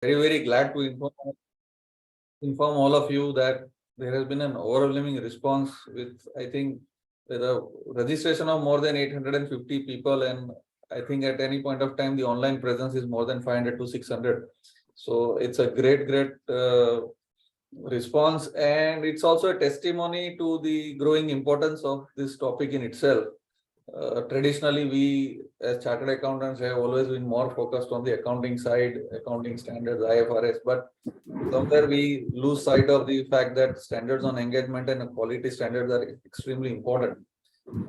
very glad to inform all of you that there has been an overwhelming response with, I think, the registration of more than 850 people, and I think at any point of time the online presence is more than 500 to 600. So it's a great response, and it's also a testimony to the growing importance of this topic in itself. Traditionally, we as chartered accountants have always been more focused on the accounting side, accounting standards, IFRS, but somewhere we lose sight of the fact that standards on engagement and quality standards are extremely important.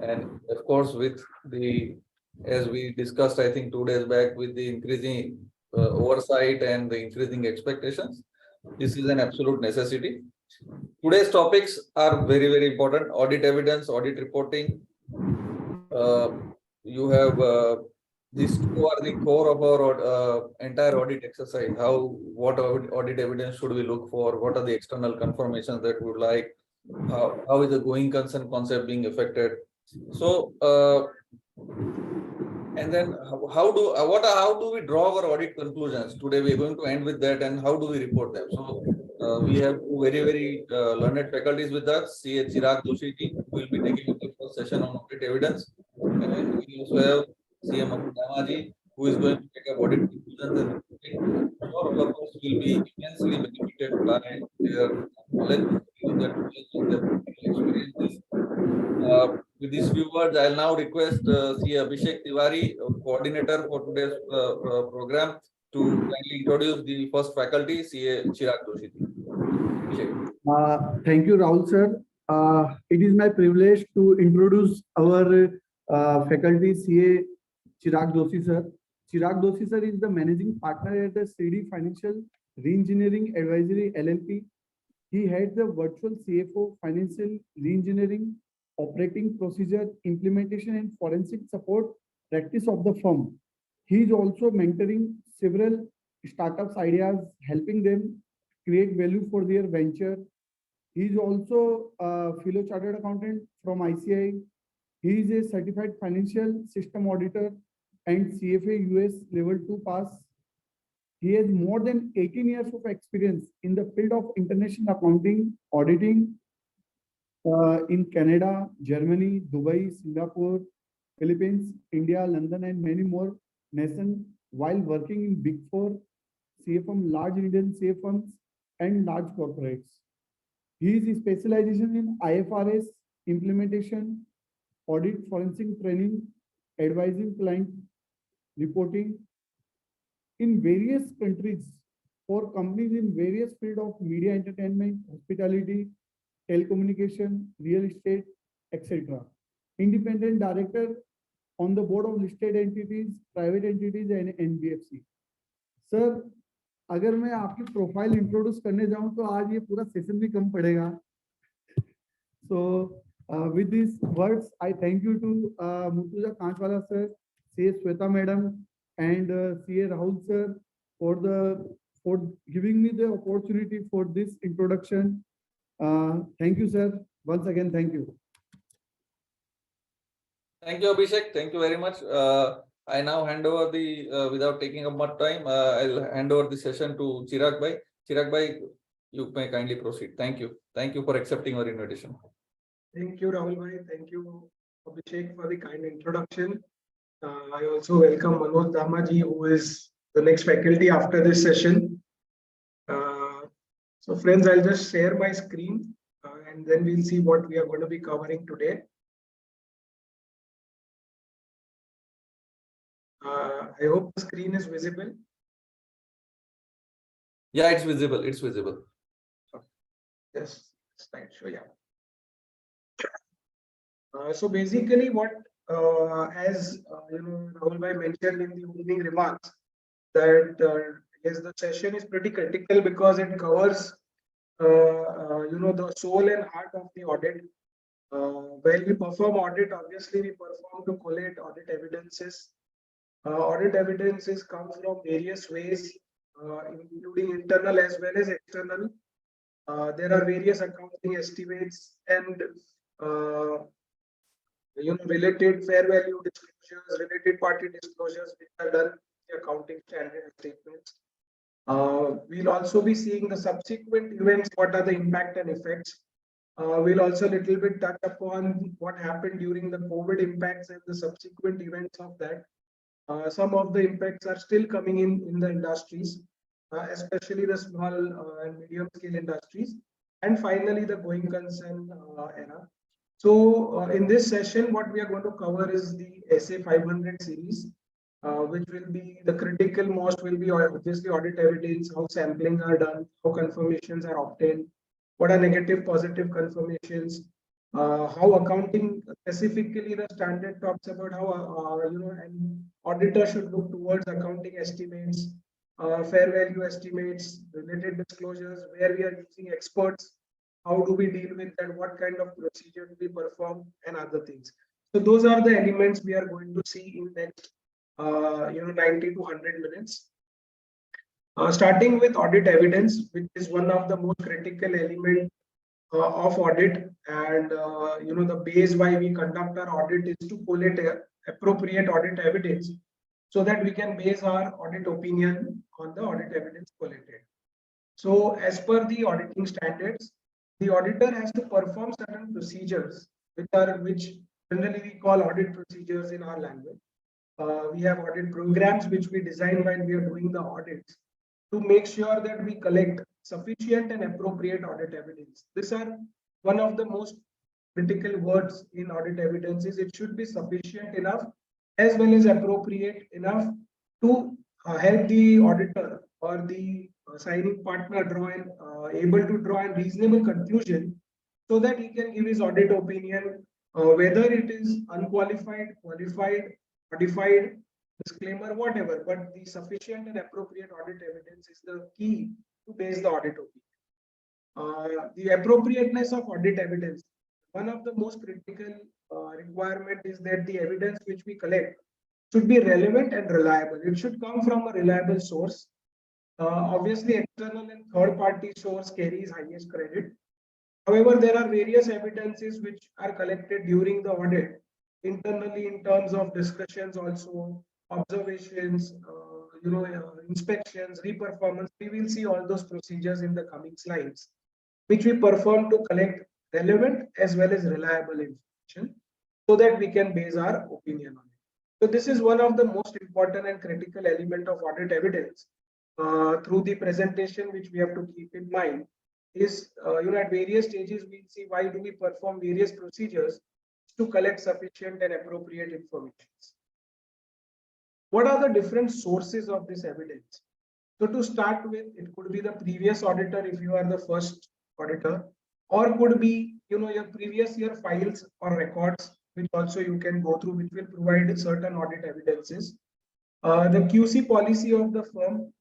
And of course, with the, as we discussed, I think 2 days back, with the increasing oversight and the increasing expectations, this is an absolute necessity. Today's topics are very important: audit evidence, audit reporting. You have these two are the core of our entire audit exercise. What audit evidence should we look for? What are the external confirmations that we would like? How is the going concern concept being affected? So, and then how do we draw our audit conclusions? Today we are going to end with that, and how do we report them? So we have very learned faculties with us. CA Chirag Doshi who will be taking up the first session on audit evidence, and we also have CA Manoj Dama who is going to take up audit conclusions and reporting. All of us will be immensely benefited by their knowledge, their experiences. With these few words, I'll now request CA Abhishek Tiwari, coordinator for today's program, to kindly introduce the first faculty, CA Chirag Doshi. Thank you, Rahul sir. It is my privilege to introduce our faculty, CA Chirag Doshi sir. Chirag Doshi sir is the managing partner at the CD Financial Reengineering Advisory LLP. He heads the virtual CFO, financial reengineering, operating procedure, implementation, and forensic support practice of the firm. He is also mentoring several startups ideas, helping them create value for their venture. He is also a fellow chartered accountant from ICI. He is a certified financial system auditor and CFA US level 2 pass. He has more than 18 years of experience in the field of international accounting, auditing, in Canada, Germany, Dubai, Singapore, Philippines, India, London, and many more nations, while working in Big Four, CA firm, large Indian CA firms, and large corporates. His specialization in IFRS implementation, audit, forensic training, advising client reporting in various countries for companies in various fields of media, entertainment, hospitality, telecommunication, real estate, etc. Independent director on the board of listed entities, private entities, and NBFC. Sir, अगर मैं आपकी profile introduce करने जाऊं तो आज ये पूरा session भी कम पड़ेगा. So with these words, I thank you to Murtuza Kanchwala sir, CA Sweta madam, and CA Rahul sir for giving me the opportunity for this introduction. Thank you, sir. Once again, thank you. Thank you, Abhishek. Thank you very much. I now hand over the, without taking up much time, I'll hand over the session to Chirag bhai. Chirag bhai, you may kindly proceed. Thank you. Thank you for accepting our invitation. Thank you, Rahul bhai. Thank you, Abhishek, for the kind introduction. I also welcome Manoj Dama who is the next faculty after this session. So friends, I'll just share my screen and then we'll see what we are going to be covering today. I hope the screen is visible. Yeah, it's visible. It's visible. Yes, slideshow, yeah. So basically what, as you know, Rahul bhai mentioned in the opening remarks, that yes, the session is pretty critical because it covers you know, the soul and heart of the audit. While we perform audit, obviously we perform to collate audit evidences. Audit evidences come from various ways, including internal as well as external. There are various accounting estimates and you know, related fair value disclosures, related party disclosures which are done in the accounting standard statements. We'll also be seeing the subsequent events, what are the impact and effects. We'll also little bit touch upon what happened during the COVID impacts and the subsequent events of that. Some of the impacts are still coming in the industries, especially the small and medium scale industries. And finally, the going concern era. So in this session, what we are going to cover is the SA 500 series, which will be the critical most will be obviously audit evidence, how sampling are done, how confirmations are obtained, what are negative, positive confirmations, how accounting specifically the standard talks about how an auditor should look towards accounting estimates, fair value estimates, related disclosures, where we are using experts, how do we deal with that, what kind of procedure do we perform, and other things. So those are the elements we are going to see in next 90 to 100 minutes. Starting with audit evidence, which is one of the most critical element of audit, and the base why we conduct our audit is to collect appropriate audit evidence so that we can base our audit opinion on the audit evidence collected. So as per the auditing standards, the auditor has to perform certain procedures which generally we call audit procedures in our language. We have audit programs which we design while we are doing the audits to make sure that we collect sufficient and appropriate audit evidence. These are one of the most critical words in audit evidence is it should be sufficient enough as well as appropriate enough to help the auditor or the signing partner able to draw a reasonable conclusion so that he can give his audit opinion, whether it is unqualified, qualified, modified, disclaimer, whatever, but the sufficient and appropriate audit evidence is the key to base the audit opinion. The appropriateness of audit evidence, one of the most critical requirement is that the evidence which we collect should be relevant and reliable. It should come from a reliable source. Obviously, external and third-party source carries highest credit. However, there are various evidences which are collected during the audit, internally in terms of discussions, also observations, inspections, reperformance. We will see all those procedures in the coming slides, which we perform to collect relevant as well as reliable information, so that we can base our opinion on it. So this is one of the most important and critical element of audit evidence. Through the presentation, which we have to keep in mind, is at various stages we'll see why do we perform various procedures to collect sufficient and appropriate information. What are the different sources of this evidence? So to start with, it could be the previous auditor if you are the first auditor, or could be your previous year files or records, which also you can go through, which will provide certain audit evidences. The QC policy of the firm,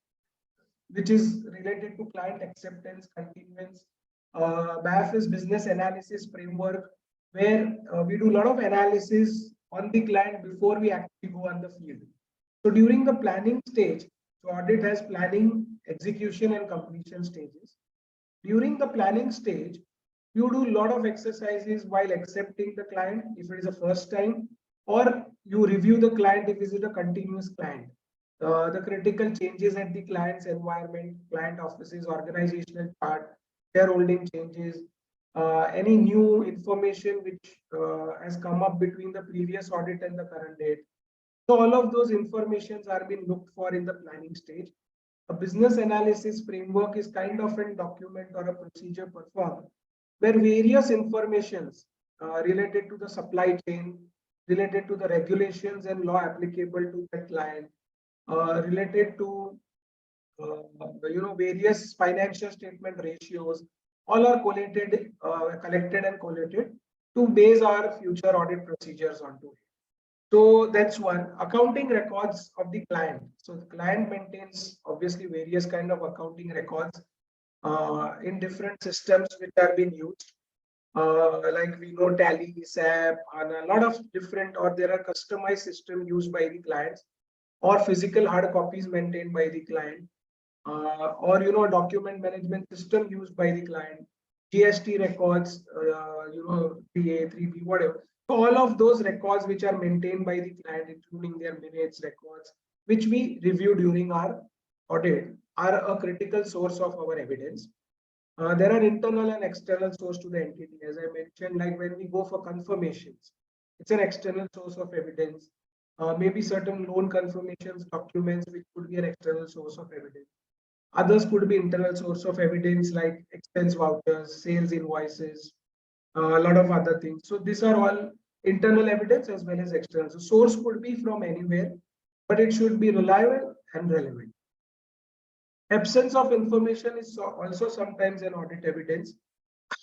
which is related to client acceptance, continuance. BAF is business analysis framework, where we do a lot of analysis on the client before we actually go on the field. So during the planning stage, so audit has planning, execution, and completion stages. During the planning stage, you do a lot of exercises while accepting the client if it is a first time, or you review the client if it is a continuous client. The critical changes at the client's environment, client offices, organizational chart, shareholding changes, any new information which has come up between the previous audit and the current date. So all of those informations are being looked for in the planning stage. A business analysis framework is kind of a document or a procedure performed where various informations related to the supply chain, related to the regulations and law applicable to the client, related to various financial statement ratios, all are collected and collated to base our future audit procedures onto it. So that's one. Accounting records of the client. So the client maintains obviously various kind of accounting records in different systems which are being used. Like we know Tally, SAP, and a lot of different, or there are customized systems used by the clients, or physical hard copies maintained by the client, or document management system used by the client, GST records, PA, 3B, whatever. So all of those records which are maintained by the client, including their minutes records, which we review during our audit, are a critical source of our evidence. There are internal and external source to the entity. As I mentioned, like when we go for confirmations, it's an external source of evidence. Maybe certain loan confirmations documents, which could be an external source of evidence. Others could be internal source of evidence like expense vouchers, sales invoices, a lot of other things. So these are all internal evidence as well as external. So source could be from anywhere, but it should be reliable and relevant. Absence of information is also sometimes an audit evidence.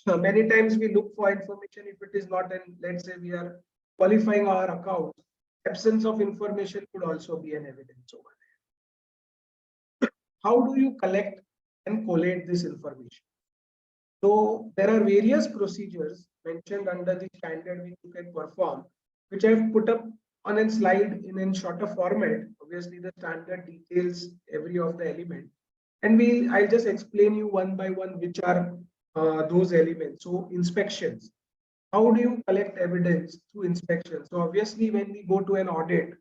Many times we look for information if it is not, and let's say we are qualifying our account, absence of information could also be an evidence over there. How do you collect and collate this information? So there are various procedures mentioned under the standard which you can perform, which I have put up on a slide in a shorter format. Obviously, the standard details every of the element, and I'll just explain you one by one which are those elements. So inspections. How do you collect evidence through inspection? So obviously, when we go to an audit,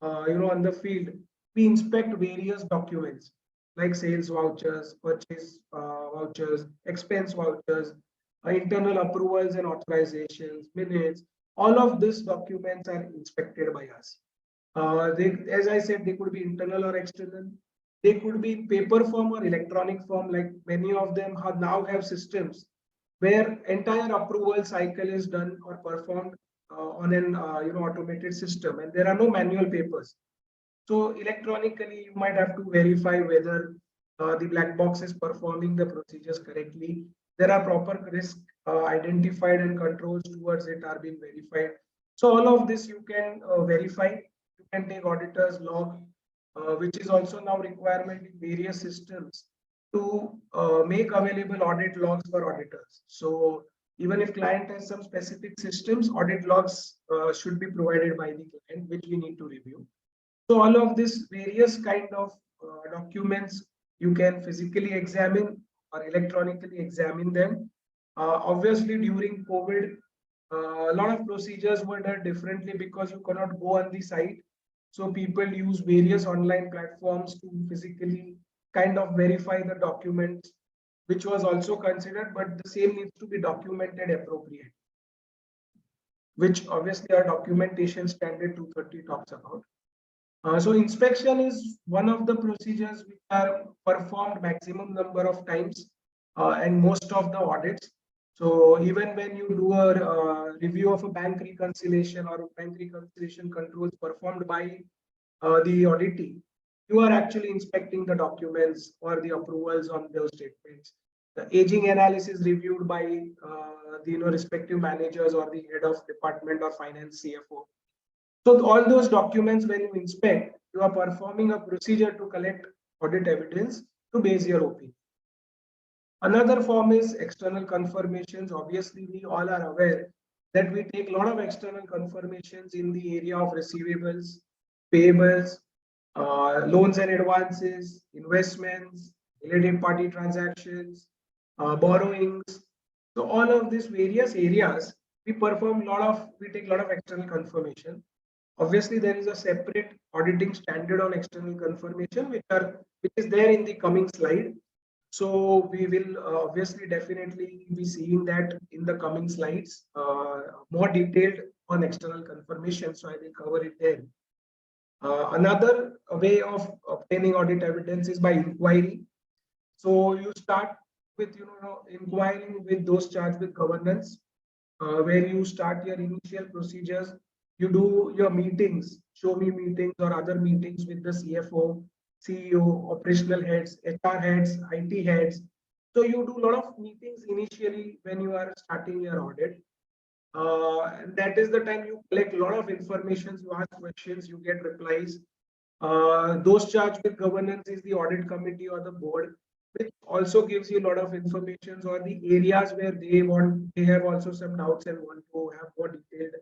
on the field, we inspect various documents like sales vouchers, purchase vouchers, expense vouchers, internal approvals and authorizations, minutes. All of these documents are inspected by us. As I said, they could be internal or external. They could be in paper form or electronic form. Like many of them now have systems where entire approval cycle is done or performed on an automated system, and there are no manual papers. So electronically, you might have to verify whether the black box is performing the procedures correctly. There are proper risks identified and controls towards it are being verified. So all of this you can verify. You can take auditor's log, which is also now requirement in various systems to make available audit logs for auditors. So even if client has some specific systems, audit logs should be provided by the client, which we need to review. So all of these various kind of documents you can physically examine or electronically examine them. Obviously, during COVID, a lot of procedures were done differently because you cannot go on the site. So people use various online platforms to physically kind of verify the documents, which was also considered, but the same needs to be documented appropriately, which obviously our documentation standard 230 talks about. So inspection is one of the procedures which are performed maximum number of times and most of the audits. So even when you do a review of a bank reconciliation or a bank reconciliation controls performed by the auditee, you are actually inspecting the documents or the approvals on those statements. The aging analysis reviewed by the respective managers or the head of department or finance CFO. So all those documents, when you inspect, you are performing a procedure to collect audit evidence to base your opinion. Another form is external confirmations. Obviously, we all are aware that we take a lot of external confirmations in the area of receivables, payables, loans and advances, investments, related party transactions, borrowings. So all of these various areas, we take a lot of external confirmation. Obviously, there is a separate auditing standard on external confirmation, which is there in the coming slide. So we will obviously definitely be seeing that in the coming slides, more detailed on external confirmation. So I will cover it there. Another way of obtaining audit evidence is by inquiry. So you start with inquiring with those charged with governance, where you start your initial procedures. You do your meetings, show me meetings or other meetings with the CFO, CEO, operational heads, HR heads, IT heads. So you do a lot of meetings initially when you are starting your audit. And that is the time you collect a lot of information, you ask questions, you get replies. Those charged with governance is the audit committee or the board, which also gives you a lot of information or the areas where they have also some doubts and want to have more detailed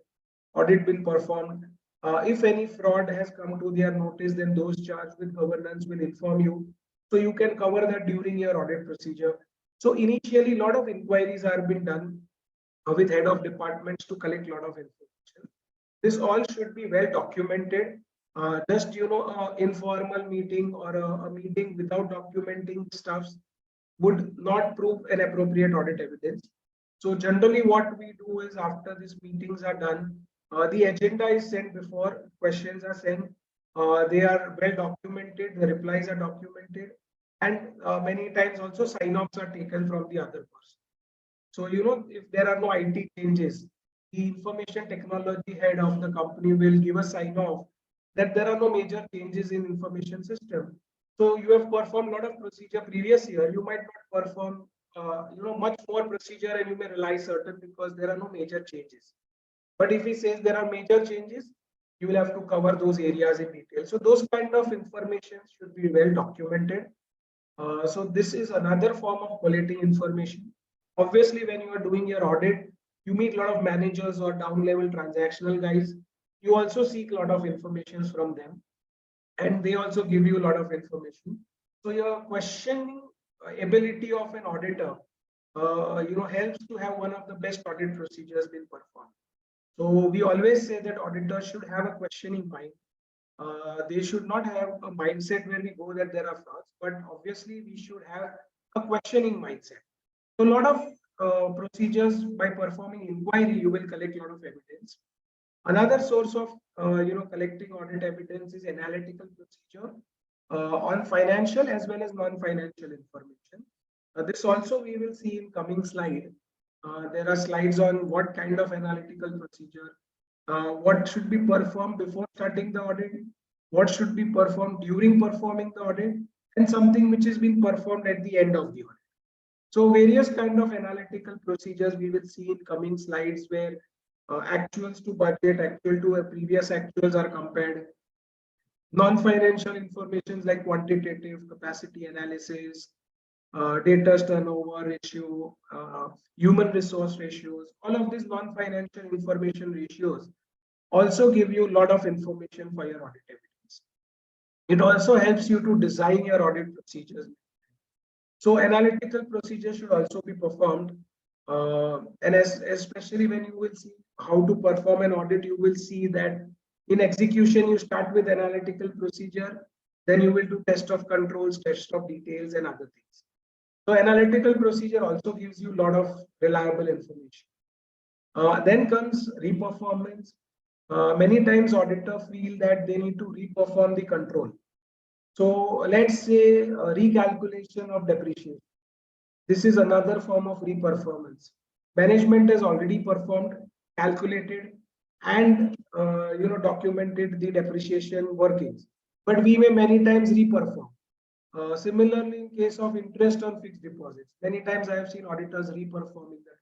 audit been performed. If any fraud has come to their notice, then those charged with governance will inform you. So you can cover that during your audit procedure. So initially, a lot of inquiries are being done with head of departments to collect a lot of information. This all should be well documented. Just informal meeting or a meeting without documenting stuffs would not prove an appropriate audit evidence. So generally what we do is after these meetings are done, the agenda is sent before, questions are sent, they are well documented, the replies are documented, and many times also sign-offs are taken from the other person. So, if there are no IT changes, the information technology head of the company will give a sign-off that there are no major changes in information system. So you have performed a lot of procedure previous year, you might not perform much more procedure and you may rely certain because there are no major changes. But if he says there are major changes, you will have to cover those areas in detail. So those kind of information should be well documented. So this is another form of quality information. Obviously, when you are doing your audit, you meet a lot of managers or down level transactional guys. You also seek a lot of information from them, and they also give you a lot of information. So your questioning ability of an auditor, helps to have one of the best audit procedures being performed. So we always say that auditors should have a questioning mind. They should not have a mindset where we go that there are frauds, but obviously we should have a questioning mindset. So a lot of procedures, by performing inquiry, you will collect a lot of evidence. Another source of collecting audit evidence is analytical procedure on financial as well as non-financial information. This also we will see in coming slide. There are slides on what kind of analytical procedure, what should be performed before starting the audit, what should be performed during performing the audit, and something which is being performed at the end of the audit. So various kind of analytical procedures we will see in coming slides where actuals to budget, actual to previous actuals are compared. Non-financial information like quantitative capacity analysis, data turnover ratio, human resource ratios, all of these non-financial information ratios also give you a lot of information for your audit evidence. It also helps you to design your audit procedures. So analytical procedures should also be performed. And especially when you will see how to perform an audit, you will see that in execution, you start with analytical procedure, then you will do test of controls, test of details, and other things. So analytical procedure also gives you a lot of reliable information. Then comes reperformance. Many times auditors feel that they need to reperform the control. So let's say recalculation of depreciation. This is another form of reperformance. Management has already performed, calculated, and documented the depreciation workings. But we may many times reperform. Similarly, in case of interest on fixed deposits, many times I have seen auditors reperforming that.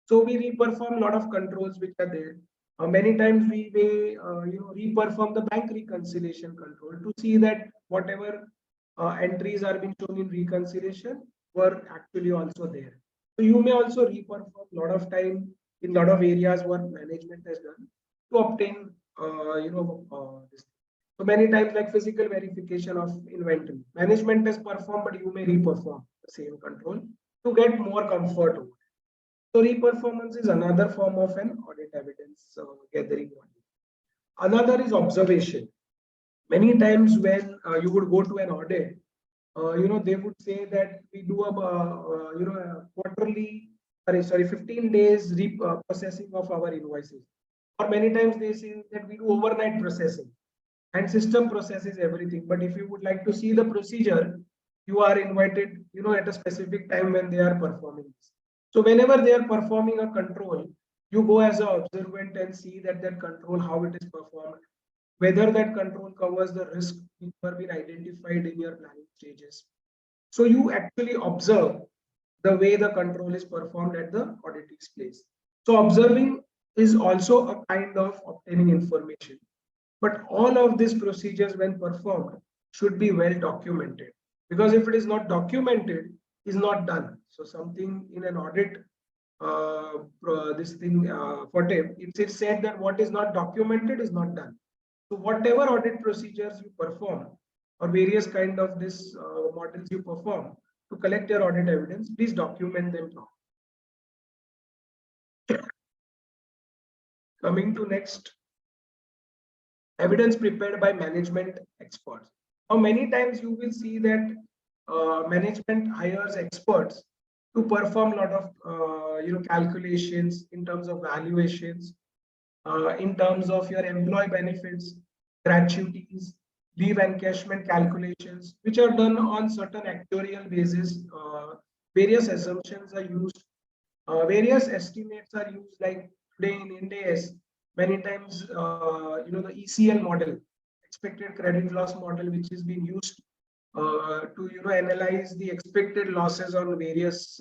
So we reperform a lot of controls which are there. Many times we may reperform the bank reconciliation control to see that whatever entries are being shown in reconciliation were actually also there. So you may also reperform a lot of time in a lot of areas what management has done to obtain this. So many times like physical verification of inventory, management has performed, but you may reperform the same control to get more comfort over. So reperformance is another form of an audit evidence gathering. Another is observation. Many times when you would go to an audit, they would say that we do a quarterly, 15 days processing of our invoices. Or many times they say that we do overnight processing and system processes everything. But if you would like to see the procedure, you are invited, at a specific time when they are performing this. So whenever they are performing a control, you go as an observant and see that control, how it is performed, whether that control covers the risk which have been identified in your planning stages. So you actually observe the way the control is performed at the auditing's place. So observing is also a kind of obtaining information. But all of these procedures when performed should be well documented, because if it is not documented, is not done. So something in an audit, this thing for TIP, it's said that what is not documented is not done. So whatever audit procedures you perform or various kind of this models you perform to collect your audit evidence, please document them properly. Coming to next, Evidence prepared by management experts. Now, many times you will see that management hires experts to perform a lot of calculations in terms of valuations, in terms of your employee benefits, gratuities, leave encashment calculations, which are done on certain actuarial basis. Various assumptions are used, various estimates are used. Like today in India, many times the ECL model, expected credit loss model, which is being used to analyze the expected losses on various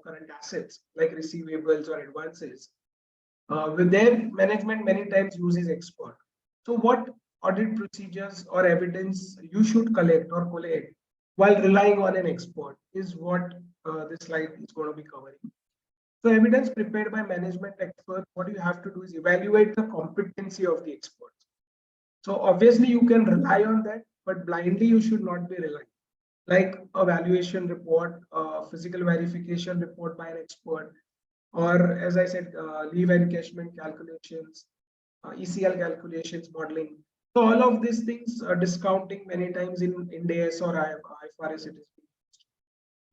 current assets like receivables or advances. With their management many times uses expert. So what audit procedures or evidence you should collect or collate while relying on an expert is what this slide is going to be covering. So evidence prepared by management experts, what you have to do is evaluate the competency of the experts. So obviously you can rely on that, but blindly you should not be relying. Like a valuation report, physical verification report by an expert, or as I said, leave encashment calculations, ECL calculations, modeling. So all of these things are discounting many times in Ind AS or IFRS it is.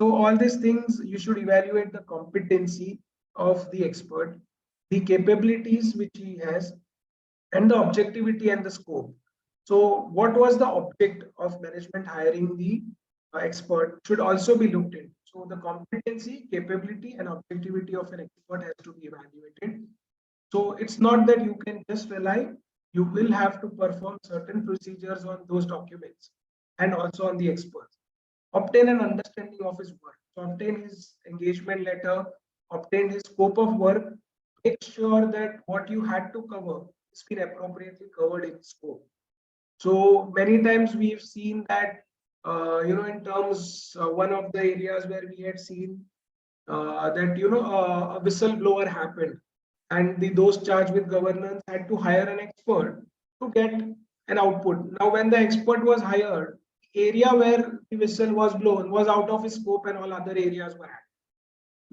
So all these things you should evaluate the competency of the expert, the capabilities which he has, and the objectivity and the scope. So what was the object of management hiring the expert should also be looked at. So the competency, capability, and objectivity of an expert has to be evaluated. So it's not that you can just rely, you will have to perform certain procedures on those documents and also on the experts. Obtain an understanding of his work. So obtain his engagement letter, obtain his scope of work, make sure that what you had to cover has been appropriately covered in scope. So many times we've seen that in terms one of the areas where we had seen that a whistleblower happened, and those charged with governance had to hire an expert to get an output. Now when the expert was hired, the area where the whistle was blown was out of his scope and all other areas were added.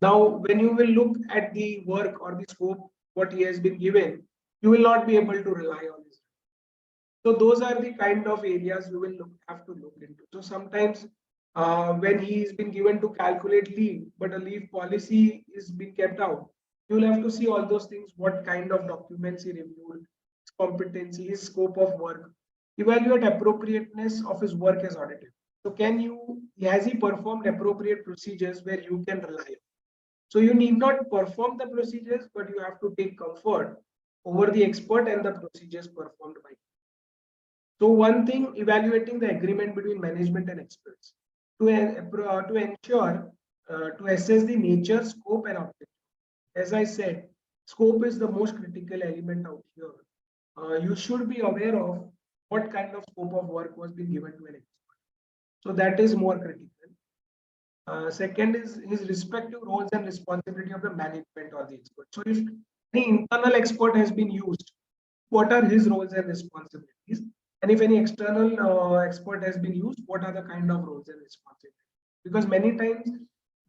Now when you will look at the work or the scope what he has been given, you will not be able to rely on this. So those are the kind of areas you will have to look into. So sometimes when he is been given to calculate leave, but a leave policy is being kept out, you will have to see all those things, what kind of documents he reviewed, his competency, his scope of work, evaluate appropriateness of his work as audited. So has he performed appropriate procedures where you can rely on? So you need not perform the procedures, but you have to take comfort over the expert and the procedures performed by him. So one thing, evaluating the agreement between management and experts to ensure, to assess the nature, scope, and objective. As I said, scope is the most critical element out here. You should be aware of what kind of scope of work was being given to an expert. So that is more critical. Second is his respective roles and responsibility of the management or the expert. So if any internal expert has been used, what are his roles and responsibilities? And if any external expert has been used, what are the kind of roles and responsibilities? Because many times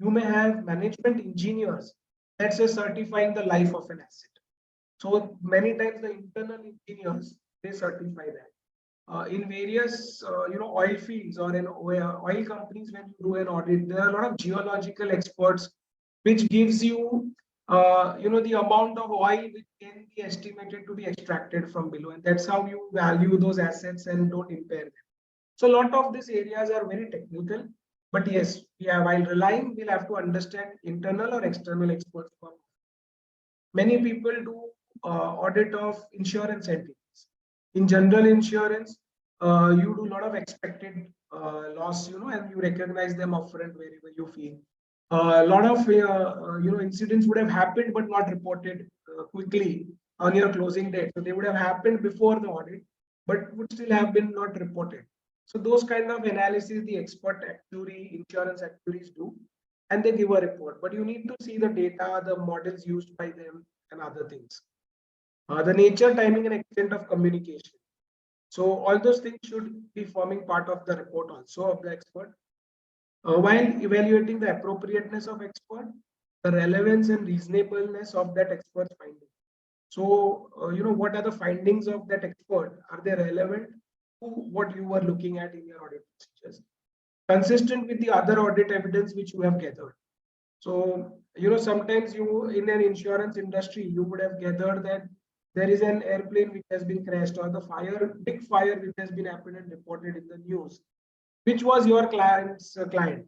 you may have management engineers, let's say, certifying the life of an asset. So many times the internal engineers, they certify that. In various oil fields or in oil companies, when you do an audit, there are a lot of geological experts, which gives you the amount of oil which can be estimated to be extracted from below, and that's how you value those assets and don't impair them. So a lot of these areas are very technical, but yes, while relying, we'll have to understand internal or external experts. Many people do audit of insurance entities. In general insurance, you do a lot of expected loss, and you recognize them upfront wherever you feel. A lot of incidents would have happened but not reported quickly on your closing date. So they would have happened before the audit, but would still have been not reported. So those kind of analysis the expert actuary, insurance actuaries do, and they give a report. But you need to see the data, the models used by them, and other things. The nature, timing, and extent of communication. So all those things should be forming part of the report also of the expert. While evaluating the appropriateness of expert, the relevance and reasonableness of that expert's finding. So, what are the findings of that expert? Are they relevant to what you were looking at in your audit procedures? Consistent with the other audit evidence which you have gathered. So, sometimes you in an insurance industry, you would have gathered that there is an airplane which has been crashed or the big fire which has been happened and reported in the news, which was your client's client.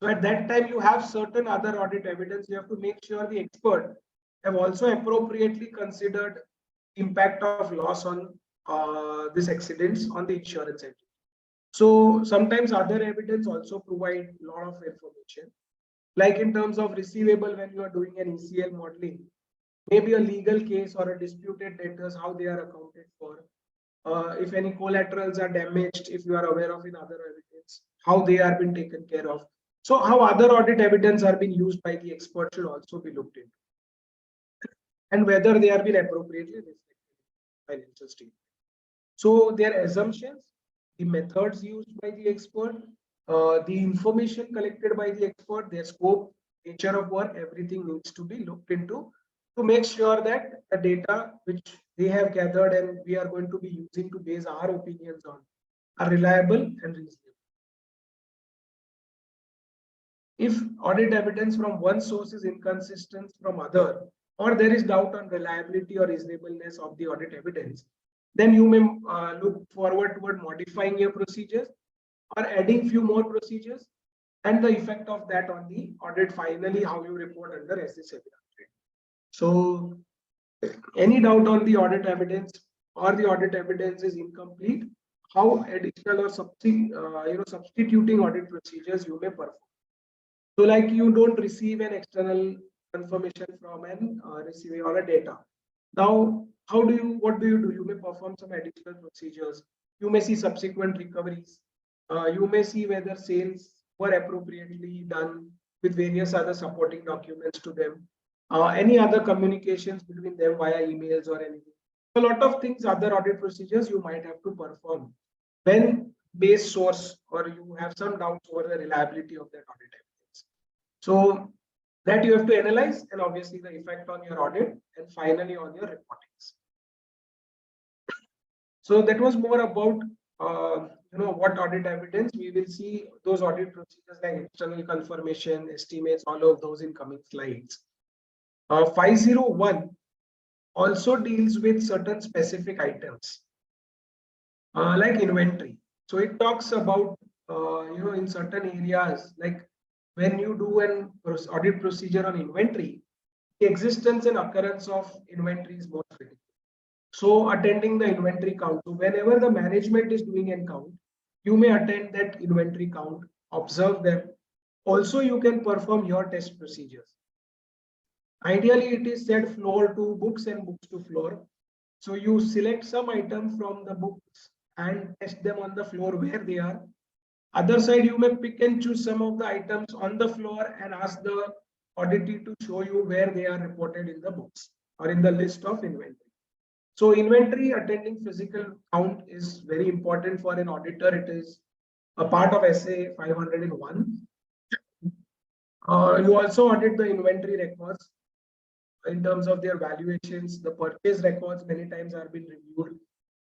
So at that time, you have certain other audit evidence. You have to make sure the expert have also appropriately considered impact of loss on this accidents on the insurance entity. So sometimes other evidence also provide a lot of information, like in terms of receivable when you are doing an ECL modeling, maybe a legal case or a disputed debtors, how they are accounted for. If any collaterals are damaged, if you are aware of in other evidence, how they are being taken care of. So how other audit evidence are being used by the expert should also be looked into, and whether they are being appropriately reflected in financial statement. So their assumptions, the methods used by the expert, the information collected by the expert, their scope, nature of work, everything needs to be looked into to make sure that the data which they have gathered and we are going to be using to base our opinions on are reliable and reasonable. If audit evidence from one source is inconsistent from other, or there is doubt on reliability or reasonableness of the audit evidence, then you may look forward toward modifying your procedures or adding few more procedures, and the effect of that on the audit finally how you report under SC700. So any doubt on the audit evidence or the audit evidence is incomplete, how additional or substituting audit procedures you may perform. So like you don't receive an external confirmation from an receiver or a data. Now, what do? You may perform some additional procedures. You may see subsequent recoveries. You may see whether sales were appropriately done with various other supporting documents to them. Any other communications between them via emails or anything. A lot of things, other audit procedures you might have to perform when base source or you have some doubts over the reliability of that audit evidence. So that you have to analyze, and obviously the effect on your audit and finally on your reportings. So that was more about what audit evidence. We will see those audit procedures like external confirmation, estimates, all of those in coming slides. 501 also deals with certain specific items like inventory. So it talks about in certain areas like when you do an audit procedure on inventory, the existence and occurrence of inventory is most critical. So attending the inventory count. So whenever the management is doing an count, you may attend that inventory count, observe them. Also, you can perform your test procedures. Ideally, it is said floor to books and books to floor. So you select some items from the books and test them on the floor where they are. Other side, you may pick and choose some of the items on the floor and ask the auditee to show you where they are reported in the books or in the list of inventory. So inventory attending physical count is very important for an auditor. It is a part of SA 501. You also audit the inventory records in terms of their valuations. The purchase records many times are being reviewed.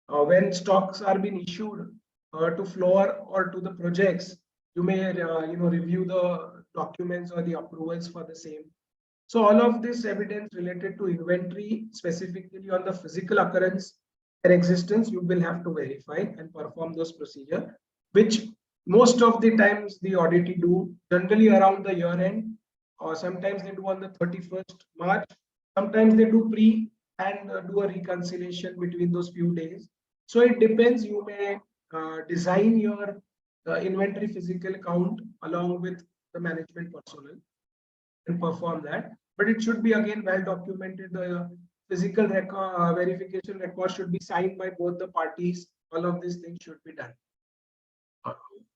When stocks are being issued to floor or to the projects, you may review the documents or the approvals for the same. So all of this evidence related to inventory, specifically on the physical occurrence and existence, you will have to verify and perform those procedures, which most of the times the auditee do generally around the year end, or sometimes they do on the 31st March. Sometimes they do pre and do a reconciliation between those few days. So it depends. You may design your inventory physical count along with the management personnel and perform that. But it should be again well documented. The physical record verification record should be signed by both the parties. All of these things should be done.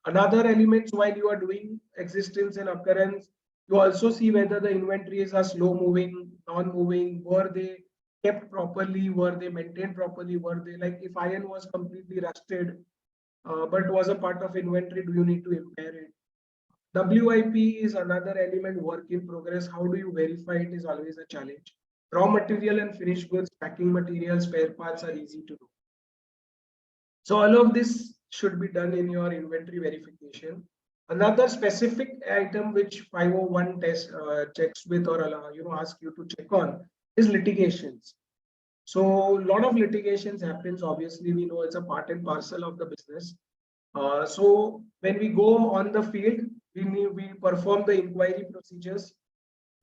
Another element while you are doing existence and occurrence, you also see whether the inventories are slow moving, non-moving, were they kept properly, were they maintained properly, were they like if iron was completely rusted but was a part of inventory, do you need to impair it? WIP is another element, work in progress. How do you verify it is always a challenge. Raw material and finished goods, packing materials, spare parts are easy to do. So all of this should be done in your inventory verification. Another specific item which 501 test checks with or ask you to check on is litigations. So a lot of litigations happens. Obviously, we know it's a part and parcel of the business. So when we go on the field, we perform the inquiry procedures,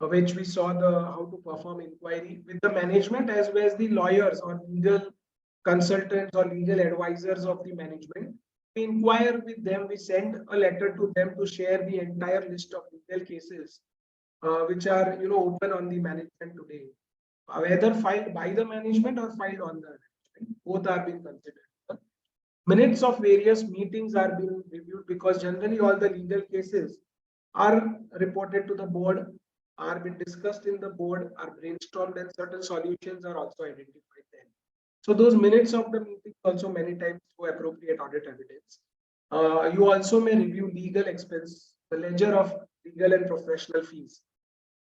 which we saw the how to perform inquiry with the management as well as the lawyers or legal consultants or legal advisors of the management. We inquire with them. We send a letter to them to share the entire list of legal cases which are open on the management today, whether filed by the management or filed on the management. Both are being considered. Minutes of various meetings are being reviewed because generally all the legal cases are reported to the board, are being discussed in the board, are brainstormed, and certain solutions are also identified then. So those minutes of the meeting also many times show appropriate audit evidence. You also may review legal expense, the ledger of legal and professional fees.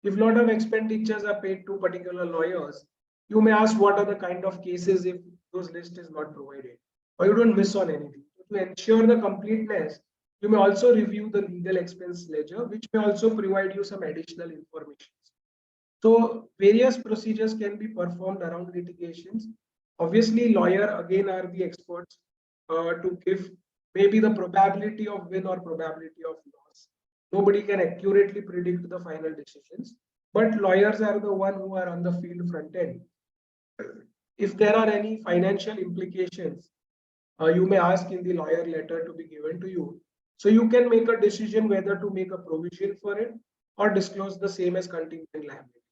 If a lot of expenditures are paid to particular lawyers, you may ask what are the kind of cases if those list is not provided, or you don't miss on anything. To ensure the completeness, you may also review the legal expense ledger, which may also provide you some additional information. So various procedures can be performed around litigations. Obviously, lawyer again are the experts to give maybe the probability of win or probability of loss. Nobody can accurately predict the final decisions, but lawyers are the one who are on the field front end. If there are any financial implications, you may ask in the lawyer letter to be given to you. So you can make a decision whether to make a provision for it or disclose the same as contingent liability,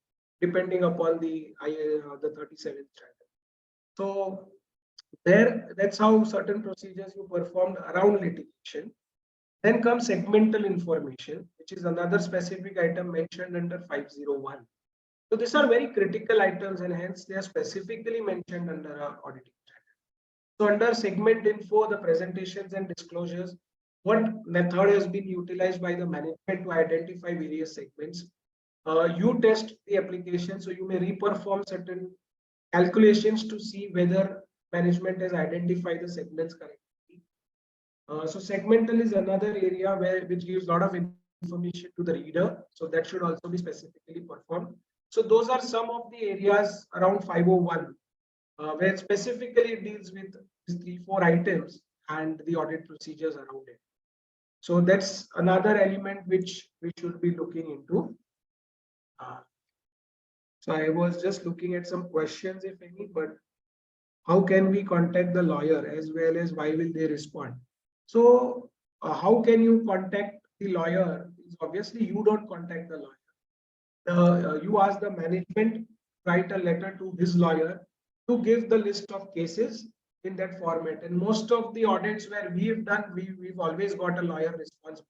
depending upon the 37th standard. So that's how certain procedures you performed around litigation. Then comes segmental information, which is another specific item mentioned under 501. So these are very critical items and hence they are specifically mentioned under our auditing standard. So under segment info, the presentations and disclosures, what method has been utilized by the management to identify various segments. You test the application, so you may reperform certain calculations to see whether management has identified the segments correctly. So segmental is another area which gives a lot of information to the reader. So that should also be specifically performed. So those are some of the areas around 501 where specifically it deals with these 3-4 items and the audit procedures around it. So that's another element which we should be looking into. So I was just looking at some questions, if any, but how can we contact the lawyer as well as why will they respond? So how can you contact the lawyer? Obviously, you don't contact the lawyer. You ask the management, write a letter to his lawyer to give the list of cases in that format. And most of the audits where we've done, we've always got a lawyer response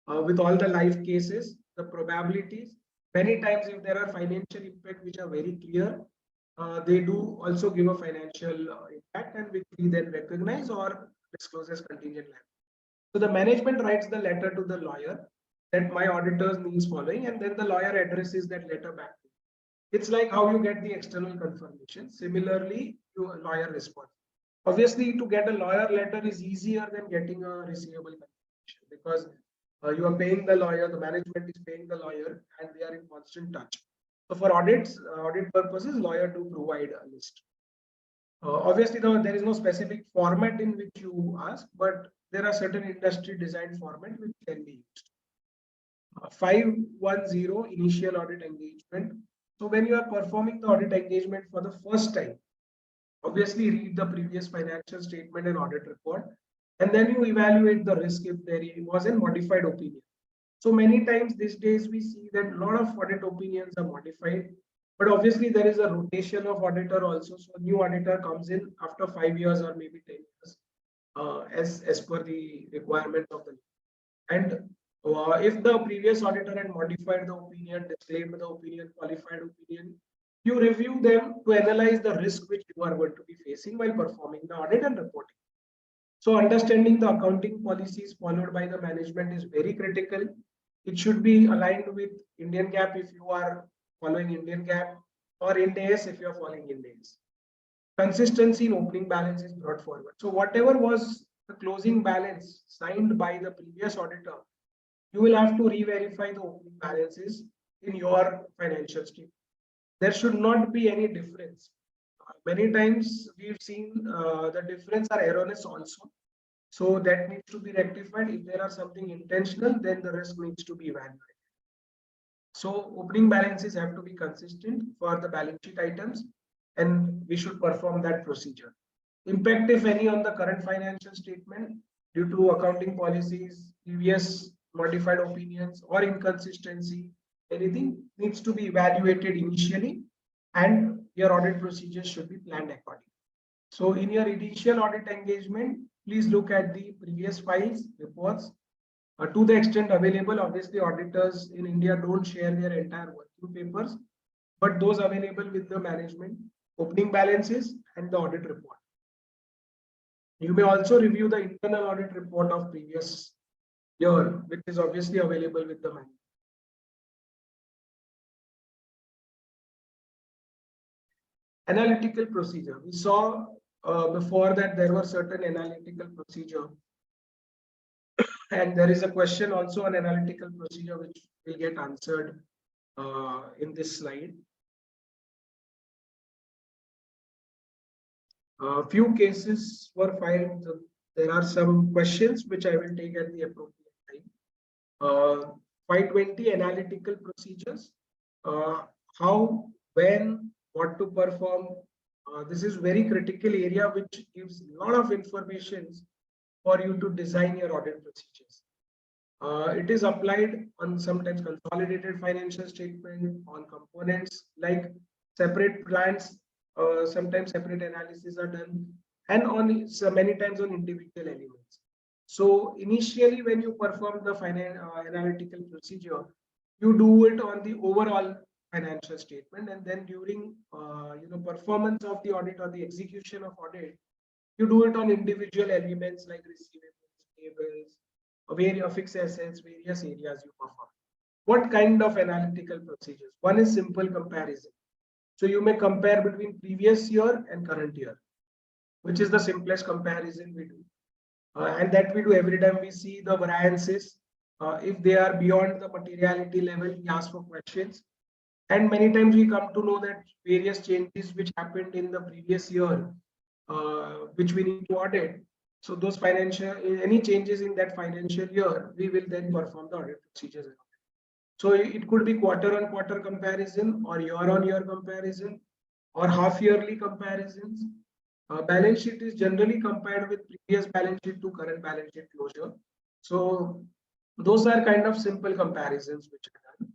with all the live cases, the probabilities. Many times, if there are financial impact which are very clear, they do also give a financial impact and which we then recognize or disclose as contingent liability. So the management writes the letter to the lawyer that my auditors means following, and then the lawyer addresses that letter back to you. It's like how you get the external confirmation. Similarly, your lawyer responds. Obviously, to get a lawyer letter is easier than getting a receivable confirmation because you are paying the lawyer, the management is paying the lawyer, and they are in constant touch. So for audit purposes, lawyer do provide a list. Obviously, there is no specific format in which you ask, but there are certain industry design format which can be used. 510 initial audit engagement. So when you are performing the audit engagement for the first time, obviously read the previous financial statement and audit report, and then you evaluate the risk if there was a modified opinion. So many times these days we see that a lot of audit opinions are modified, but obviously there is a rotation of auditor also. So new auditor comes in after 5 years or maybe 10 years as per the requirement of the. And if the previous auditor had modified the opinion, disclaimed the opinion, qualified opinion, you review them to analyze the risk which you are going to be facing while performing the audit and reporting. So understanding the accounting policies followed by the management is very critical. It should be aligned with Indian GAAP if you are following Indian GAAP. or Ind AS if you are following Ind AS. Consistency in opening balance is brought forward. So whatever was the closing balance signed by the previous auditor, you will have to re-verify the opening balances in your financial statement. There should not be any difference. Many times we've seen the difference are erroneous also. So that needs to be rectified. If there are something intentional, then the risk needs to be evaluated. So opening balances have to be consistent for the balance sheet items, and we should perform that procedure. Impact, if any, on the current financial statement due to accounting policies, previous modified opinions, or inconsistency, anything needs to be evaluated initially, and your audit procedures should be planned accordingly. So in your initial audit engagement, please look at the previous files, reports, to the extent available. Obviously, auditors in India don't share their entire working papers, but those available with the management, opening balances, and the audit report. You may also review the internal audit report of previous year, which is obviously available with the management. Analytical procedure. We saw before that there were certain analytical procedure, and there is a question also on analytical procedure which will get answered in this slide. A few cases were filed. There are some questions which I will take at the appropriate time. 520 analytical procedures. How, when, what to perform. This is very critical area which gives a lot of information for you to design your audit procedures. It is applied on sometimes consolidated financial statement, on components like separate plans, sometimes separate analysis are done, and on many times on individual elements. So initially when you perform the analytical procedure, you do it on the overall financial statement, and then during performance of the audit or the execution of audit, you do it on individual elements like receivables, payables, various fixed assets, various areas you perform. What kind of analytical procedures? One is simple comparison. So you may compare between previous year and current year, which is the simplest comparison we do. And that we do every time we see the variances. If they are beyond the materiality level, we ask for questions. And many times we come to know that various changes which happened in the previous year, which we need to audit. So those financial, any changes in that financial year, we will then perform the audit procedures. So it could be quarter-on-quarter comparison, or year-on-year comparison, or half-yearly comparisons. Balance sheet is generally compared with previous balance sheet to current balance sheet closure. So those are kind of simple comparisons which are done.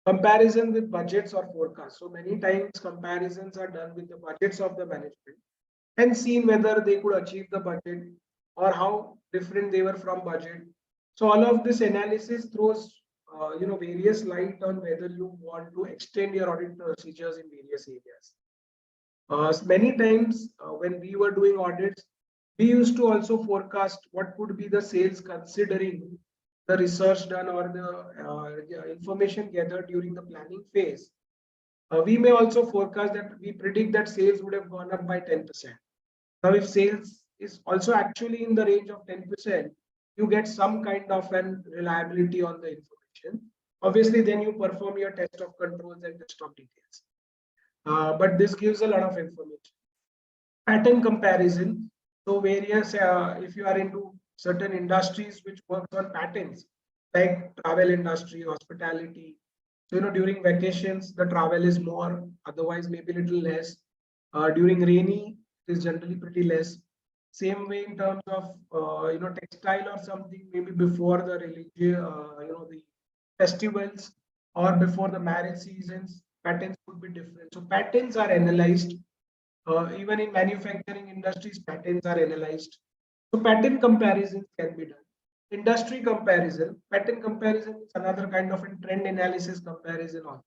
Comparison with budgets or forecasts. So many times comparisons are done with the budgets of the management and seen whether they could achieve the budget or how different they were from budget. So all of this analysis throws various light on whether you want to extend your audit procedures in various areas. Many times when we were doing audits, we used to also forecast what could be the sales considering the research done or the information gathered during the planning phase. We may also forecast that we predict that sales would have gone up by 10%. Now, if sales is also actually in the range of 10%, you get some kind of an reliability on the information. Obviously, then you perform your test of controls and test of details. But this gives a lot of information. Pattern comparison. So various, if you are into certain industries which works on patterns, like travel industry, hospitality. So, during vacations, the travel is more, otherwise maybe little less. During rainy, it is generally pretty less. Same way in terms of, textile or something, maybe before the religion, the festivals or before the marriage seasons, patterns could be different. So patterns are analyzed. Even in manufacturing industries, patterns are analyzed. So pattern comparisons can be done. Industry comparison, pattern comparison is another kind of a trend analysis comparison also.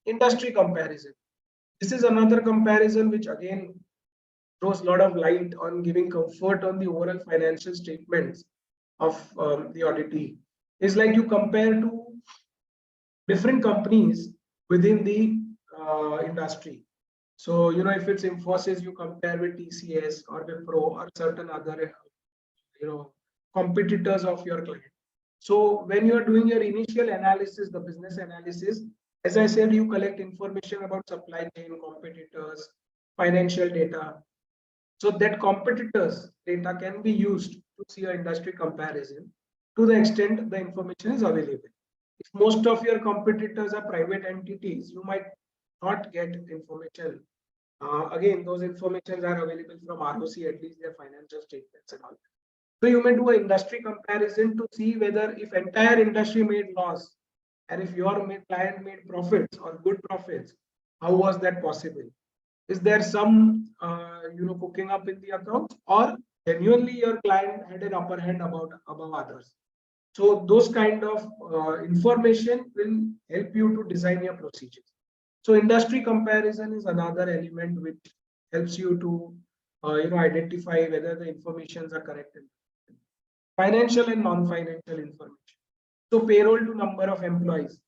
Industry comparison. This is another comparison which again throws a lot of light on giving comfort on the overall financial statements of the auditee. It's like you compare to different companies within the industry. So, if it's Infosys, you compare with TCS or Wipro or certain other, competitors of your client. So when you are doing your initial analysis, the business analysis, as I said, you collect information about supply chain, competitors, financial data. So that competitors data can be used to see your industry comparison to the extent the information is available. If most of your competitors are private entities, you might not get information. Again, those informations are available from ROC, at least their financial statements and all. So you may do an industry comparison to see whether if entire industry made loss and if your client made profits or good profits, how was that possible? Is there some cooking up in the accounts, or genuinely your client had an upper hand above others? So those kind of information will help you to design your procedures. So industry comparison is another element which helps you to identify whether the informations are correct. Financial and non-financial information. So payroll to number of employees.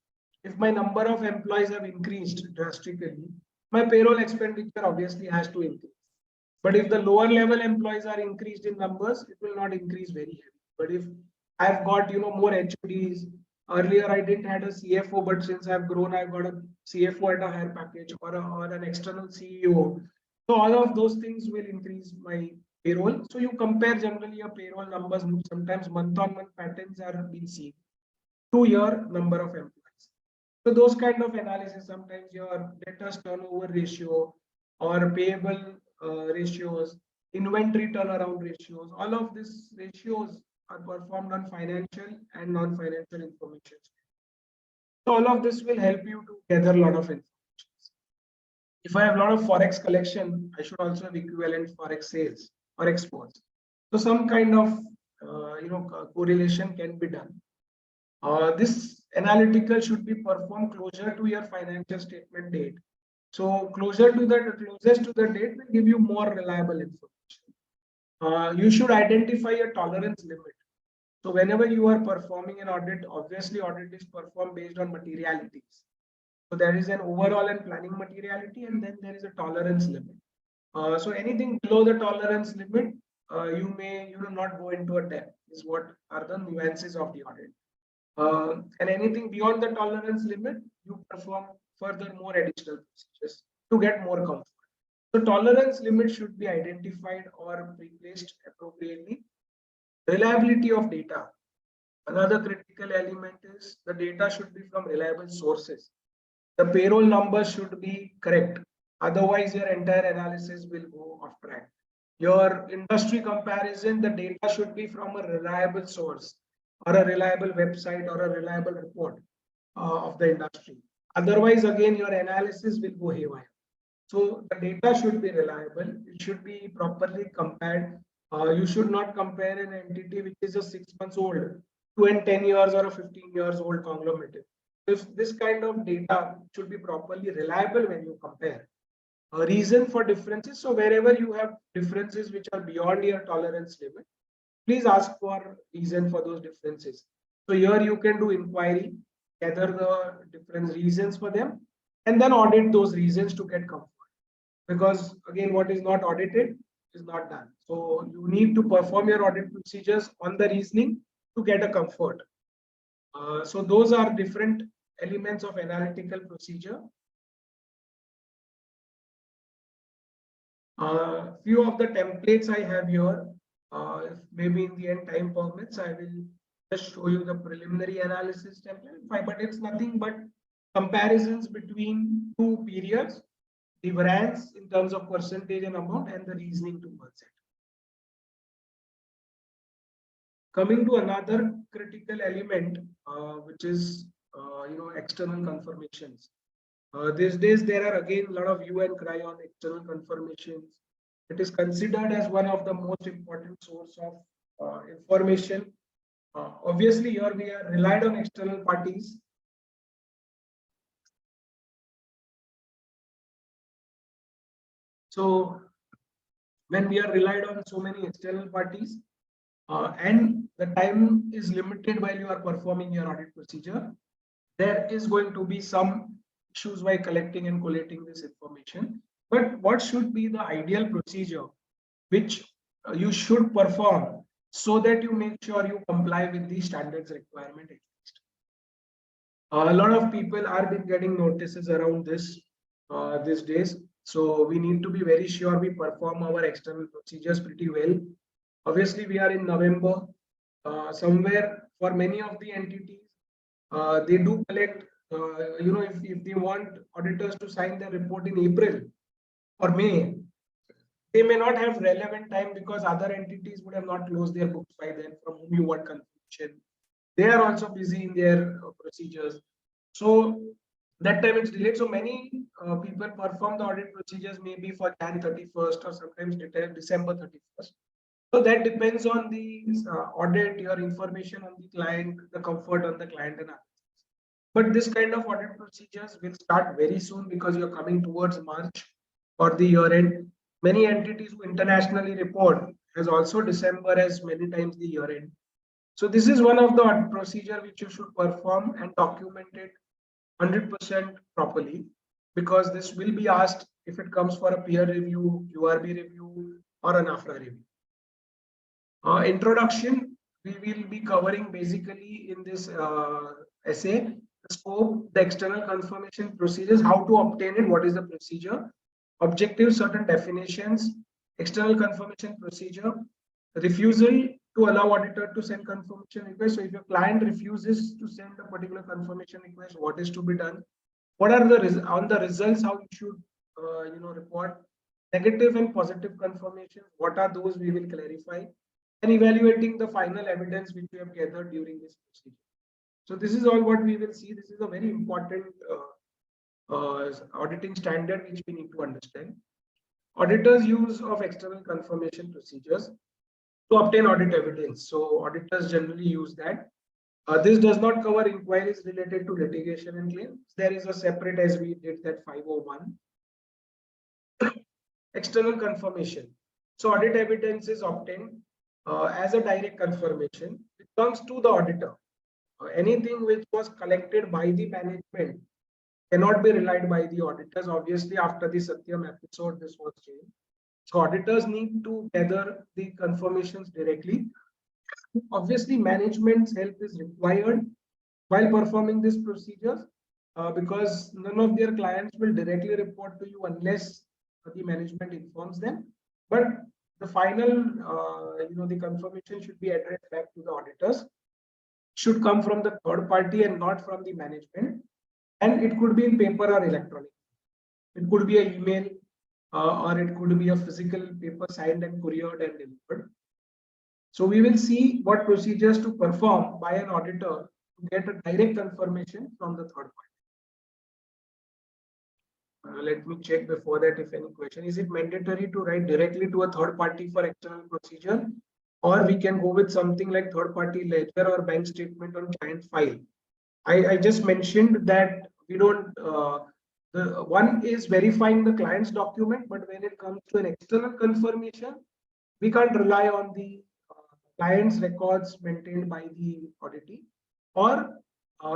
If my number of employees have increased drastically, my payroll expenditure obviously has to increase. But if the lower level employees are increased in numbers, it will not increase very heavy. But if I've got more HODs, earlier I didn't have a CFO, but since I've grown, I've got a CFO at a higher package or an external CEO. So all of those things will increase my payroll. So you compare generally your payroll numbers, sometimes month-on-month patterns are being seen to your number of employees. So those kind of analysis, sometimes your debtors turnover ratio or payable ratios, inventory turnaround ratios, all of these ratios are performed on financial and non-financial information. So all of this will help you to gather a lot of information. If I have a lot of forex collection, I should also have equivalent forex sales or exports. So some kind of correlation can be done. This analytical should be performed closer to your financial statement date. So closest to the date will give you more reliable information. You should identify a tolerance limit. So whenever you are performing an audit, obviously audit is performed based on materialities. So there is an overall and planning materiality, and then there is a tolerance limit. So anything below the tolerance limit, you may not go into a depth. Is what are the nuances of the audit. And anything beyond the tolerance limit, you perform further more additional procedures to get more comfort. So tolerance limit should be identified or replaced appropriately. Reliability of data. Another critical element is the data should be from reliable sources. The payroll numbers should be correct. Otherwise, your entire analysis will go off track. Your industry comparison, the data should be from a reliable source or a reliable website or a reliable report of the industry. Otherwise, again, your analysis will go haywire. So the data should be reliable. It should be properly compared. You should not compare an entity which is just 6 months old to a 10 years or a 15 years old conglomerate. If this kind of data should be properly reliable when you compare. A reason for differences. So wherever you have differences which are beyond your tolerance limit, please ask for reason for those differences. So here you can do inquiry, gather the different reasons for them, and then audit those reasons to get comfort. Because again, what is not audited is not done. So you need to perform your audit procedures on the reasoning to get a comfort. So those are different elements of analytical procedure. Few of the templates I have here, if maybe in the end time permits, I will just show you the preliminary analysis template, but it's nothing but comparisons between two periods, the variance in terms of percentage and amount, and the reasoning towards it. Coming to another critical element, which is external confirmations. These days there are again a lot of hue and cry on external confirmations. It is considered as one of the most important source of information. Obviously, here we are relied on external parties. So when we are relied on so many external parties, and the time is limited while you are performing your audit procedure, there is going to be some issues while collecting and collating this information. But what should be the ideal procedure which you should perform so that you make sure you comply with the standards requirement? A lot of people are been getting notices around this these days. So we need to be very sure we perform our external procedures pretty well. Obviously, we are in November. Somewhere for many of the entities, they do collect, if they want auditors to sign their report in April or May, they may not have relevant time because other entities would have not closed their books by then from whom you want confirmation. They are also busy in their procedures. So that time it's delayed. So many people perform the audit procedures maybe for Jan 31st or sometimes December 31st. So that depends on the audit, your information on the client, the comfort on the client and others. But this kind of audit procedures will start very soon because you're coming towards March or the year end. Many entities who internationally report as also December as many times the year end. So this is one of the audit procedure which you should perform and document it 100% properly, because this will be asked if it comes for a peer review, URB review, or an AFRA review. Introduction, we will be covering basically in this essay, the scope, the external confirmation procedures, how to obtain it, what is the procedure, objectives, certain definitions, external confirmation procedure, refusal to allow auditor to send confirmation request. So if your client refuses to send a particular confirmation request, what is to be done? What are the on the results, how you should report? Negative and positive confirmations, what are those, we will clarify, and evaluating the final evidence which we have gathered during this procedure. So this is all what we will see. This is a very important auditing standard which we need to understand. Auditors' use of external confirmation procedures to obtain audit evidence. So auditors generally use that. This does not cover inquiries related to litigation and claims. There is a separate, as we did that 501. External confirmation. So audit evidence is obtained as a direct confirmation. It comes to the auditor. Anything which was collected by the management cannot be relied by the auditors. Obviously, after the Satyam episode, this was changed. So auditors need to gather the confirmations directly. Obviously, management's help is required while performing these procedures because none of their clients will directly report to you unless the management informs them. But the final, the confirmation should be addressed back to the auditors. Should come from the third party and not from the management. And it could be in paper or electronic. It could be an email or it could be a physical paper signed and couriered and delivered. So we will see what procedures to perform by an auditor to get a direct confirmation from the third party. Let me check before that if any question. Is it mandatory to write directly to a third party for external procedure? Or we can go with something like third party ledger or bank statement on client file. I just mentioned that we don't, the one is verifying the client's document, but when it comes to an external confirmation, we can't rely on the client's records maintained by the auditee or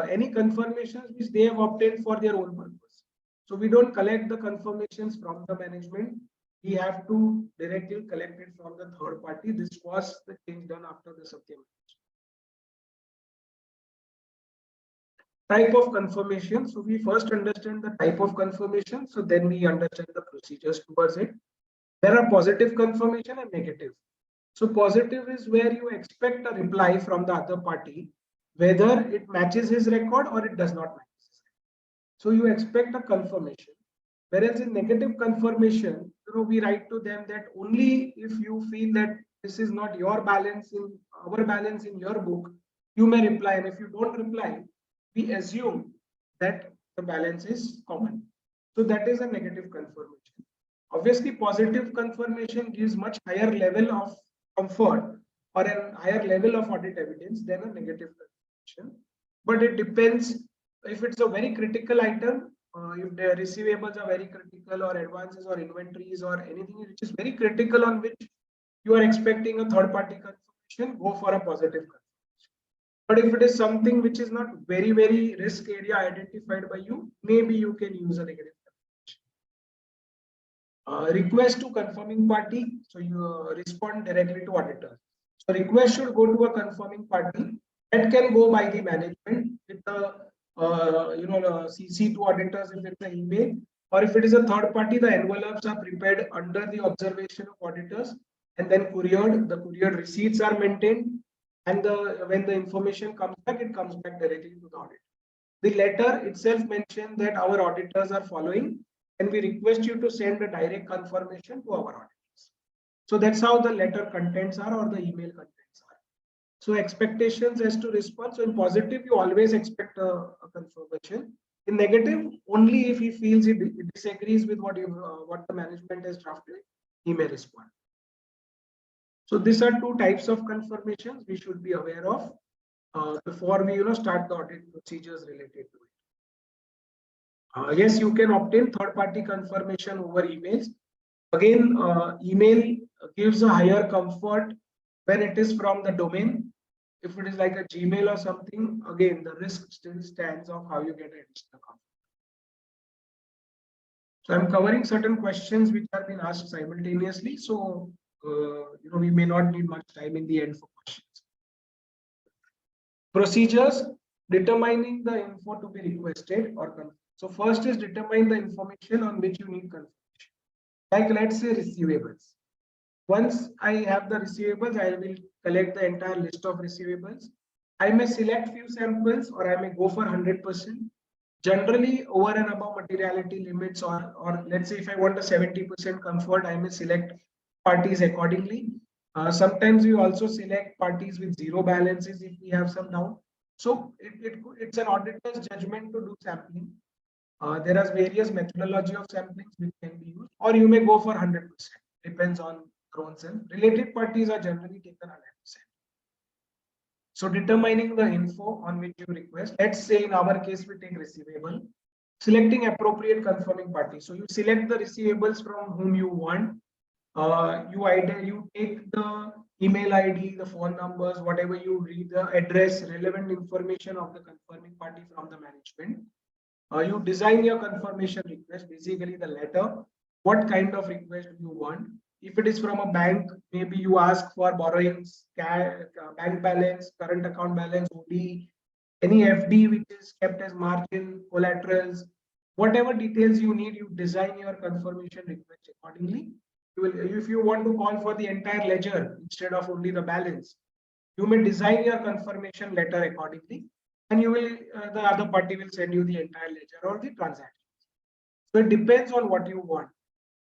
any confirmations which they have obtained for their own purpose. So we don't collect the confirmations from the management. We have to directly collect it from the third party. This was the change done after the Satyam. Type of confirmation. So we first understand the type of confirmation. So then we understand the procedures towards it. There are positive confirmation and negative. So positive is where you expect a reply from the other party, whether it matches his record or it does not match. So you expect a confirmation. Whereas in negative confirmation, we write to them that only if you feel that this is not your balance in our balance in your book, you may reply. And if you don't reply, we assume that the balance is common. So that is a negative confirmation. Obviously, positive confirmation gives much higher level of comfort or a higher level of audit evidence than a negative confirmation. But it depends if it's a very critical item. If the receivables are very critical or advances or inventories or anything which is very critical on which you are expecting a third party confirmation, go for a positive confirmation. But if it is something which is not very risk area identified by you, maybe you can use a negative confirmation. Request to confirming party. So you respond directly to auditor. So request should go to a confirming party. That can go by the management with the CC to auditors if it's an email, or if it is a third party, the envelopes are prepared under the observation of auditors and then couriered. The couriered receipts are maintained, and when the information comes back, it comes back directly to the audit. The letter itself mentioned that our auditors are following, and we request you to send a direct confirmation to our auditors. So that's how the letter contents are, or the email contents are. So expectations as to response. So in positive, you always expect a confirmation. In negative, only if he feels he disagrees with what the management has drafted, he may respond. So these are two types of confirmations we should be aware of before we start the audit procedures related to it. Yes, you can obtain third-party confirmation over emails. Again, email gives a higher comfort when it is from the domain. If it is like a Gmail or something, again, the risk still stands of how you get additional comfort. So I'm covering certain questions which have been asked simultaneously. So, we may not need much time in the end for questions. Procedures, determining the info to be requested or confirmed. So first is determine the information on which you need confirmation. Like let's say receivables. Once I have the receivables, I will collect the entire list of receivables. I may select few samples, or I may go for 100%. Generally, over and above materiality limits, or let's say if I want a 70% comfort, I may select parties accordingly. Sometimes we also select parties with zero balances if we have some doubt. So it's an auditor's judgment to do sampling. There are various methodology of samplings which can be used, or you may go for 100%. Depends on your own self. Related parties are generally taken 100%. So determining the info on which you request. Let's say in our case we take receivable. Selecting appropriate confirming party. So you select the receivables from whom you want. You take the email ID, the phone numbers, whatever you read, the address, relevant information of the confirming party from the management. You design your confirmation request, basically the letter. What kind of request you want? If it is from a bank, maybe you ask for borrowings, bank balance, current account balance, OD, any FD which is kept as margin, collaterals, whatever details you need, you design your confirmation request accordingly. If you want to call for the entire ledger instead of only the balance, you may design your confirmation letter accordingly, and the other party will send you the entire ledger or the transactions. So it depends on what you want.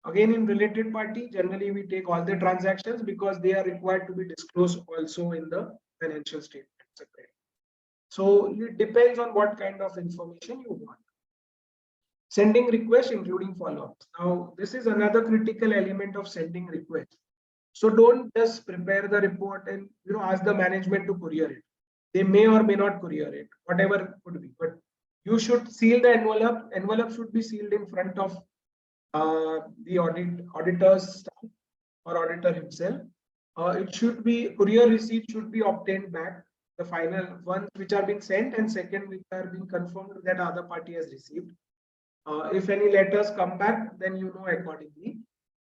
Again, in related party, generally we take all the transactions because they are required to be disclosed also in the financial statement. So it depends on what kind of information you want. Sending requests including follow-ups. Now, this is another critical element of sending requests. So don't just prepare the report and ask the management to courier it. They may or may not courier it, whatever it could be. But you should seal the envelope. Envelope should be sealed in front of the auditor's staff or auditor himself. It should be courier receipt should be obtained back, the final ones which are being sent, and second which are being confirmed that other party has received. If any letters come back, then you know accordingly.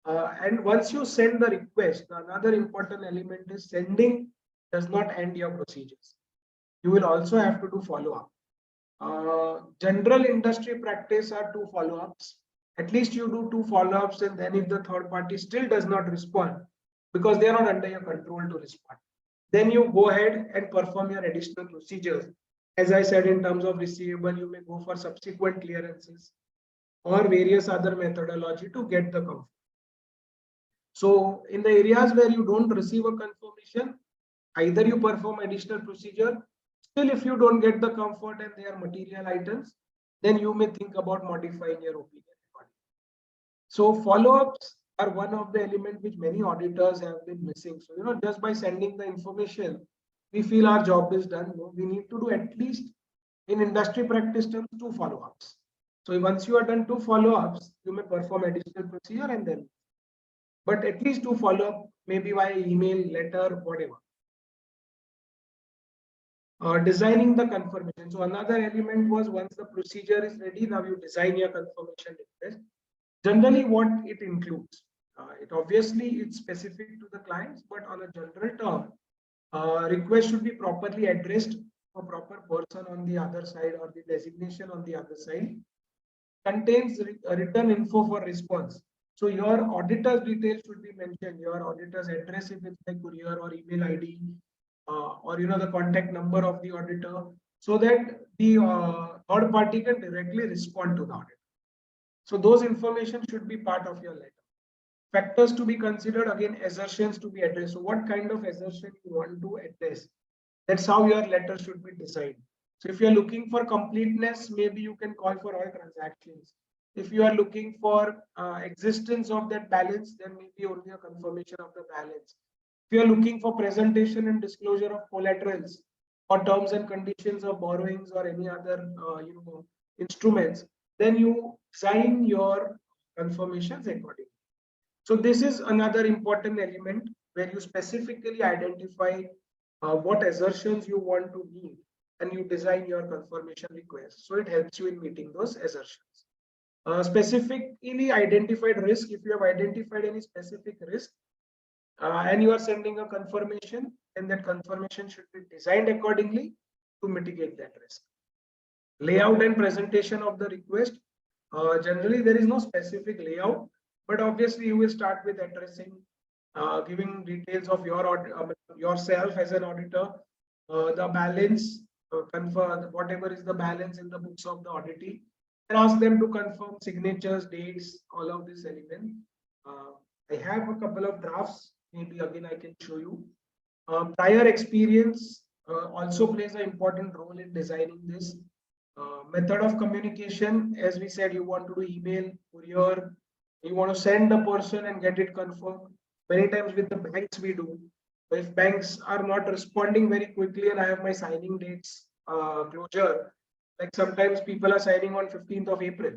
And once you send the request, another important element is sending does not end your procedures. You will also have to do follow-up. General industry practice are 2 follow-ups. At least you do 2 follow-ups, and then if the third party still does not respond, because they are not under your control to respond, then you go ahead and perform your additional procedures. As I said, in terms of receivable, you may go for subsequent clearances or various other methodology to get the comfort. So in the areas where you don't receive a confirmation, either you perform additional procedure. Still, if you don't get the comfort and they are material items, then you may think about modifying your opinion. So follow-ups are one of the elements which many auditors have been missing. So, just by sending the information, we feel our job is done. No, we need to do at least in industry practice terms 2 follow-ups. So once you are done 2 follow-ups, you may perform additional procedure and then, but at least 2 follow-up, maybe via email, letter, whatever. Designing the confirmation. So another element was once the procedure is ready, now you design your confirmation request. Generally, what it includes, it obviously it's specific to the clients, but on a general term, request should be properly addressed for proper person on the other side or the designation on the other side. Contains written info for response. So your auditor's details should be mentioned. Your auditor's address if it's like courier or email ID, or the contact number of the auditor, so that the third party can directly respond to the audit. So those information should be part of your letter. Factors to be considered, again, assertions to be addressed. So what kind of assertion you want to address? That's how your letter should be designed. So if you're looking for completeness, maybe you can call for all transactions. If you are looking for existence of that balance, then maybe only a confirmation of the balance. If you are looking for presentation and disclosure of collaterals or terms and conditions of borrowings or any other instruments, then you sign your confirmations accordingly. So this is another important element where you specifically identify what assertions you want to meet and you design your confirmation request. So it helps you in meeting those assertions. Specifically identified risk, if you have identified any specific risk and you are sending a confirmation, then that confirmation should be designed accordingly to mitigate that risk. Layout and presentation of the request. Generally, there is no specific layout, but obviously you will start with addressing, giving details of yourself as an auditor, the balance, confirm whatever is the balance in the books of the auditee, and ask them to confirm signatures, dates, all of this element. I have a couple of drafts. Maybe again I can show you. Prior experience also plays an important role in designing this. Method of communication, as we said, you want to do email, courier, you want to send the person and get it confirmed. Many times with the banks we do. If banks are not responding very quickly and I have my signing dates closure, like sometimes people are signing on 15th of April.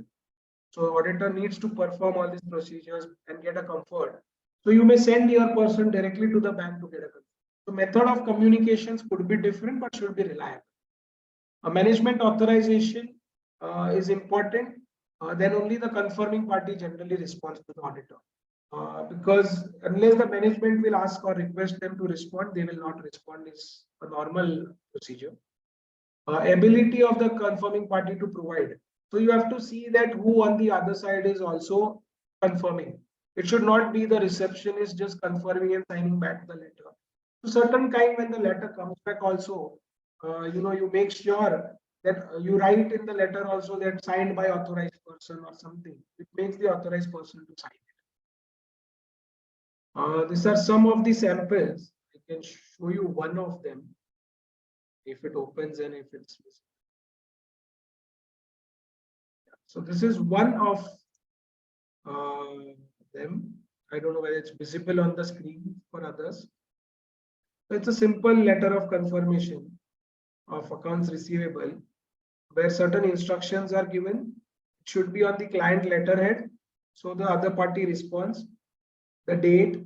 So auditor needs to perform all these procedures and get a comfort. So you may send your person directly to the bank to get a comfort. So method of communications could be different, but should be reliable. A management authorization is important. Then only the confirming party generally responds to the auditor. Because unless the management will ask or request them to respond, they will not respond. Is a normal procedure. Ability of the confirming party to provide. So you have to see that who on the other side is also confirming. It should not be the receptionist just confirming and signing back the letter. To certain kind, when the letter comes back also, you make sure that you write in the letter also that signed by authorized person or something. It makes the authorized person to sign it. These are some of the samples. I can show you one of them if it opens and if it's visible. So this is one of them. I don't know whether it's visible on the screen for others. So it's a simple letter of confirmation of accounts receivable where certain instructions are given. It should be on the client letterhead. So the other party responds, the date,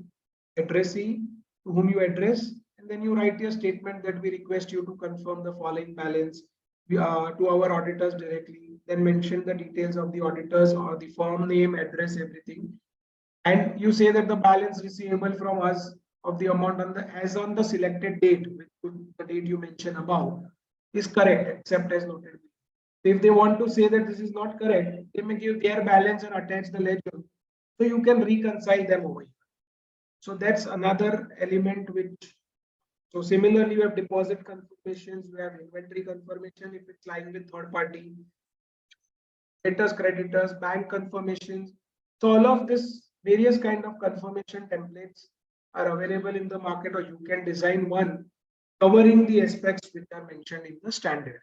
addressee, to whom you address, and then you write your statement that we request you to confirm the following balance to our auditors directly, then mention the details of the auditors or the firm name, address, everything. And you say that the balance receivable from us of the amount on the selected date, the date you mentioned above, is correct, except as noted. If they want to say that this is not correct, they may give their balance and attach the ledger. So you can reconcile them over here. So that's another element which, so similarly, you have deposit confirmations, you have inventory confirmation if it's lying with third party, debtors, creditors, bank confirmations. So all of this various kind of confirmation templates are available in the market, or you can design one covering the aspects which are mentioned in the standard.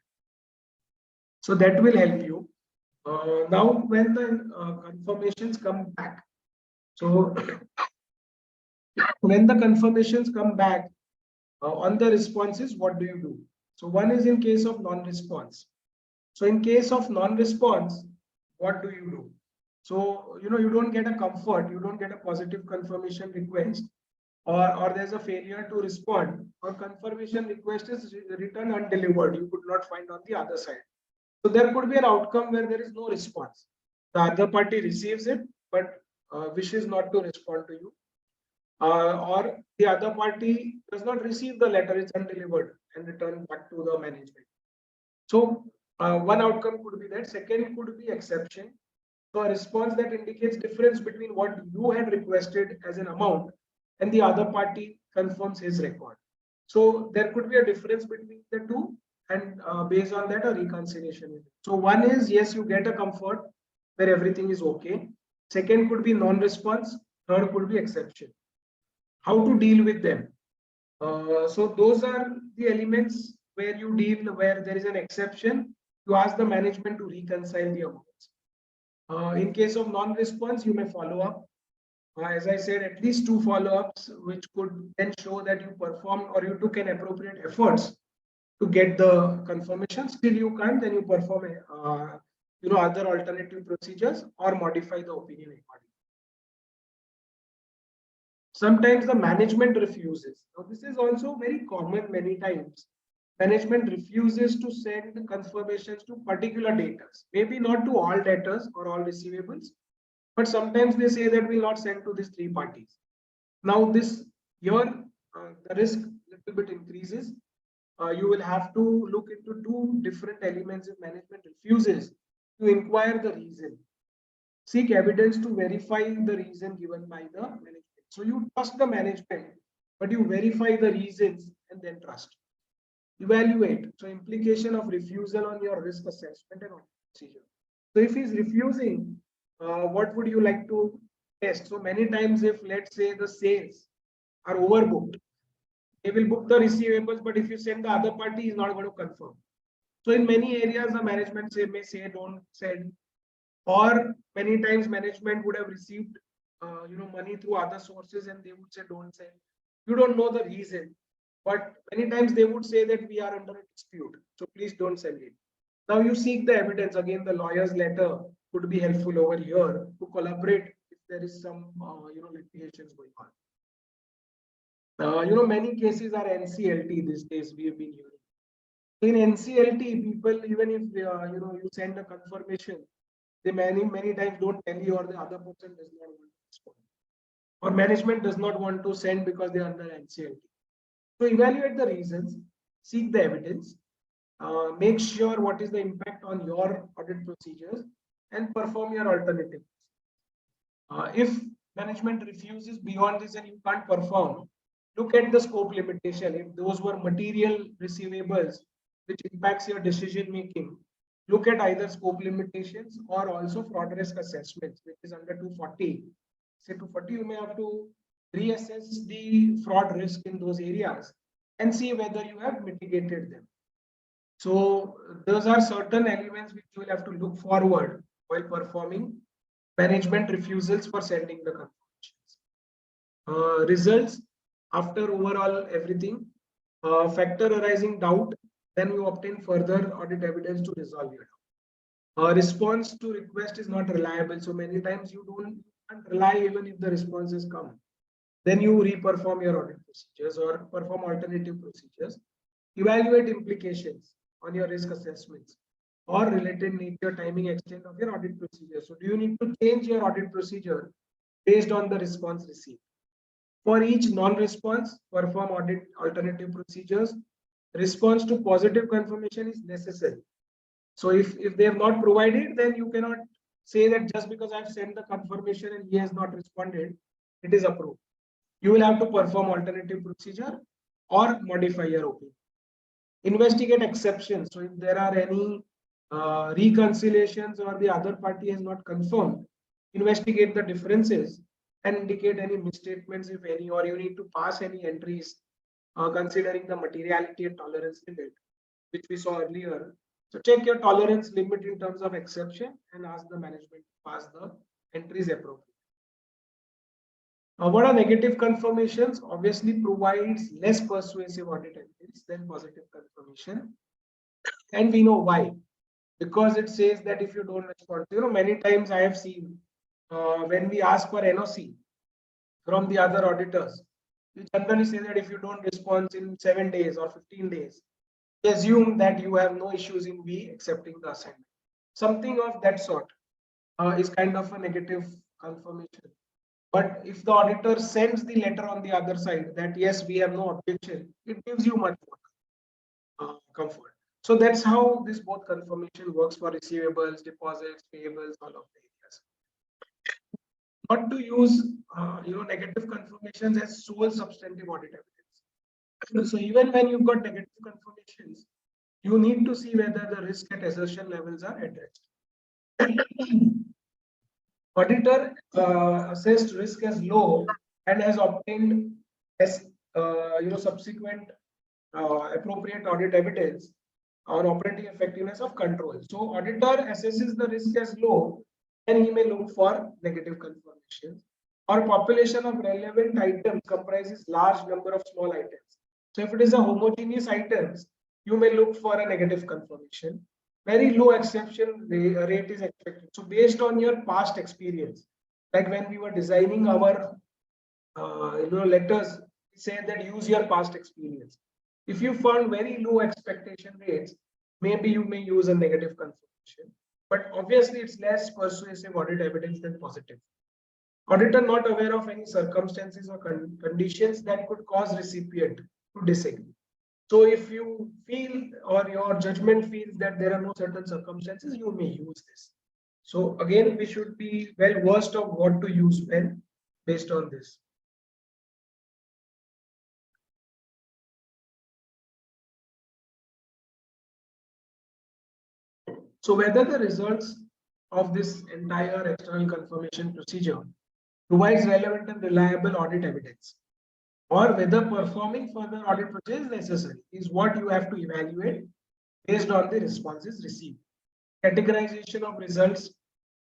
So that will help you. Now, when the confirmations come back, so when the confirmations come back on the responses, what do you do? So one is in case of non-response. So in case of non-response, what do you do? So, you don't get a comfort, you don't get a positive confirmation request. or there's a failure to respond, or confirmation request is returned undelivered, you could not find on the other side. So there could be an outcome where there is no response. The other party receives it, but wishes not to respond to you. Or the other party does not receive the letter, it's undelivered and returned back to the management. So one outcome could be that. Second could be exception. So a response that indicates difference between what you had requested as an amount and the other party confirms his record. So there could be a difference between the two, and based on that a reconciliation. So one is, yes, you get a comfort where everything is okay. Second could be non-response. Third could be exception. How to deal with them? So those are the elements where you deal, where there is an exception. You ask the management to reconcile the amounts. In case of non-response, you may follow up. As I said, at least 2 follow-ups, which could then show that you performed or you took an appropriate efforts to get the confirmation. Still you can't, then you perform other alternative procedures or modify the opinion accordingly. Sometimes the management refuses. Now this is also very common many times. Management refuses to send confirmations to particular debtors, maybe not to all debtors or all receivables, but sometimes they say that we'll not send to these 3 parties. Now this here the risk little bit increases. You will have to look into 2 different elements if management refuses to inquire the reason. Seek evidence to verify the reason given by the management. So you trust the management, but you verify the reasons and then trust. Evaluate. So implication of refusal on your risk assessment and procedure. So if he's refusing, what would you like to test? So many times if let's say the sales are overbooked, they will book the receivables, but if you send the other party, he's not going to confirm. So in many areas, the management may say don't send, or many times management would have received money through other sources and they would say don't send. You don't know the reason, but many times they would say that we are under a dispute, so please don't send it. Now you seek the evidence. Again, the lawyer's letter could be helpful over here to collaborate if there is some litigations going on. Many cases are NCLT these days. We have been hearing. In NCLT, people, even if you send a confirmation, they many times don't tell you, or the other person does not want to respond, or management does not want to send because they are under NCLT. So evaluate the reasons, seek the evidence, make sure what is the impact on your audit procedures, and perform your alternatives. If management refuses beyond this and you can't perform, look at the scope limitation. If those were material receivables which impacts your decision making, look at either scope limitations or also fraud risk assessments, which is under 240. Say 240, you may have to reassess the fraud risk in those areas and see whether you have mitigated them. So those are certain elements which you will have to look forward while performing management refusals for sending the confirmations. Results after overall everything, factor arising doubt, then you obtain further audit evidence to resolve your doubt. Response to request is not reliable, so many times you can't rely even if the responses come. Then you re-perform your audit procedures or perform alternative procedures. Evaluate implications on your risk assessments or related nature, timing, extent of your audit procedure. So do you need to change your audit procedure based on the response received? For each non-response, perform audit alternative procedures. Response to positive confirmation is necessary. So if they have not provided, then you cannot say that just because I've sent the confirmation and he has not responded, it is approved. You will have to perform alternative procedure or modify your opinion. Investigate exceptions. So if there are any reconciliations or the other party has not confirmed, investigate the differences and indicate any misstatements, if any, or you need to pass any entries considering the materiality and tolerance limit, which we saw earlier. So check your tolerance limit in terms of exception and ask the management to pass the entries appropriately. What are negative confirmations? Obviously provides less persuasive audit evidence than positive confirmation. And we know why. Because it says that if you don't respond, many times I have seen when we ask for NOC from the other auditors, we generally say that if you don't respond in 7 days or 15 days, assume that you have no issues in B accepting the assignment. Something of that sort is kind of a negative confirmation. But if the auditor sends the letter on the other side that yes, we have no objection, it gives you much more comfort. So that's how this both confirmation works for receivables, deposits, payables, all of the areas. Not to use negative confirmations as sole substantive audit evidence. So even when you've got negative confirmations, you need to see whether the risk at assertion levels are addressed. Auditor assessed risk as low and has obtained as subsequent appropriate audit evidence on operating effectiveness of control. So auditor assesses the risk as low, and he may look for negative confirmations. Or population of relevant items comprises large number of small items. So if it is a homogeneous items, you may look for a negative confirmation. Very low exception rate is expected. So based on your past experience, like when we were designing our letters, we say that use your past experience. If you found very low expectation rates, maybe you may use a negative confirmation. But obviously, it's less persuasive audit evidence than positive. Auditor not aware of any circumstances or conditions that could cause recipient to disagree. So if you feel or your judgment feels that there are no certain circumstances, you may use this. So again, we should be well versed of what to use when based on this. So whether the results of this entire external confirmation procedure provides relevant and reliable audit evidence, or whether performing further audit procedure is necessary, is what you have to evaluate based on the responses received. Categorization of results,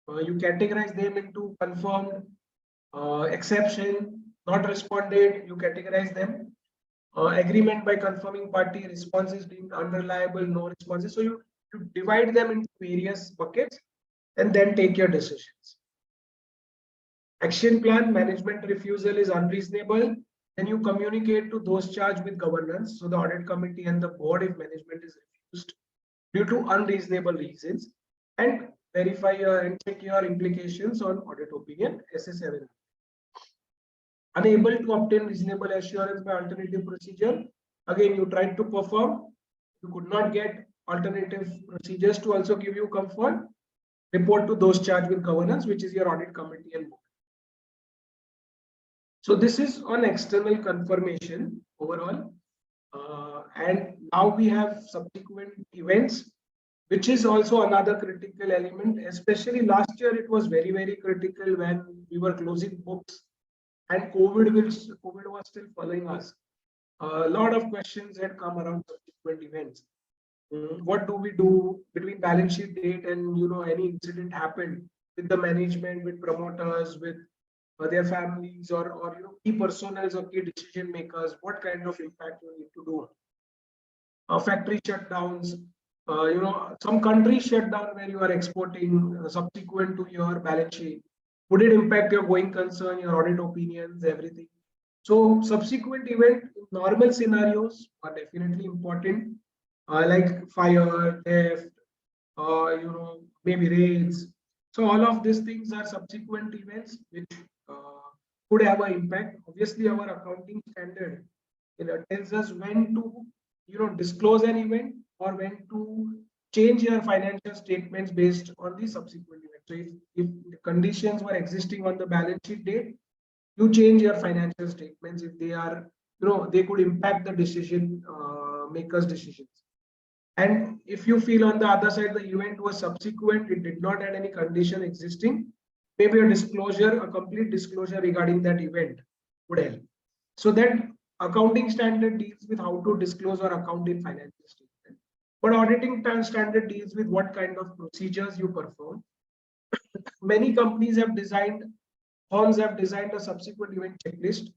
you categorize them into confirmed, exception, not responded, you categorize them. Agreement by confirming party, responses deemed unreliable, no responses. So you divide them into various buckets and then take your decisions. Action plan, management refusal is unreasonable. Then you communicate to those charged with governance, so the audit committee and the board, if management is refused due to unreasonable reasons, and verify and check your implications on audit opinion, SS7. Unable to obtain reasonable assurance by alternative procedure, again you tried to perform, you could not get alternative procedures to also give you comfort, report to those charged with governance, which is your audit committee and board. So this is on external confirmation overall. And now we have subsequent events, which is also another critical element. Especially last year, it was very, very critical when we were closing books and COVID was still following us. A lot of questions had come around subsequent events. What do we do between balance sheet date and any incident happened with the management, with promoters, with their families, or key personals or key decision makers? What kind of impact you need to do? Factory shutdowns, some countries shut down where you are exporting subsequent to your balance sheet. Would it impact your going concern, your audit opinions, everything? So subsequent event in normal scenarios are definitely important, like fire, theft, maybe raids. So all of these things are subsequent events which could have an impact. Obviously, our accounting standard tells us when to disclose an event or when to change your financial statements based on the subsequent event. So if the conditions were existing on the balance sheet date, you change your financial statements if they are they could impact the decision makers' decisions. And if you feel on the other side the event was subsequent, it did not have any condition existing, maybe a disclosure, a complete disclosure regarding that event would help. So that accounting standard deals with how to disclose or account in financial statement. But auditing standard deals with what kind of procedures you perform. Many companies have designed, firms have designed a subsequent event checklist,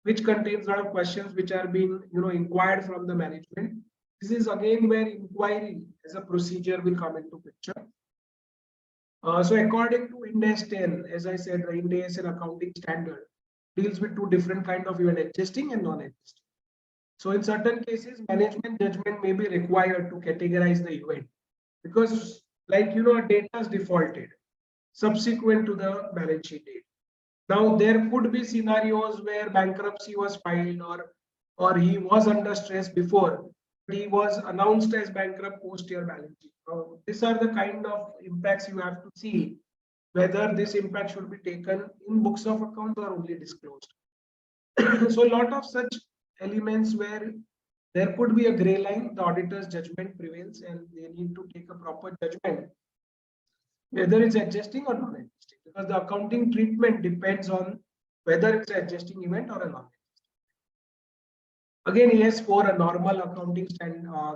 which contains a lot of questions which are being inquired from the management. This is again where inquiry as a procedure will come into picture. So according to Ind AS 10, as I said, the Ind AS and accounting standard, deals with two different kind of event, adjusting and non-adjusting. So in certain cases, management judgment may be required to categorize the event because, like data is defaulted subsequent to the balance sheet date. Now there could be scenarios where bankruptcy was filed or he was under stress before, he was announced as bankrupt post your balance sheet. Now, these are the kind of impacts you have to see whether this impact should be taken in books of accounts or only disclosed. So a lot of such elements where there could be a gray line, the auditor's judgment prevails and they need to take a proper judgment whether it's adjusting or non-adjusting, because the accounting treatment depends on whether it's an adjusting event or a non-adjusting. Again, yes, for a normal accounting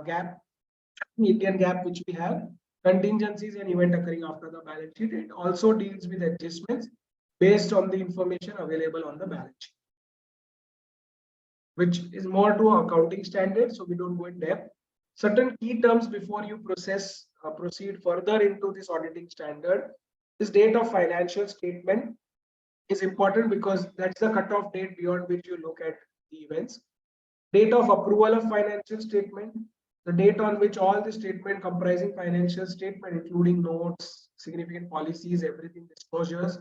gap, Indian gap which we have, contingencies and event occurring after the balance sheet, it also deals with adjustments based on the information available on the balance sheet, which is more to accounting standards, so we don't go in depth. Certain key terms before you proceed further into this auditing standard. This date of financial statement is important because that's the cutoff date beyond which you look at the events. Date of approval of financial statement, the date on which all the statement comprising financial statement, including notes, significant policies, everything, disclosures,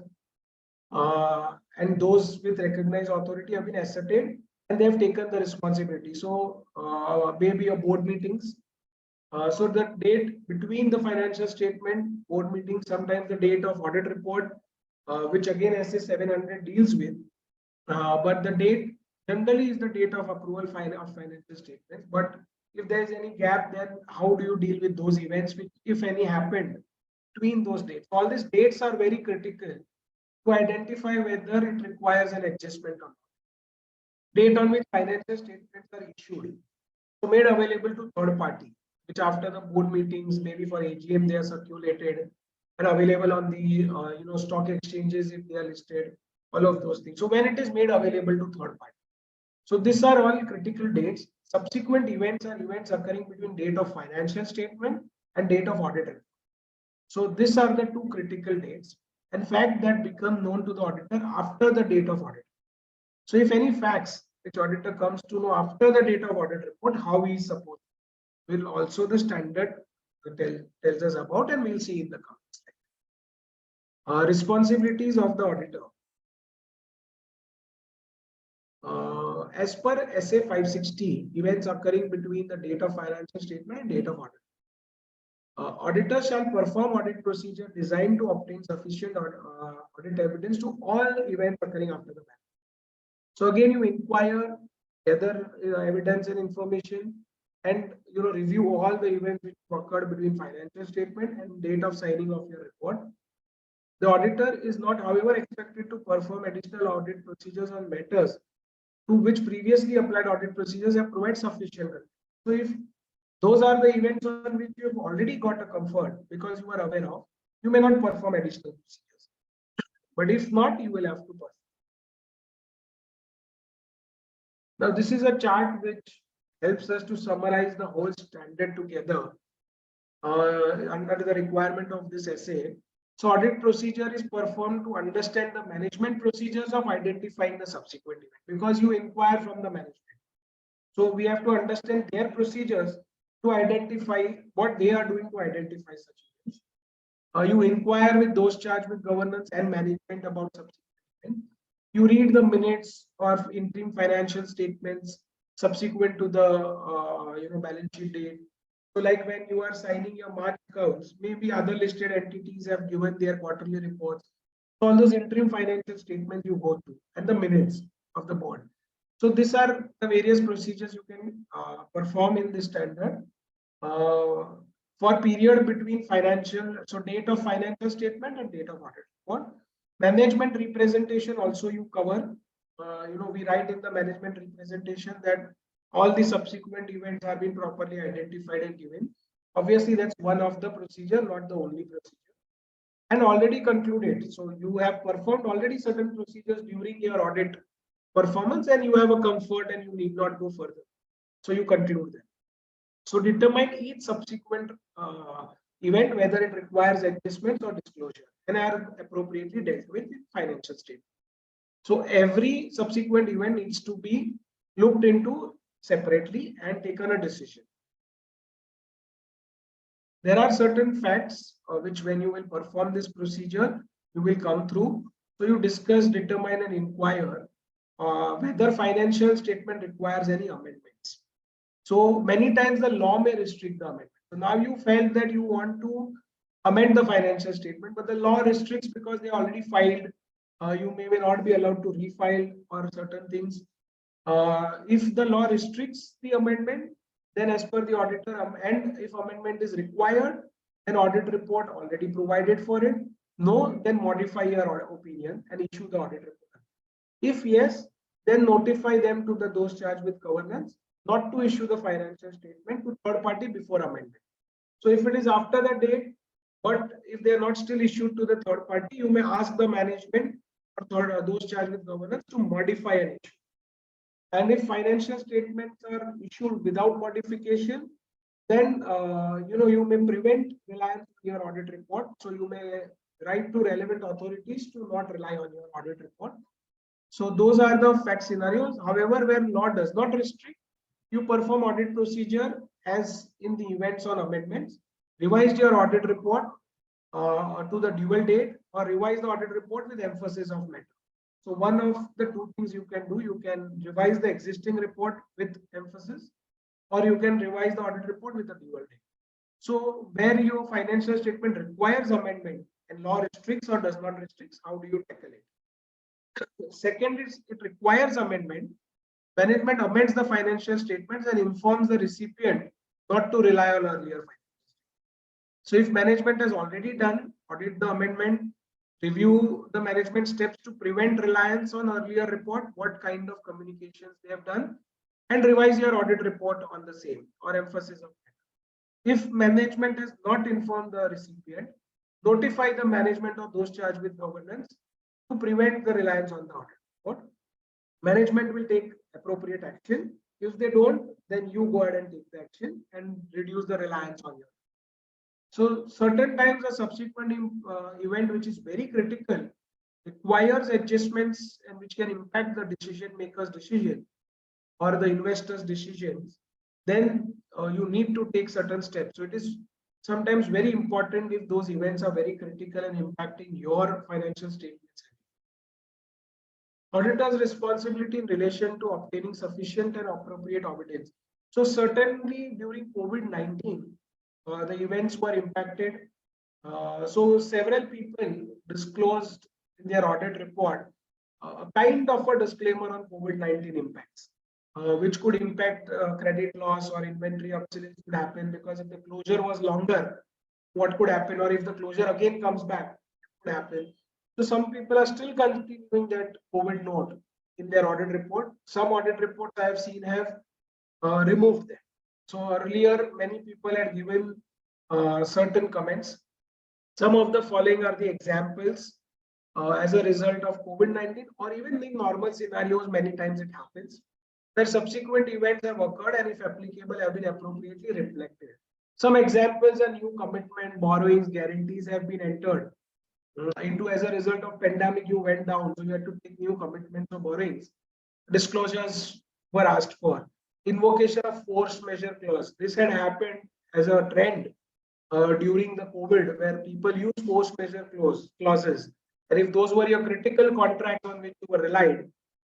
and those with recognized authority have been ascertained and they have taken the responsibility. So maybe a board meetings. So the date between the financial statement, board meeting, sometimes the date of audit report, which again SA 700 deals with, but the date generally is the date of approval of financial statements. But if there is any gap, then how do you deal with those events which, if any, happened between those dates? All these dates are very critical to identify whether it requires an adjustment or not. Date on which financial statements are issued, so made available to third party, which after the board meetings, maybe for AGM, they are circulated and available on the stock exchanges if they are listed, all of those things. So when it is made available to third party. So these are all critical dates. Subsequent events are events occurring between date of financial statement and date of audit. So these are the two critical dates, and fact that become known to the auditor after the date of audit. So if any facts which auditor comes to know after the date of audit report, how he is supposed, will also the standard tells us about, and we'll see in the comments. Responsibilities of the auditor. As per SA 560, events occurring between the date of financial statement and date of audit. Auditor shall perform audit procedure designed to obtain sufficient audit evidence to all events occurring after the balance. So again, you inquire gather evidence and information, and review all the events which occurred between financial statement and date of signing of your report. The auditor is not, however, expected to perform additional audit procedures on matters to which previously applied audit procedures have provided sufficient. So if those are the events on which you have already got a comfort because you are aware of, you may not perform additional procedures. But if not, you will have to perform. Now, this is a chart which helps us to summarize the whole standard together under the requirement of this essay. So audit procedure is performed to understand the management procedures of identifying the subsequent event, because you inquire from the management. So we have to understand their procedures to identify what they are doing to identify such events. You inquire with those charged with governance and management about subsequent events. You read the minutes or interim financial statements subsequent to the balance sheet date. So like when you are signing your March accounts, maybe other listed entities have given their quarterly reports. So all those interim financial statements you go through and the minutes of the board. So these are the various procedures you can perform in this standard for period between financial, so date of financial statement and date of audit report. Management representation also you cover. We write in the management representation that all the subsequent events have been properly identified and given. Obviously, that's one of the procedure, not the only procedure. And already concluded. So you have performed already certain procedures during your audit performance, and you have a comfort and you need not go further. So you conclude that. So determine each subsequent event whether it requires adjustments or disclosure, and are appropriately dealt with in financial statement. So every subsequent event needs to be looked into separately and taken a decision. There are certain facts which when you will perform this procedure, you will come through. So you discuss, determine and inquire whether financial statement requires any amendments. So many times the law may restrict the amendment. So now you felt that you want to amend the financial statement, but the law restricts because they already filed. You may not be allowed to refile or certain things. If the law restricts the amendment, then as per the auditor, and if amendment is required, then audit report already provided for it. No, then modify your opinion and issue the audit report. If yes, then notify them to those charged with governance not to issue the financial statement to third party before amendment. So if it is after the date, but if they are not still issued to the third party, you may ask the management or those charged with governance to modify an issue. And if financial statements are issued without modification, then you may prevent reliance on your audit report. So you may write to relevant authorities to not rely on your audit report. So those are the fact scenarios. However, where law does not restrict, you perform audit procedure as in the events on amendments, revise your audit report to the dual date, or revise the audit report with emphasis of matter. So one of the two things you can do, you can revise the existing report with emphasis, or you can revise the audit report with a dual date. So where your financial statement requires amendment and law restricts or does not restricts, how do you tackle it? Second is it requires amendment. Management amends the financial statements and informs the recipient not to rely on earlier financial statements. So if management has already done audit the amendment, review the management steps to prevent reliance on earlier report, what kind of communications they have done, and revise your audit report on the same or emphasis of that. If management has not informed the recipient, notify the management of those charged with governance to prevent the reliance on the audit report. Management will take appropriate action. If they don't, then you go ahead and take the action and reduce the reliance on you. So certain times a subsequent event which is very critical requires adjustments and which can impact the decision maker's decision or the investor's decisions, then you need to take certain steps. So it is sometimes very important if those events are very critical and impacting your financial statements. Auditor's responsibility in relation to obtaining sufficient and appropriate evidence. So certainly during COVID-19, the events were impacted. So several people disclosed in their audit report a kind of a disclaimer on COVID-19 impacts, which could impact credit loss or inventory obsolescence could happen, because if the closure was longer, what could happen, or if the closure again comes back, what could happen. So some people are still continuing that COVID note in their audit report. Some audit reports I have seen have removed them. So earlier, many people had given certain comments. Some of the following are the examples as a result of COVID-19, or even in normal scenarios, many times it happens, where subsequent events have occurred and if applicable have been appropriately reflected. Some examples are new commitment, borrowings, guarantees have been entered into as a result of pandemic. You went down, so you had to take new commitments or borrowings. Disclosures were asked for. Invocation of force majeure clause. This had happened as a trend during the COVID, where people use force majeure clauses. And if those were your critical contracts on which you were relied,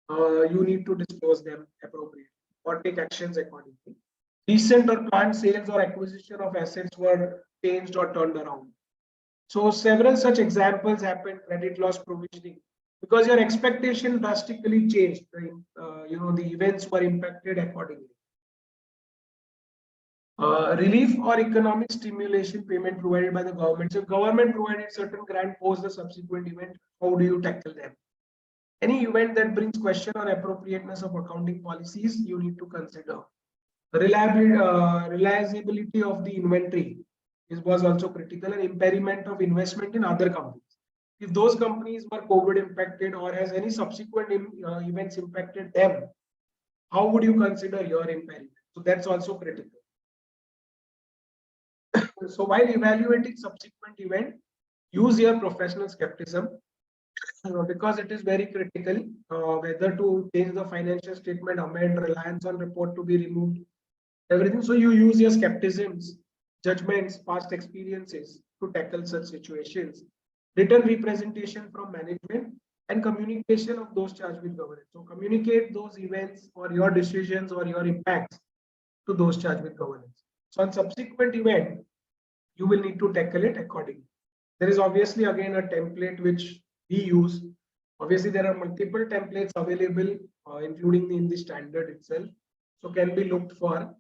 you need to disclose them appropriately or take actions accordingly. Recent or planned sales or acquisition of assets were changed or turned around. So several such examples happened. Credit loss provisioning, because your expectation drastically changed. The events were impacted accordingly. Relief or economic stimulation payment provided by the government. So government provided certain grant post the subsequent event. How do you tackle them? Any event that brings question on appropriateness of accounting policies, you need to consider. Reliability of the inventory was also critical, and impairment of investment in other companies. If those companies were COVID impacted or has any subsequent events impacted them, how would you consider your impairment? So that's also critical. So while evaluating subsequent event, use your professional skepticism. because it is very critical whether to change the financial statement, amend, reliance on report to be removed, everything. So you use your skepticisms, judgments, past experiences to tackle such situations. Written representation from management and communication of those charged with governance. So communicate those events or your decisions or your impacts to those charged with governance. So on subsequent event, you will need to tackle it accordingly. There is obviously again a template which we use. Obviously, there are multiple templates available, including in the standard itself. So can be looked for.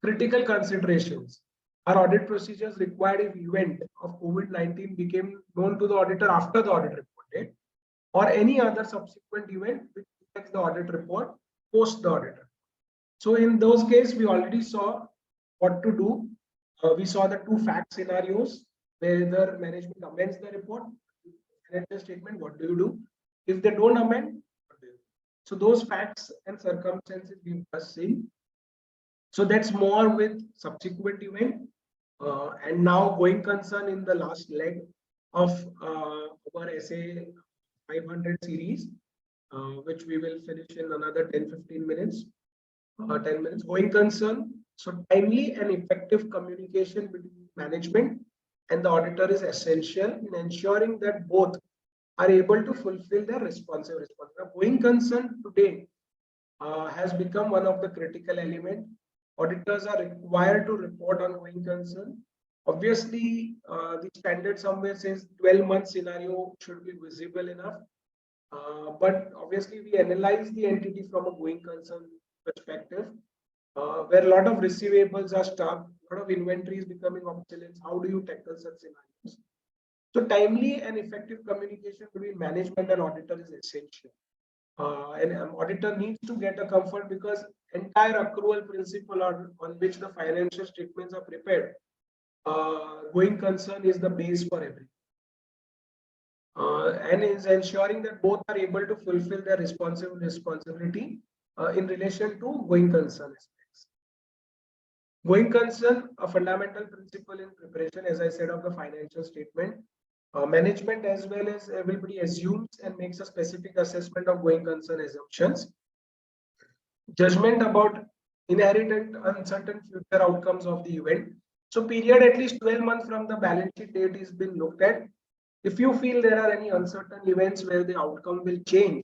Critical considerations. Are audit procedures required if event of COVID-19 became known to the auditor after the audit report date, or any other subsequent event which affects the audit report post the auditor? So in those cases, we already saw what to do. We saw the two fact scenarios where the management amends the report, financial statement, what do you do? If they don't amend, what do you do? So those facts and circumstances we've just seen. So that's more with subsequent event. And now going concern in the last leg of our SA 500 series, which we will finish in another 10-15 minutes. 10 minutes. Going concern. So timely and effective communication between management and the auditor is essential in ensuring that both are able to fulfill their responsive response. Now, going concern today has become one of the critical elements. Auditors are required to report on going concern. Obviously, the standard somewhere says 12-month scenario should be visible enough. But obviously, we analyze the entity from a going concern perspective, where a lot of receivables are stuck, a lot of inventory is becoming obsolete. How do you tackle such scenarios? So timely and effective communication between management and auditor is essential. And an auditor needs to get a comfort because entire accrual principle on which the financial statements are prepared, going concern is the base for everything. And is ensuring that both are able to fulfill their responsibility in relation to going concern aspects. Going concern, a fundamental principle in preparation, as I said, of the financial statement. Management as well as everybody assumes and makes a specific assessment of going concern assumptions. Judgment about inherent and uncertain future outcomes of the event. So period at least 12 months from the balance sheet date is been looked at. If you feel there are any uncertain events where the outcome will change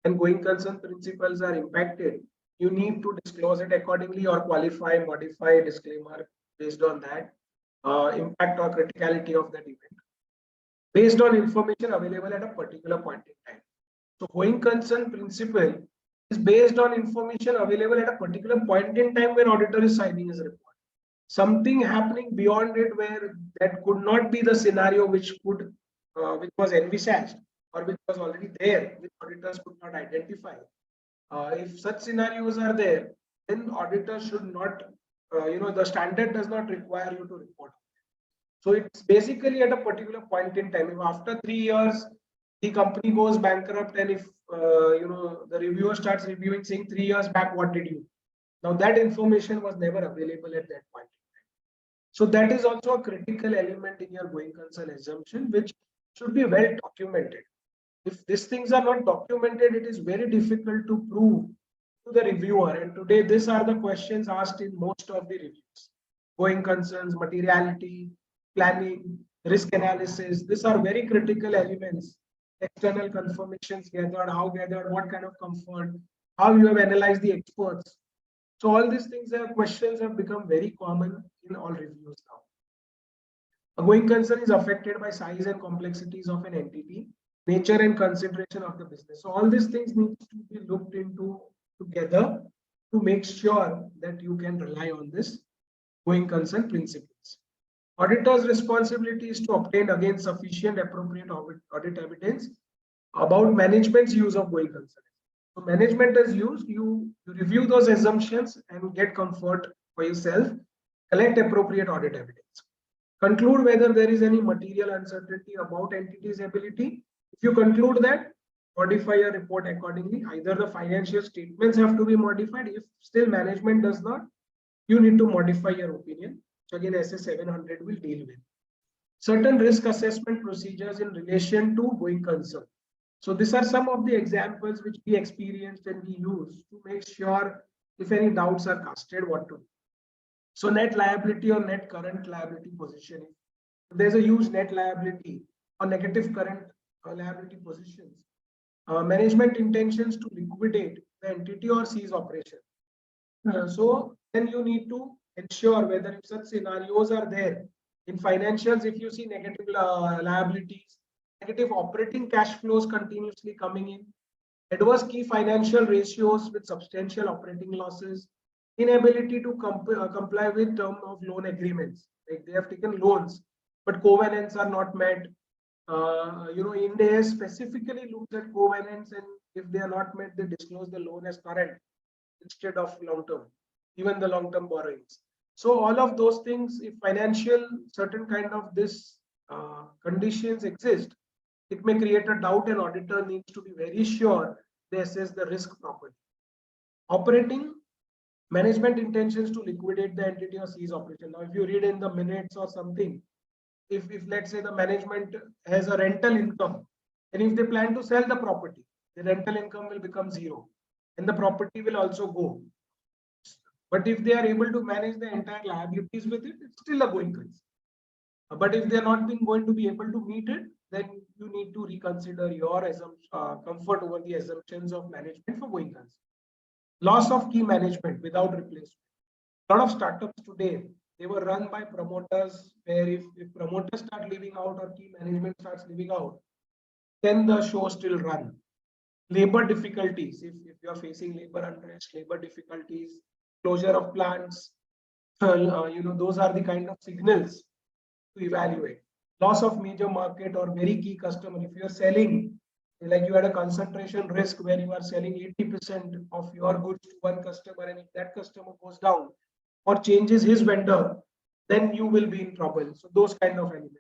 and going concern principles are impacted, you need to disclose it accordingly or qualify, modify, disclaimer based on that impact or criticality of that event, based on information available at a particular point in time. So going concern principle is based on information available at a particular point in time when auditor is signing his report. Something happening beyond it where that could not be the scenario which was envisaged or which was already there, which auditors could not identify. If such scenarios are there, then auditors should not, the standard does not require you to report. So it's basically at a particular point in time. If after 3 years the company goes bankrupt, and if the reviewer starts reviewing, saying 3 years back, what did you? Now that information was never available at that point in time. So that is also a critical element in your going concern assumption, which should be well documented. If these things are not documented, it is very difficult to prove to the reviewer. And today, these are the questions asked in most of the reviews. Going concerns, materiality, planning, risk analysis. These are very critical elements. External confirmations gathered, how gathered, what kind of comfort, how you have analyzed the experts. So all these things questions have become very common in all reviews now. A going concern is affected by size and complexities of an entity, nature and consideration of the business. So all these things need to be looked into together to make sure that you can rely on this going concern principles. Auditor's responsibility is to obtain again sufficient appropriate audit evidence about management's use of going concern. So management is used, you review those assumptions and get comfort for yourself, collect appropriate audit evidence. Conclude whether there is any material uncertainty about entity's ability. If you conclude that, modify your report accordingly. Either the financial statements have to be modified. If still management does not, you need to modify your opinion. So again, SA 700 will deal with. certain risk assessment procedures in relation to going concern. So these are some of the examples which we experienced and we use to make sure if any doubts are casted, what to do. So net liability or net current liability positioning. There's a huge net liability or negative current liability positions. Management intentions to liquidate the entity or cease operation. So then you need to ensure whether if such scenarios are there in financials, if you see negative liabilities, negative operating cash flows continuously coming in, adverse key financial ratios with substantial operating losses, inability to comply with term of loan agreements, like they have taken loans but covenants are not met. Ind AS specifically looks at covenants, and if they are not met, they disclose the loan as current instead of long term, even the long term borrowings. So all of those things, if financial certain kind of this conditions exist, it may create a doubt, and auditor needs to be very sure they assess the risk properly. Operating, management intentions to liquidate the entity or cease operation. Now, if you read in the minutes or something, if let's say the management has a rental income, and if they plan to sell the property, the rental income will become zero and the property will also go. But if they are able to manage the entire liabilities with it, it's still a going concern. But if they're not going to be able to meet it, then you need to reconsider your comfort over the assumptions of management for going concern. Loss of key management without replacement. A lot of startups today, they were run by promoters, where if promoters start leaving out or key management starts leaving out, then the show still run. Labor difficulties, if you are facing labor unrest, labor difficulties, closure of plants, those are the kind of signals to evaluate. Loss of major market or very key customer. If you are selling, like you had a concentration risk where you are selling 80% of your goods to one customer, and if that customer goes down or changes his vendor, then you will be in trouble. So those kind of elements.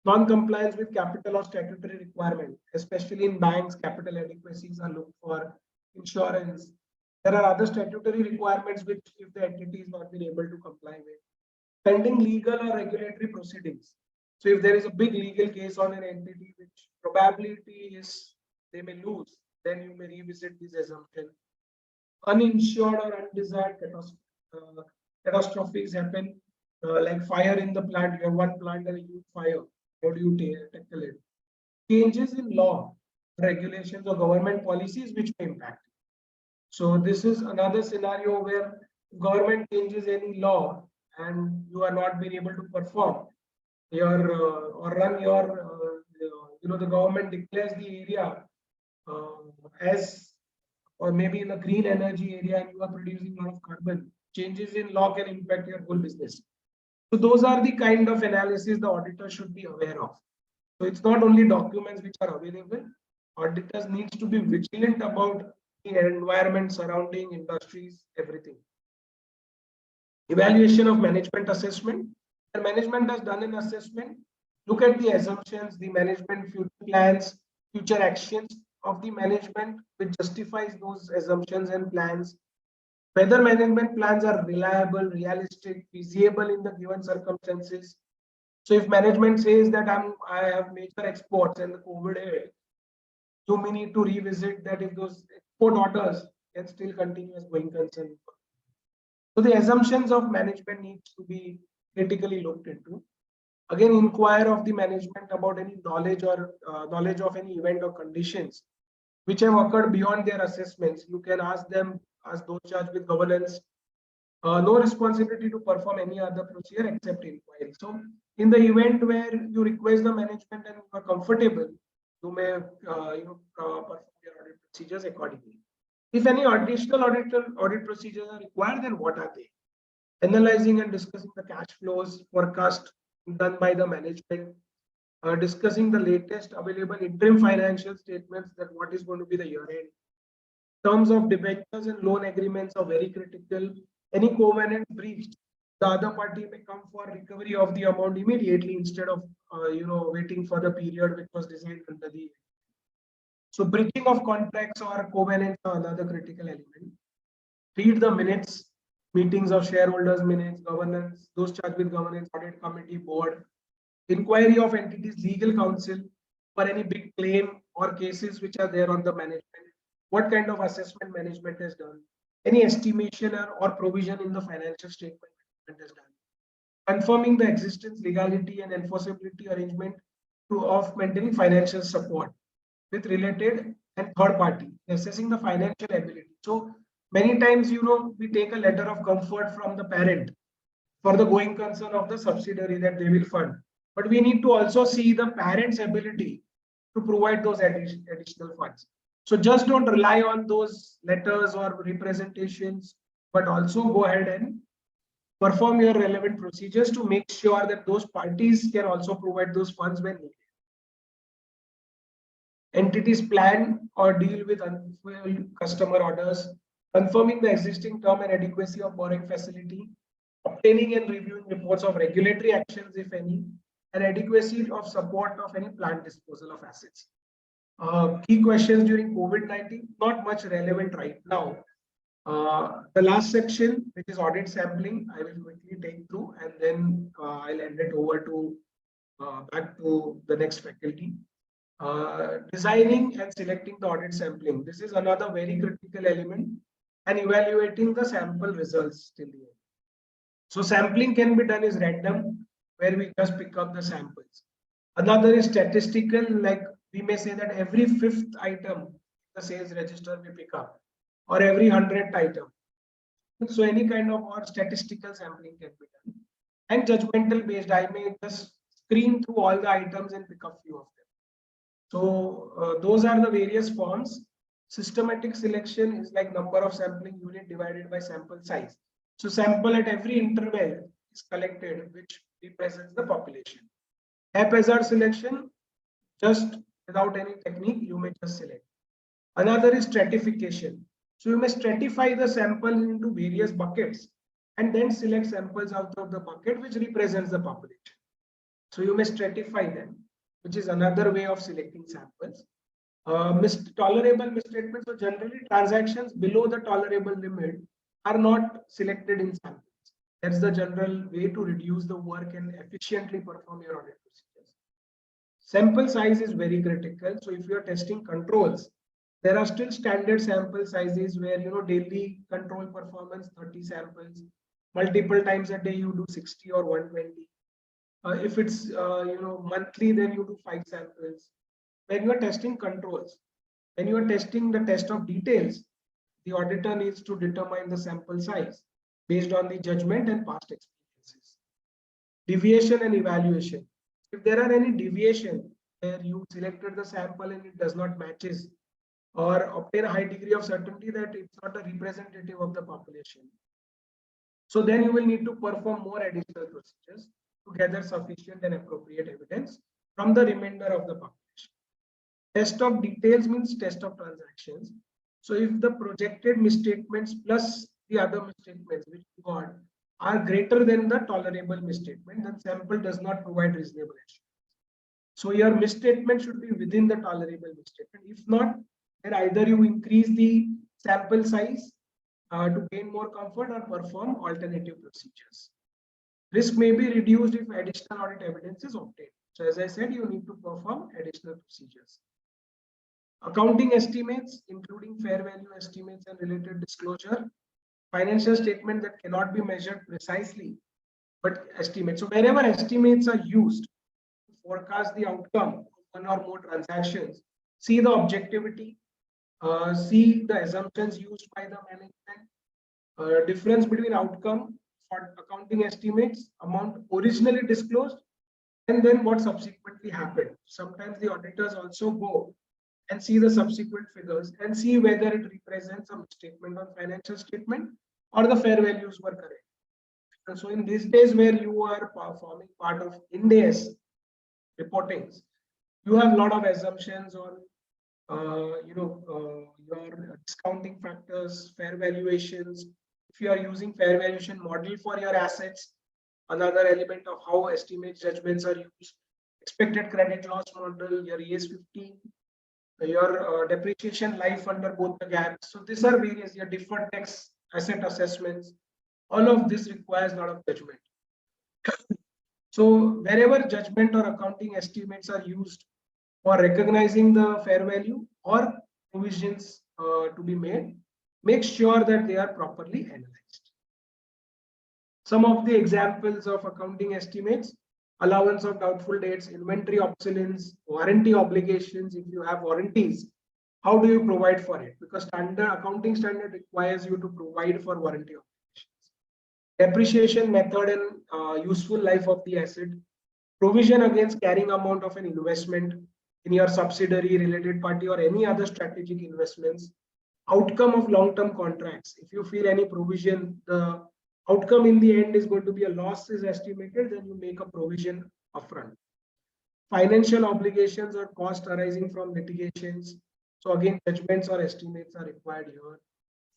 Non-compliance with capital or statutory requirement, especially in banks, capital adequacies are looked for. Insurance. There are other statutory requirements which, if the entity is not been able to comply with. Pending legal or regulatory proceedings. So if there is a big legal case on an entity, which probability is they may lose, then you may revisit this assumption. Uninsured or undesired catastrophes happen, like fire in the plant. You have one plant and a huge fire. How do you tackle it? Changes in law, regulations, or government policies which may impact. So this is another scenario where government changes any law and you are not being able to perform your or run your the government declares the area as, or maybe in a green energy area, and you are producing a lot of carbon. Changes in law can impact your whole business. So those are the kind of analysis the auditor should be aware of. So it's not only documents which are available. Auditors needs to be vigilant about the environment surrounding industries, everything. Evaluation of management assessment. The management has done an assessment. Look at the assumptions, the management future plans, future actions of the management, which justifies those assumptions and plans. Whether management plans are reliable, realistic, feasible in the given circumstances. So if management says that I have major exports and the COVID hit, you may need to revisit that if those export orders can still continue as going concern. So the assumptions of management needs to be critically looked into. Again, inquire of the management about any knowledge or knowledge of any event or conditions which have occurred beyond their assessments. You can ask them, as those charged with governance, no responsibility to perform any other procedure except inquiry. So in the event where you request the management and you are comfortable, you may perform your audit procedures accordingly. If any additional audit procedures are required, then what are they? Analyzing and discussing the cash flows forecast done by the management, discussing the latest available interim financial statements, that what is going to be the year end. Terms of debentures and loan agreements are very critical. Any covenant breached, the other party may come for recovery of the amount immediately instead of waiting for the period which was designed under the. So breaching of contracts or covenants are another critical element. Read the minutes, meetings of shareholders minutes, governance, those charged with governance, audit committee, board. inquiry of entities legal counsel for any big claim or cases which are there on the management, what kind of assessment management is done, any estimation or provision in the financial statement is done, confirming the existence, legality and enforceability arrangement of maintaining financial support with related and third party, assessing the financial ability. So many times, we take a letter of comfort from the parent for the going concern of the subsidiary that they will fund. But we need to also see the parent's ability to provide those additional funds. So just don't rely on those letters or representations, but also go ahead and perform your relevant procedures to make sure that those parties can also provide those funds when needed. Entities plan or deal with unfulfilled customer orders, confirming the existing term and adequacy of borrowing facility, obtaining and reviewing reports of regulatory actions, if any, and adequacy of support of any planned disposal of assets. Key questions during COVID-19, not much relevant right now. The last section, which is audit sampling, I will quickly take through, and then I'll hand it over to back to the next faculty. Designing and selecting the audit sampling. This is another very critical element, and evaluating the sample results till the end. So sampling can be done as random, where we just pick up the samples. Another is statistical, like we may say that every 5th item in the sales register we pick up, or every 100th item. So any kind of or statistical sampling can be done. And judgmental based, I may just screen through all the items and pick up few of them. So those are the various forms. Systematic selection is like number of sampling unit divided by sample size. So sample at every interval is collected, which represents the population. Haphazard selection, just without any technique, you may just select. Another is stratification. So you may stratify the sample into various buckets and then select samples out of the bucket which represents the population. So you may stratify them, which is another way of selecting samples. Tolerable misstatements, so generally transactions below the tolerable limit are not selected in samples. That's the general way to reduce the work and efficiently perform your audit procedures. Sample size is very critical. So if you are testing controls, there are still standard sample sizes where daily control performance 30 samples, multiple times a day you do 60 or 120. If it's monthly, then you do 5 samples. When you are testing controls, when you are testing the test of details, the auditor needs to determine the sample size based on the judgment and past experiences. Deviation and evaluation. If there are any deviation where you selected the sample and it does not matches, or obtain a high degree of certainty that it's not a representative of the population, so then you will need to perform more additional procedures to gather sufficient and appropriate evidence from the remainder of the population. Test of details means test of transactions. So if the projected misstatements plus the other misstatements which you got are greater than the tolerable misstatement, then sample does not provide reasonable assurance. So your misstatement should be within the tolerable misstatement. If not, then either you increase the sample size to gain more comfort or perform alternative procedures. Risk may be reduced if additional audit evidence is obtained. So as I said, you need to perform additional procedures. Accounting estimates, including fair value estimates and related disclosure, financial statement that cannot be measured precisely, but estimates. So wherever estimates are used to forecast the outcome of one or more transactions, see the objectivity, see the assumptions used by the management, difference between outcome for accounting estimates, amount originally disclosed, and then what subsequently happened. Sometimes the auditors also go and see the subsequent figures and see whether it represents a misstatement on financial statement or the fair values were correct. And so in these days where you are performing part of Ind-AS reportings, you have a lot of assumptions on your discounting factors, fair valuations. If you are using fair valuation model for your assets, another element of how estimate judgments are used, expected credit loss model, your ES 15, your depreciation life under both the gaps. So these are various, your deferred tax asset assessments. All of this requires a lot of judgment. So wherever judgment or accounting estimates are used for recognizing the fair value or provisions to be made, make sure that they are properly analyzed. Some of the examples of accounting estimates: allowance of doubtful debts, inventory obsolescence, warranty obligations. If you have warranties, how do you provide for it? Because accounting standard requires you to provide for warranty obligations. Depreciation method and useful life of the asset. Provision against carrying amount of an investment in your subsidiary, related party, or any other strategic investments. Outcome of long-term contracts. If you feel any provision, the outcome in the end is going to be a loss is estimated, then you make a provision upfront. Financial obligations or cost arising from litigations. So again, judgments or estimates are required here.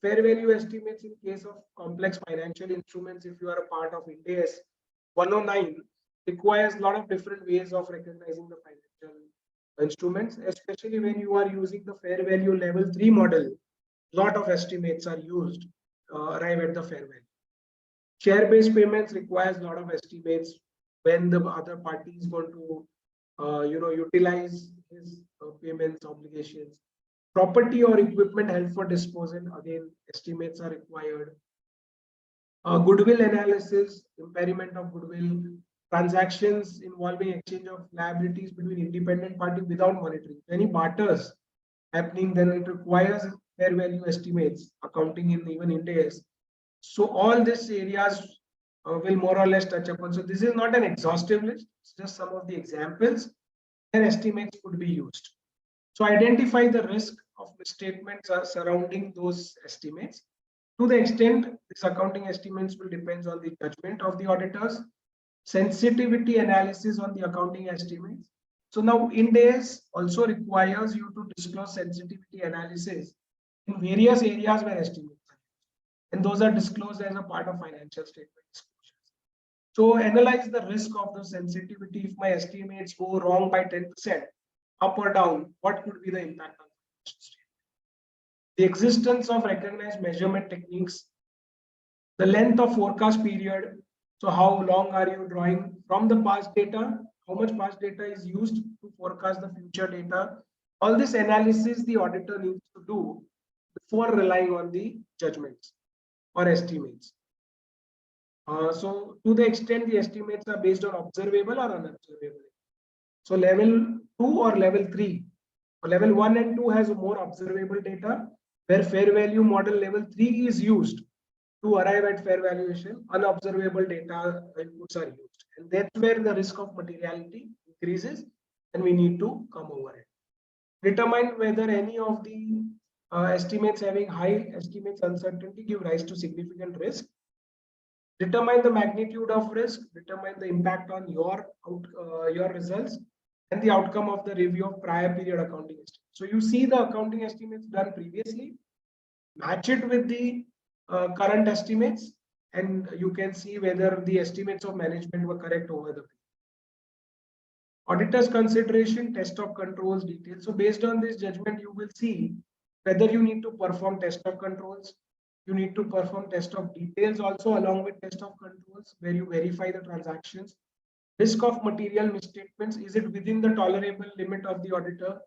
Fair value estimates in case of complex financial instruments. If you are a part of Ind AS 109, requires a lot of different ways of recognizing the financial instruments, especially when you are using the fair value level 3 model. Lot of estimates are used arrive at the fair value. Share-based payments requires a lot of estimates when the other party is going to utilize his payments obligations. Property or equipment held for disposal, again estimates are required. Goodwill analysis, impairment of goodwill, transactions involving exchange of liabilities between independent party without monitoring. Any barters happening, then it requires fair value estimates, accounting in even Ind AS. So all these areas will more or less touch upon. So this is not an exhaustive list, it's just some of the examples where estimates could be used. So identify the risk of misstatements surrounding those estimates. To the extent this accounting estimates will depend on the judgment of the auditors. Sensitivity analysis on the accounting estimates. So now Ind AS also requires you to disclose sensitivity analysis in various areas where estimates are used, and those are disclosed as a part of financial statement disclosures. So analyze the risk of the sensitivity. If my estimates go wrong by 10%, up or down, what could be the impact on the financial statement? The existence of recognized measurement techniques, the length of forecast period. So how long are you drawing from the past data? How much past data is used to forecast the future data? All this analysis the auditor needs to do before relying on the judgments or estimates. So to the extent the estimates are based on observable or unobservable. So level 2 or level 3. Level 1 and 2 has more observable data, where fair value model level 3 is used to arrive at fair valuation. Unobservable data inputs are used, and that's where the risk of materiality increases, and we need to come over it. Determine whether any of the estimates having high estimates uncertainty give rise to significant risk. Determine the magnitude of risk. Determine the impact on your results and the outcome of the review of prior period accounting estimates. So you see the accounting estimates done previously, match it with the current estimates, and you can see whether the estimates of management were correct over the period. Auditor's consideration, test of controls, details. So based on this judgment, you will see whether you need to perform test of controls. You need to perform test of details also along with test of controls, where you verify the transactions. Risk of material misstatements, is it within the tolerable limit of the auditor?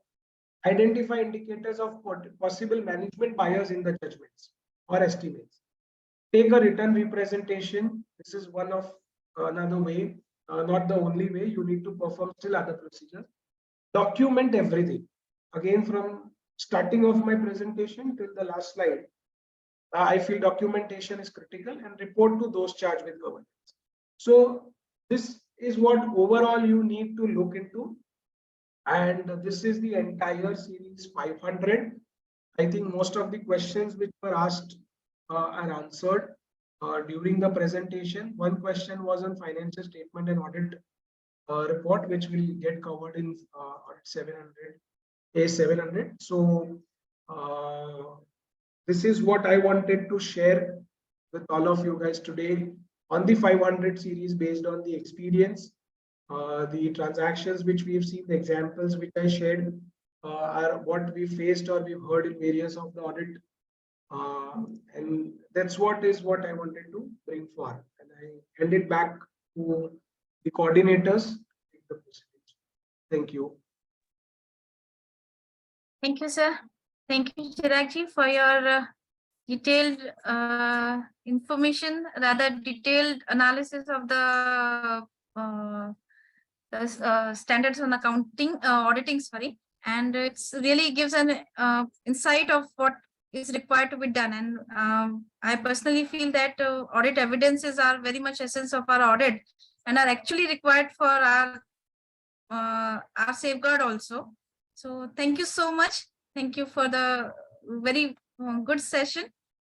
Identify indicators of possible management bias in the judgments or estimates. Take a written representation. This is one of another way, not the only way. You need to perform still other procedures. Document everything. Again, from starting of my presentation till the last slide, I feel documentation is critical, and report to those charged with governance. So this is what overall you need to look into. And this is the entire series 500. I think most of the questions which were asked are answered during the presentation. One question was on financial statement and audit report, which will get covered in audit 700, A700. So this is what I wanted to share with all of you guys today on the 500 series based on the experience. The transactions which we've seen, the examples which I shared are what we faced or we've heard in various of the audit. And that's what I wanted to bring forth. And I hand it back to the coordinators take the proceedings. Thank you. Thank you, sir. Thank you, Chirag ji, for your detailed information, rather detailed analysis of the standards on accounting, auditing, sorry. And it's really gives an insight of what is required to be done. And I personally feel that audit evidences are very much essence of our audit and are actually required for our safeguard also. So thank you so much. Thank you for the very good session.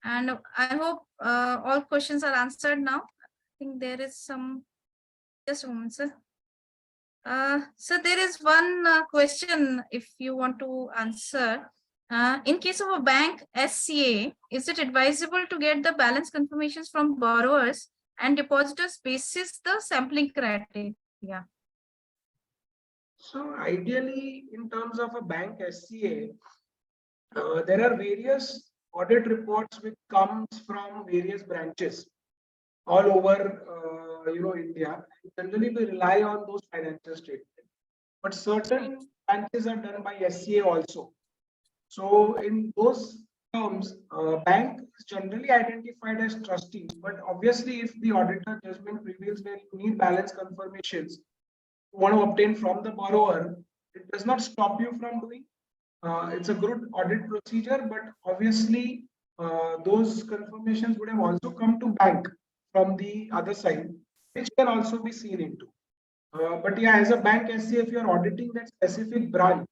And I hope all questions are answered now. I think there is some, just a moment, sir. So there is one question if you want to answer. In case of a bank SCA, is it advisable to get the balance confirmations from borrowers and depositors basis the sampling criteria? So ideally, in terms of a bank SCA, there are various audit reports which comes from various branches all over India. Generally, we rely on those financial statements, but certain branches are done by SCA also. So in those terms, bank is generally identified as trustee, but obviously if the auditor judgment prevails where you need balance confirmations you want to obtain from the borrower, it does not stop you from doing. It's a good audit procedure, but obviously those confirmations would have also come to bank from the other side, which can also be seen into. But yeah, as a bank SC, if you are auditing that specific branch,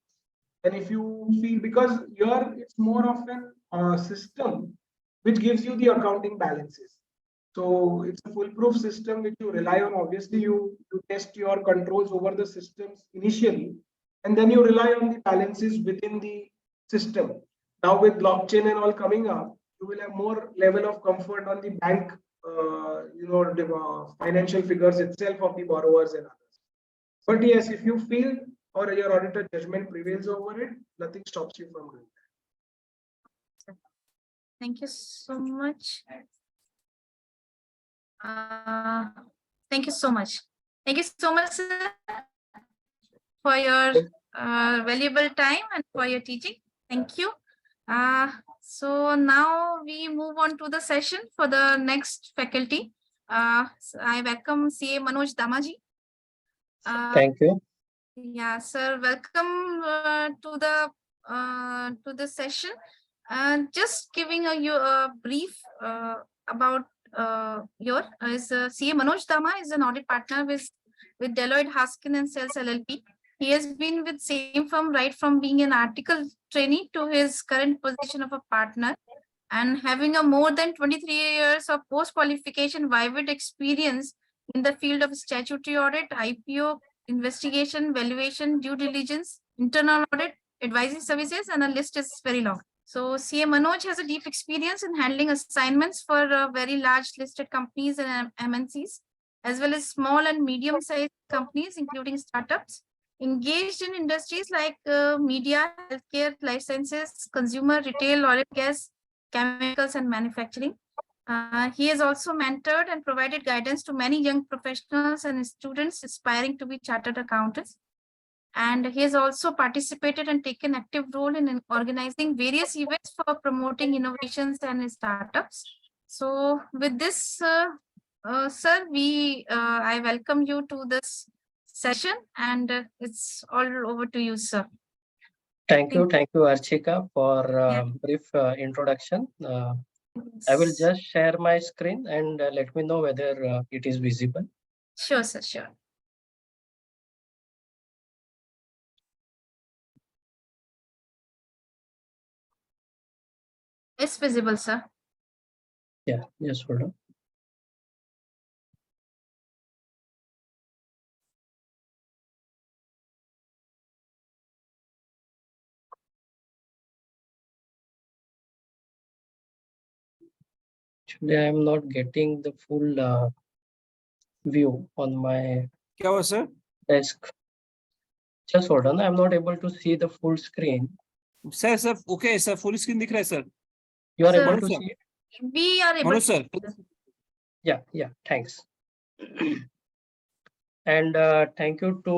and if you feel, because here it's more of an system which gives you the accounting balances. So it's a foolproof system which you rely on. Obviously, you test your controls over the systems initially, and then you rely on the balances within the system. Now with blockchain and all coming up, you will have more level of comfort on the bank, the financial figures itself of the borrowers and others. But yes, if you feel or your auditor judgment prevails over it, nothing stops you from doing that. Thank you so much. Thank you so much. Thank you so much, sir, for your valuable time and for your teaching. Thank you. So now we move on to the session for the next faculty. So I welcome CA Manoj Dama ji. Thank you. Yeah, sir. Welcome to the session. Just giving you a brief about your CA Manoj Dama is an audit partner with Deloitte Haskin and Sales LLP. He has been with same firm right from being an article trainee to his current position of a partner, and having a more than 23 years of post-qualification vivid experience in the field of statutory audit, IPO, investigation, valuation, due diligence, internal audit, advisory services, and a list is very long. So CA Manoj has a deep experience in handling assignments for very large listed companies and MNCs, as well as small and medium-sized companies, including startups, engaged in industries like media, healthcare, life sciences, consumer, retail, oil and gas, chemicals, and manufacturing. He has also mentored and provided guidance to many young professionals and students aspiring to be chartered accountants. And he has also participated and taken active role in organizing various events for promoting innovations and startups. So with this, sir, I welcome you to this session, and it's all over to you, sir. Thank you, Archika, for brief introduction. I will just share my screen and let me know whether it is visible. Sure, sir, sure. It's visible, sir. Yeah, yes, hold on. Actually, I am not getting the full view on my desk. Just hold on, I am not able to see the full screen. Sir, okay, sir, full screen दिख रहा है, sir. You are Sir, able to see it? We are able Manoj, sir. Yeah, thanks. And thank you to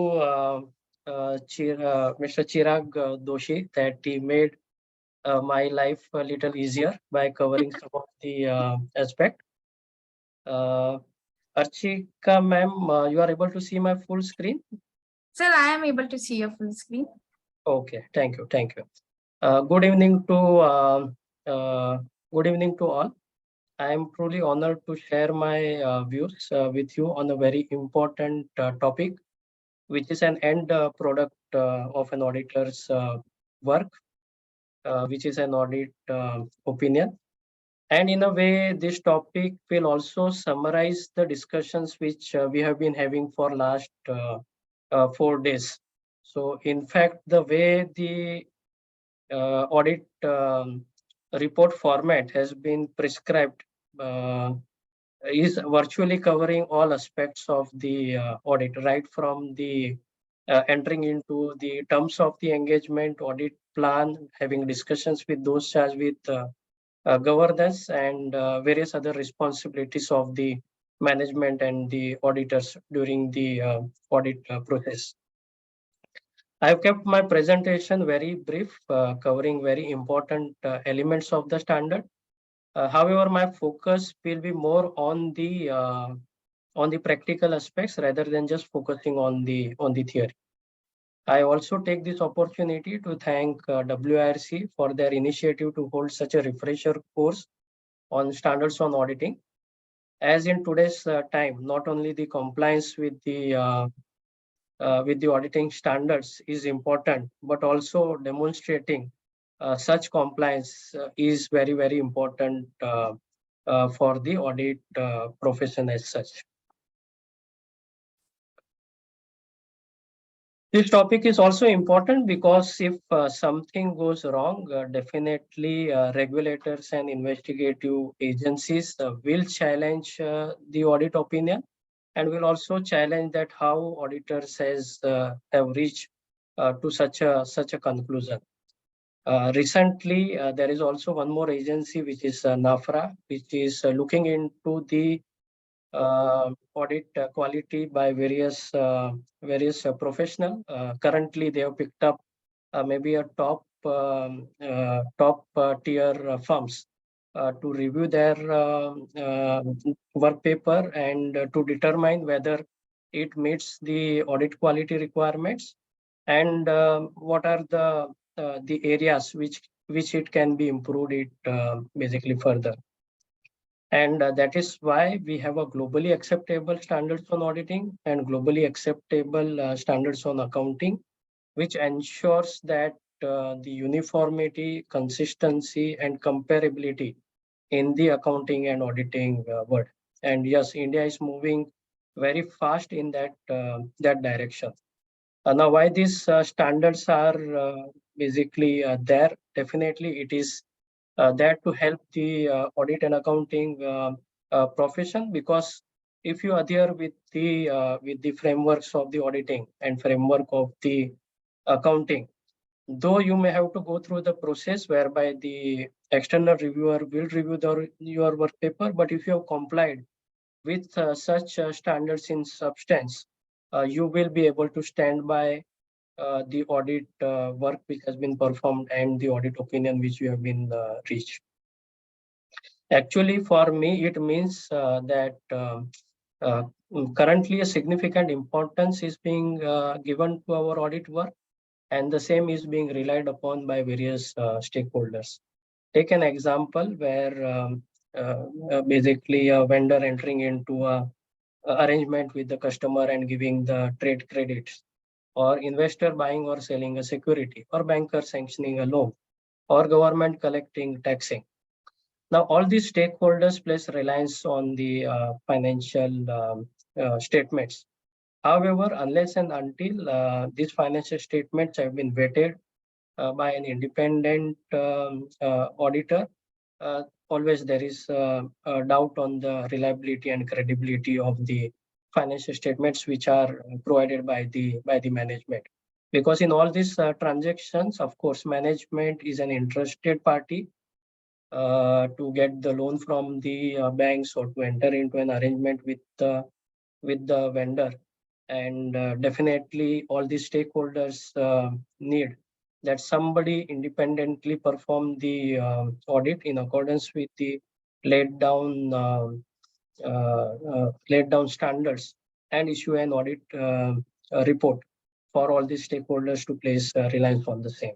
Mr. Chirag Doshi that he made my life a little easier by covering some of the aspect. Archika ma'am, you are able to see my full screen? Sir, I am able to see your full screen. Okay, thank you, thank you. Good evening to all. I am truly honored to share my views with you on a very important topic, which is an end product of an auditor's work, which is an audit opinion. And in a way, this topic will also summarize the discussions which we have been having for last 4 days. So in fact, the way the audit report format has been prescribed is virtually covering all aspects of the audit, right from the entering into the terms of the engagement, audit plan, having discussions with those charged with governance and various other responsibilities of the management and the auditors during the audit process. I've kept my presentation very brief, covering very important elements of the standard. However, my focus will be more on the practical aspects rather than just focusing on the theory. I also take this opportunity to thank WIRC for their initiative to hold such a refresher course on standards on auditing. As in today's time, not only the compliance with the auditing standards is important, but also demonstrating such compliance is very, very important for the audit profession as such. This topic is also important because if something goes wrong, definitely regulators and investigative agencies will challenge the audit opinion and will also challenge that how auditors have reached to such a conclusion. Recently, there is also one more agency, which is NAFRA, which is looking into the audit quality by various professional. Currently, they have picked up maybe a top tier firms to review their work paper and to determine whether it meets the audit quality requirements and what are the areas which it can be improved it basically further. And that is why we have a globally acceptable standards on auditing and globally acceptable standards on accounting, which ensures that the uniformity, consistency, and comparability in the accounting and auditing world. And yes, India is moving very fast in that direction. Now, why these standards are basically there? Definitely, it is there to help the audit and accounting profession, because if you adhere with the frameworks of the auditing and framework of the accounting, though you may have to go through the process whereby the external reviewer will review your work paper, but if you have complied with such standards in substance, you will be able to stand by the audit work which has been performed and the audit opinion which you have been reached. Actually, for me, it means that currently a significant importance is being given to our audit work, and the same is being relied upon by various stakeholders. Take an example where basically a vendor entering into a arrangement with the customer and giving the trade credits, or investor buying or selling a security, or banker sanctioning a loan, or government collecting taxing. Now, all these stakeholders place reliance on the financial statements. However, unless and until these financial statements have been vetted by an independent auditor, always there is a doubt on the reliability and credibility of the financial statements which are provided by the management. Because in all these transactions, of course, management is an interested party to get the loan from the banks or to enter into an arrangement with the vendor. And definitely all the stakeholders need that somebody independently perform the audit in accordance with the laid down standards and issue an audit report for all the stakeholders to place reliance on the same.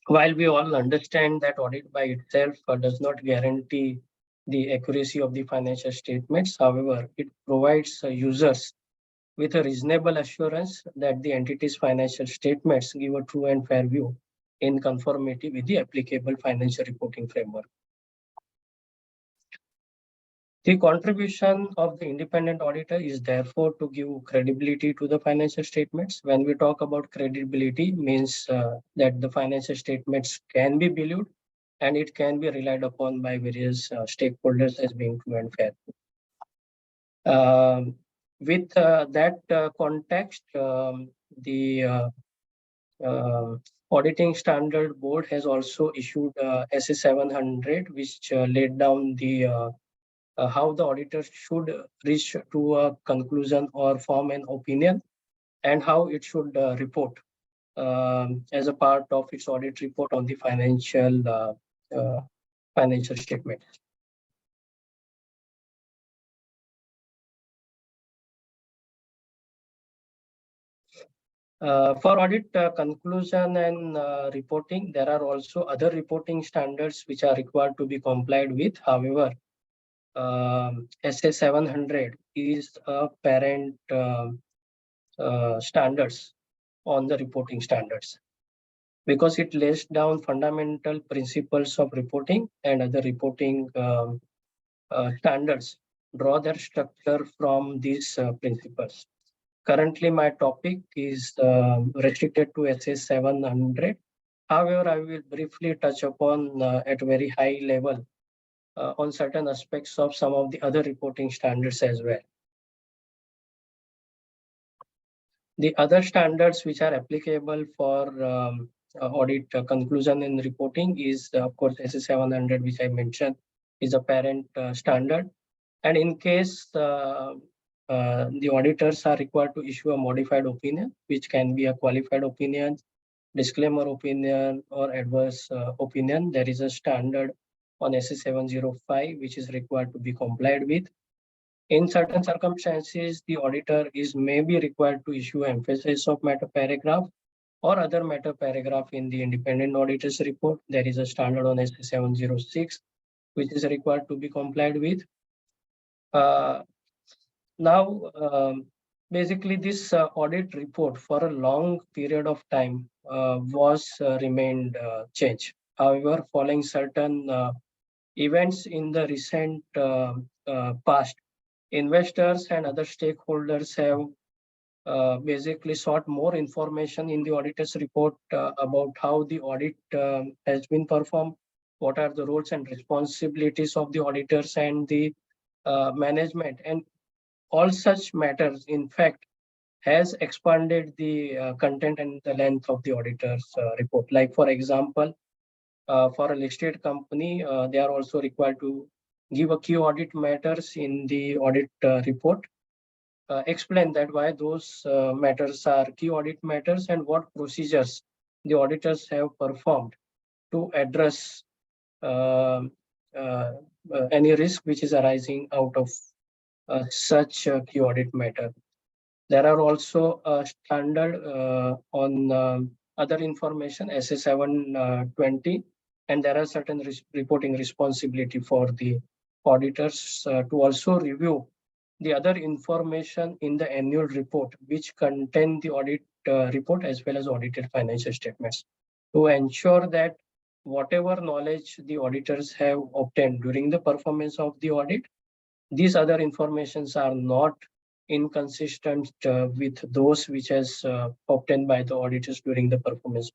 While we all understand that audit by itself does not guarantee the accuracy of the financial statements, however, it provides users with a reasonable assurance that the entity's financial statements give a true and fair view in conformity with the applicable financial reporting framework. The contribution of the independent auditor is therefore to give credibility to the financial statements. When we talk about credibility, means that the financial statements can be believed and it can be relied upon by various stakeholders as being true and fair. With that context, the Auditing Standard Board has also issued SA 700, which laid down the how the auditor should reach to a conclusion or form an opinion, and how it should report as a part of its audit report on the financial statement. For audit conclusion and reporting, there are also other reporting standards which are required to be complied with. However, SA 700 is a parent standards on the reporting standards, because it lays down fundamental principles of reporting, and other reporting standards draw their structure from these principles. Currently, my topic is restricted to SA 700. However, I will briefly touch upon at a very high level on certain aspects of some of the other reporting standards as well. The other standards which are applicable for audit conclusion and reporting is, of course, SA 700, which I mentioned, is a parent standard. And in case the auditors are required to issue a modified opinion, which can be a qualified opinion, disclaimer opinion, or adverse opinion, there is a standard on SA 705, which is required to be complied with. In certain circumstances, the auditor is maybe required to issue emphasis of matter paragraph or other matter paragraph in the independent auditor's report. There is a standard on SA 706, which is required to be complied with. Basically, this audit report for a long period of time was remained changed. However, following certain events in the recent past, investors and other stakeholders have basically sought more information in the auditor's report about how the audit has been performed, what are the roles and responsibilities of the auditors and the management, and all such matters, in fact, has expanded the content and the length of the auditor's report. Like, for example, for a listed company, they are also required to give a key audit matters in the audit report, explain that why those matters are key audit matters and what procedures the auditors have performed to address any risk which is arising out of such a key audit matter. There are also a standard on other information, SA 720, and there are certain reporting responsibility for the auditors to also review the other information in the annual report, which contain the audit report as well as audited financial statements, to ensure that whatever knowledge the auditors have obtained during the performance of the audit, these other informations are not inconsistent with those which has obtained by the auditors during the performance.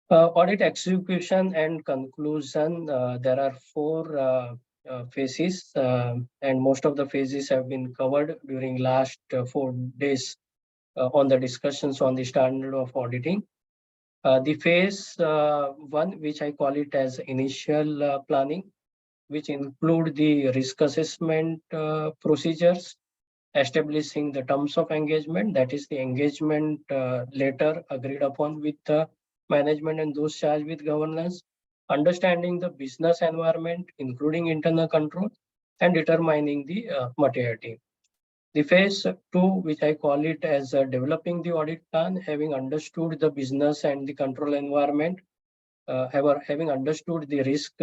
Audit execution and conclusion, there are 4 phases, and most of the phases have been covered during last 4 days on the discussions on the standard of auditing. The phase 1, which I call it as initial planning, which include the risk assessment procedures, establishing the terms of engagement, that is the engagement letter agreed upon with the management and those charged with governance, understanding the business environment, including internal control, and determining the materiality. The phase 2, which I call it as developing the audit plan, having understood the business and the control environment, having understood the risk,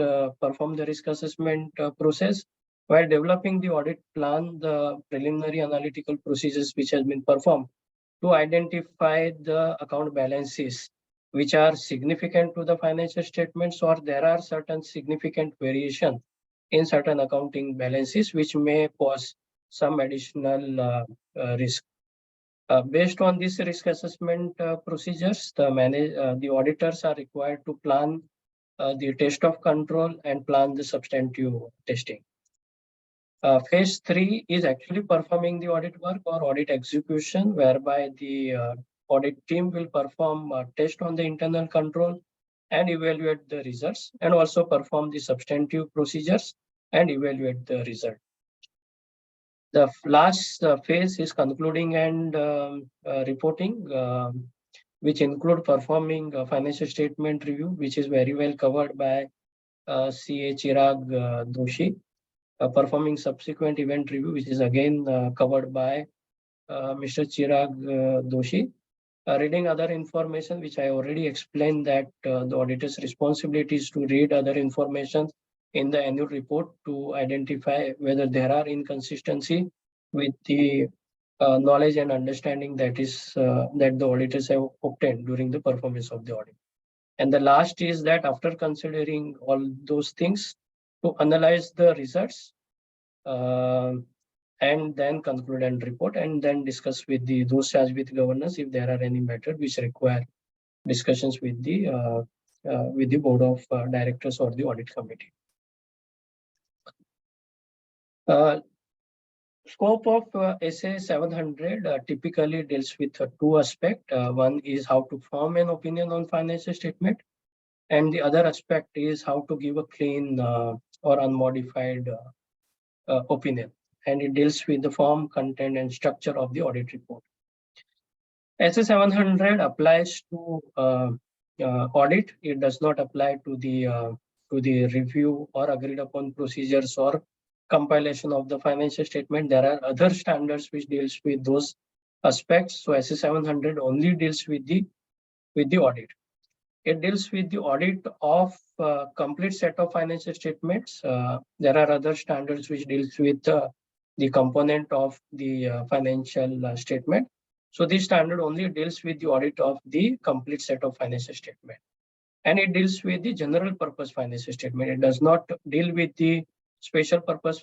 perform the risk assessment process. While developing the audit plan, the preliminary analytical procedures which has been performed to identify the account balances which are significant to the financial statements, or there are certain significant variation in certain accounting balances which may cause some additional risk. Based on these risk assessment procedures, the auditors are required to plan the test of control and plan the substantive testing. Phase 3 is actually performing the audit work or audit execution, whereby the audit team will perform a test on the internal control and evaluate the results, and also perform the substantive procedures and evaluate the result. The last phase is concluding and reporting, which include performing a financial statement review, which is very well covered by CA Chirag Doshi. Performing subsequent event review, which is again covered by Mr. Chirag Doshi. Reading other information, which I already explained, that the auditor's responsibility is to read other information in the annual report to identify whether there are inconsistency with the knowledge and understanding that the auditors have obtained during the performance of the audit. And the last is that after considering all those things, to analyze the results and then conclude and report, and then discuss with those charged with governance if there are any matters which require discussions with the board of directors or the audit committee. Scope of SA 700 typically deals with two aspects. One is how to form an opinion on financial statement, and the other aspect is how to give a clean or unmodified opinion. And it deals with the form, content, and structure of the audit report. SA 700 applies to audit. It does not apply to the review or agreed upon procedures or compilation of the financial statement. There are other standards which deals with those aspects. So SA 700 only deals with the audit. It deals with the audit of complete set of financial statements. There are other standards which deals with the component of the financial statement. So this standard only deals with the audit of the complete set of financial statement. And it deals with the general purpose financial statement. It does not deal with the special purpose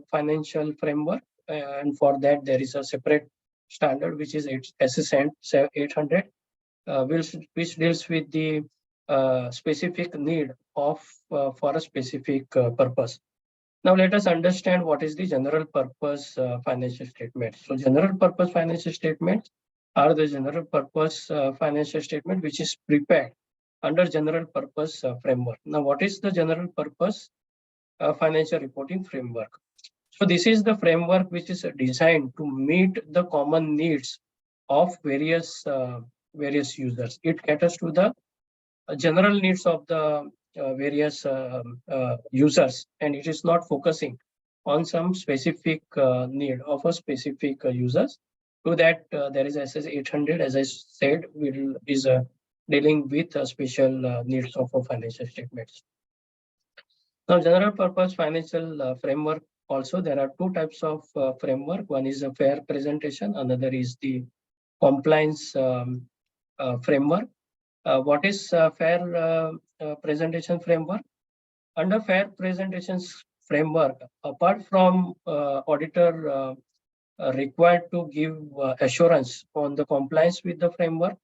financial framework. And for that, there is a separate standard, which is SA 800, which deals with the specific need of for a specific purpose. Now let us understand what is the general purpose financial statement. So general purpose financial statements are the general purpose financial statement which is prepared under general purpose framework. Now what is the general purpose financial reporting framework? So this is the framework which is designed to meet the common needs of various users. It caters to the general needs of the various users, and it is not focusing on some specific need of a specific users. To that, there is SA 800, as I said, is dealing with special needs of financial statements. Now, general purpose financial framework. Also, there are two types of framework. One is a fair presentation, another is the compliance framework. What is fair presentation framework? Under fair presentations framework, apart from auditor required to give assurance on the compliance with the framework,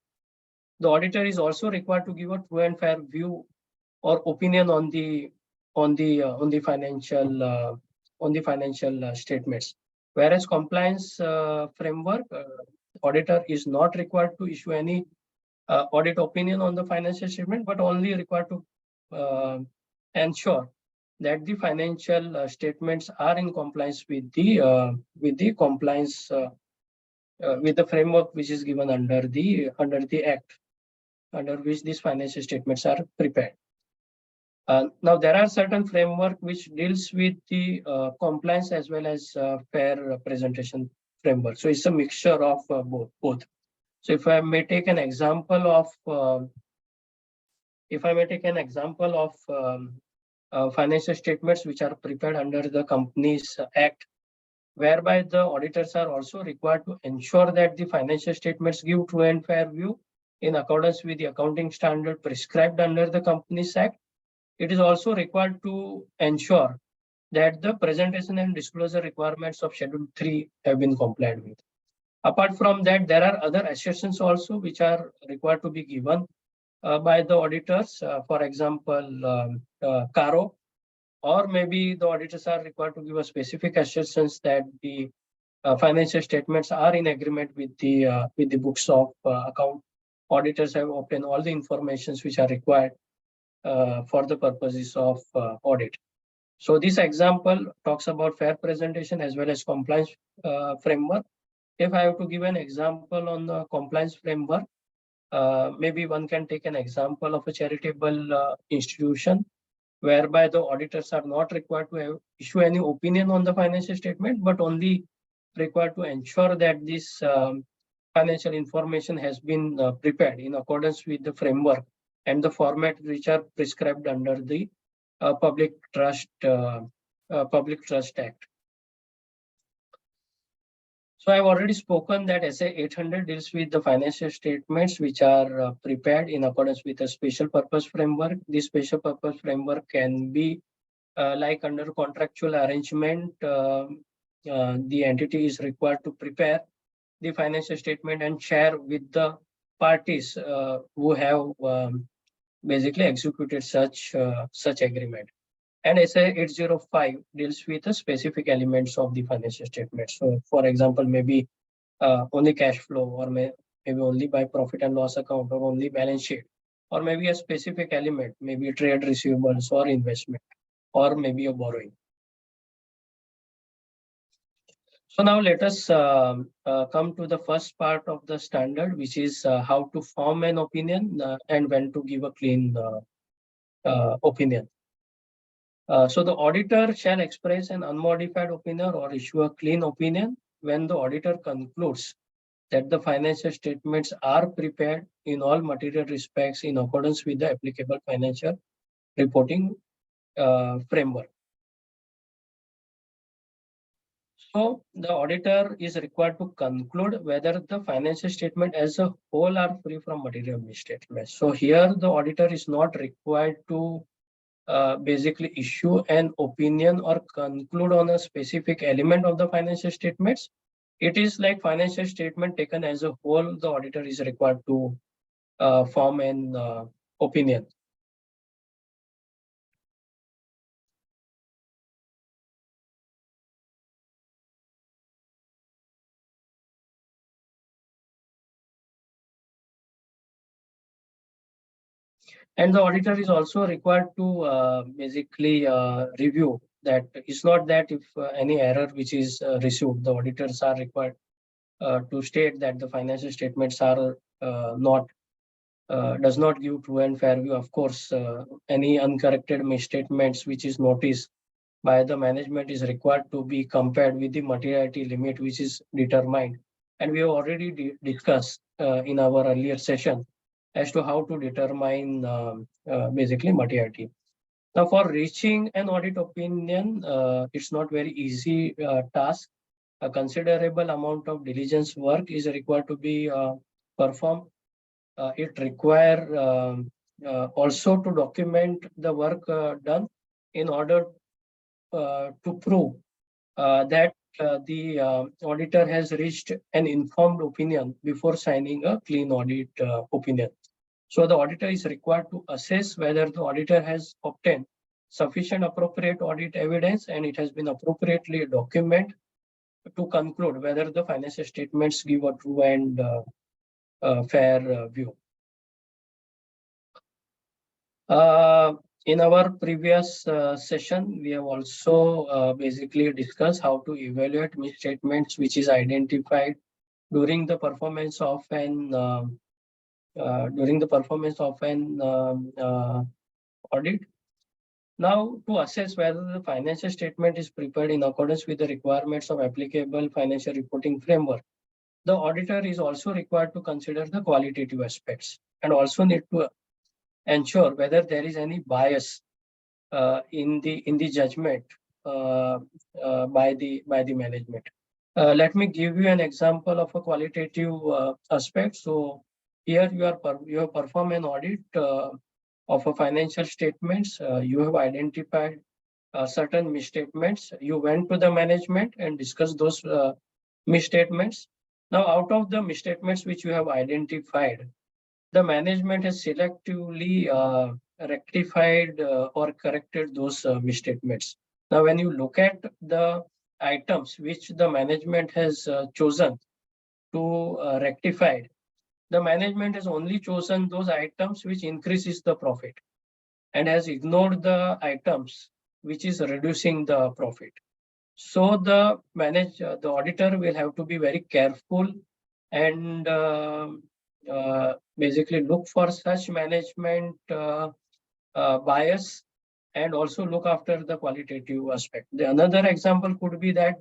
the auditor is also required to give a true and fair view or opinion on the financial statements. Whereas compliance framework, auditor is not required to issue any audit opinion on the financial statement, but only required to ensure that the financial statements are in compliance with the compliance with the framework which is given under the act, under which these financial statements are prepared. Now there are certain framework which deals with the compliance as well as fair presentation framework. So it's a mixture of both. So if I may take an example of financial statements which are prepared under the Companies Act, whereby the auditors are also required to ensure that the financial statements give true and fair view in accordance with the accounting standard prescribed under the Companies Act. It is also required to ensure that the presentation and disclosure requirements of Schedule 3 have been complied with. Apart from that, there are other assertions also which are required to be given by the auditors. For example, CARO, or maybe the auditors are required to give a specific assertions that the financial statements are in agreement with the books of account. Auditors have obtained all the informations which are required for the purposes of audit. So this example talks about fair presentation as well as compliance framework. If I have to give an example on the compliance framework, maybe one can take an example of a charitable institution whereby the auditors are not required to issue any opinion on the financial statement, but only required to ensure that this financial information has been prepared in accordance with the framework and the format which are prescribed under the Public Trust Act. So I've already spoken that SA 800 deals with the financial statements which are prepared in accordance with a special purpose framework. This special purpose framework can be like under contractual arrangement, the entity is required to prepare the financial statement and share with the parties who have basically executed such agreement. And SA 805 deals with the specific elements of the financial statement. So for example, maybe only cash flow, or maybe only by profit and loss account, or only balance sheet, or maybe a specific element, maybe trade receivables or investment, or maybe a borrowing. So now let us come to the first part of the standard, which is how to form an opinion and when to give a clean opinion. So the auditor shall express an unmodified opinion or issue a clean opinion when the auditor concludes that the financial statements are prepared in all material respects in accordance with the applicable financial reporting framework. So the auditor is required to conclude whether the financial statement as a whole are free from material misstatements. So here the auditor is not required to basically issue an opinion or conclude on a specific element of the financial statements. It is like financial statement taken as a whole, the auditor is required to form an opinion. And the auditor is also required to basically review that. It's not that if any error which is received, the auditors are required to state that the financial statements are does not give true and fair view. Of course, any uncorrected misstatements which is noticed by the management is required to be compared with the materiality limit which is determined. And we have already discussed in our earlier session as to how to determine basically materiality. Now, for reaching an audit opinion, it's not very easy task. A considerable amount of diligence work is required to be performed. It requires also to document the work done in order to prove that the auditor has reached an informed opinion before signing a clean audit opinion. So the auditor is required to assess whether the auditor has obtained sufficient appropriate audit evidence and it has been appropriately documented to conclude whether the financial statements give a true and fair view. In our previous session, we have also basically discussed how to evaluate misstatements which is identified during the performance of an audit. Now, to assess whether the financial statement is prepared in accordance with the requirements of applicable financial reporting framework, the auditor is also required to consider the qualitative aspects and also need to ensure whether there is any bias in the judgment by the management. Let me give you an example of a qualitative aspect. So here you have performed an audit of a financial statements. You have identified certain misstatements. You went to the management and discussed those misstatements. Now, out of the misstatements which you have identified, the management has selectively rectified or corrected those misstatements. Now, when you look at the items which the management has chosen to rectify, the management has only chosen those items which increases the profit and has ignored the items which is reducing the profit. So the auditor will have to be very careful and basically look for such management bias and also look after the qualitative aspect. The another example could be that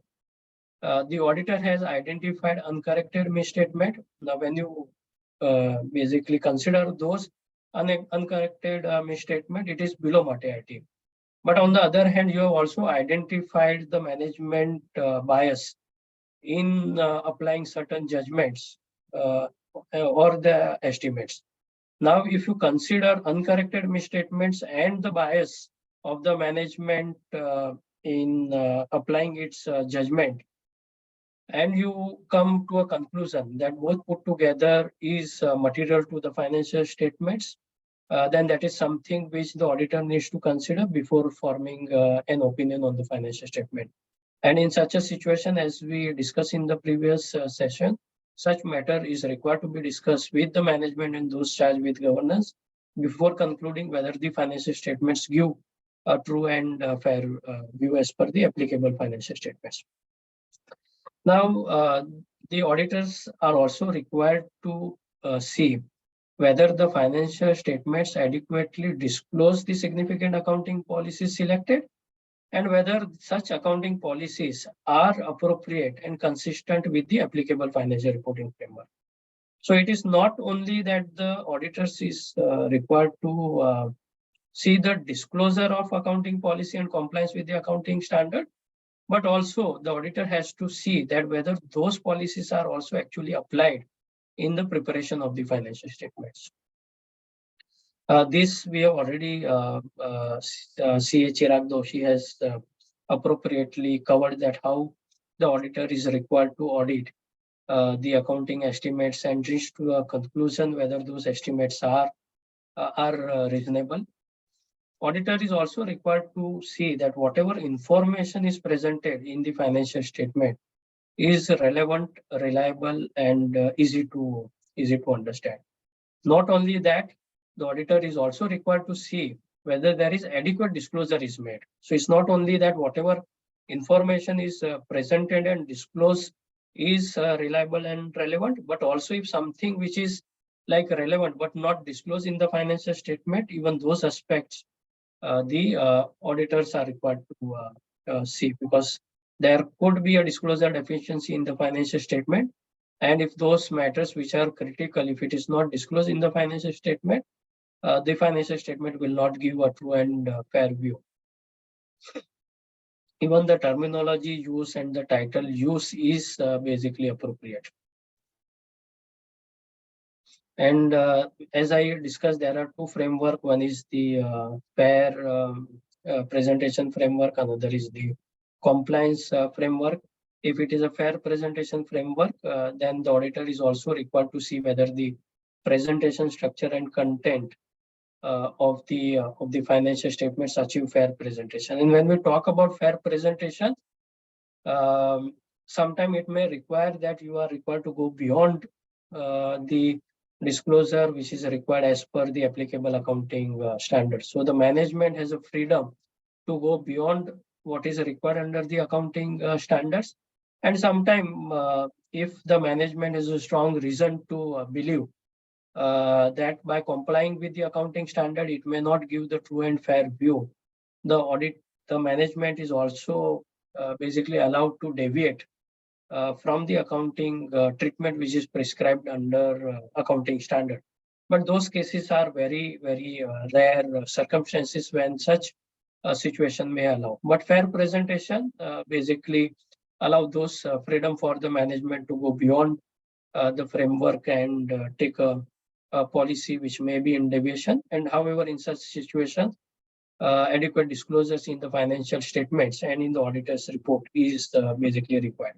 the auditor has identified uncorrected misstatement. Now, when you basically consider those uncorrected misstatement, it is below materiality. But on the other hand, you have also identified the management bias in applying certain judgments or the estimates. Now, if you consider uncorrected misstatements and the bias of the management in applying its judgment, and you come to a conclusion that both put together is material to the financial statements, then that is something which the auditor needs to consider before forming an opinion on the financial statement. And in such a situation, as we discussed in the previous session, such matter is required to be discussed with the management and those charged with governance before concluding whether the financial statements give a true and fair view as per the applicable financial statements. Now, the auditors are also required to see whether the financial statements adequately disclose the significant accounting policies selected and whether such accounting policies are appropriate and consistent with the applicable financial reporting framework. So it is not only that the auditors is required to see the disclosure of accounting policy and compliance with the accounting standard, but also the auditor has to see that whether those policies are also actually applied in the preparation of the financial statements. This we have already, CA Chirag Doshi has appropriately covered that how the auditor is required to audit the accounting estimates and reach to a conclusion whether those estimates are reasonable. Auditor is also required to see that whatever information is presented in the financial statement is relevant, reliable, and easy to understand. Not only that, the auditor is also required to see whether there is adequate disclosure is made. So it's not only that whatever information is presented and disclosed is reliable and relevant, but also if something which is like relevant but not disclosed in the financial statement, even those aspects the auditors are required to see, because there could be a disclosure deficiency in the financial statement. And if those matters which are critical, if it is not disclosed in the financial statement, the financial statement will not give a true and fair view. Even the terminology use and the title use is basically appropriate. And as I discussed, there are two framework. One is the fair presentation framework. Another is the compliance framework. If it is a fair presentation framework, then the auditor is also required to see whether the presentation structure and content of the financial statements achieve fair presentation. And when we talk about fair presentation, sometimes it may require that you are required to go beyond the disclosure which is required as per the applicable accounting standards. So the management has a freedom to go beyond what is required under the accounting standards. And sometimes if the management has a strong reason to believe that by complying with the accounting standard, it may not give the true and fair view, the management is also basically allowed to deviate from the accounting treatment which is prescribed under accounting standard. But those cases are very, very rare circumstances when such a situation may allow. But fair presentation basically allow those freedom for the management to go beyond the framework and take a policy which may be in deviation. And however, in such situations, adequate disclosures in the financial statements and in the auditor's report is basically required.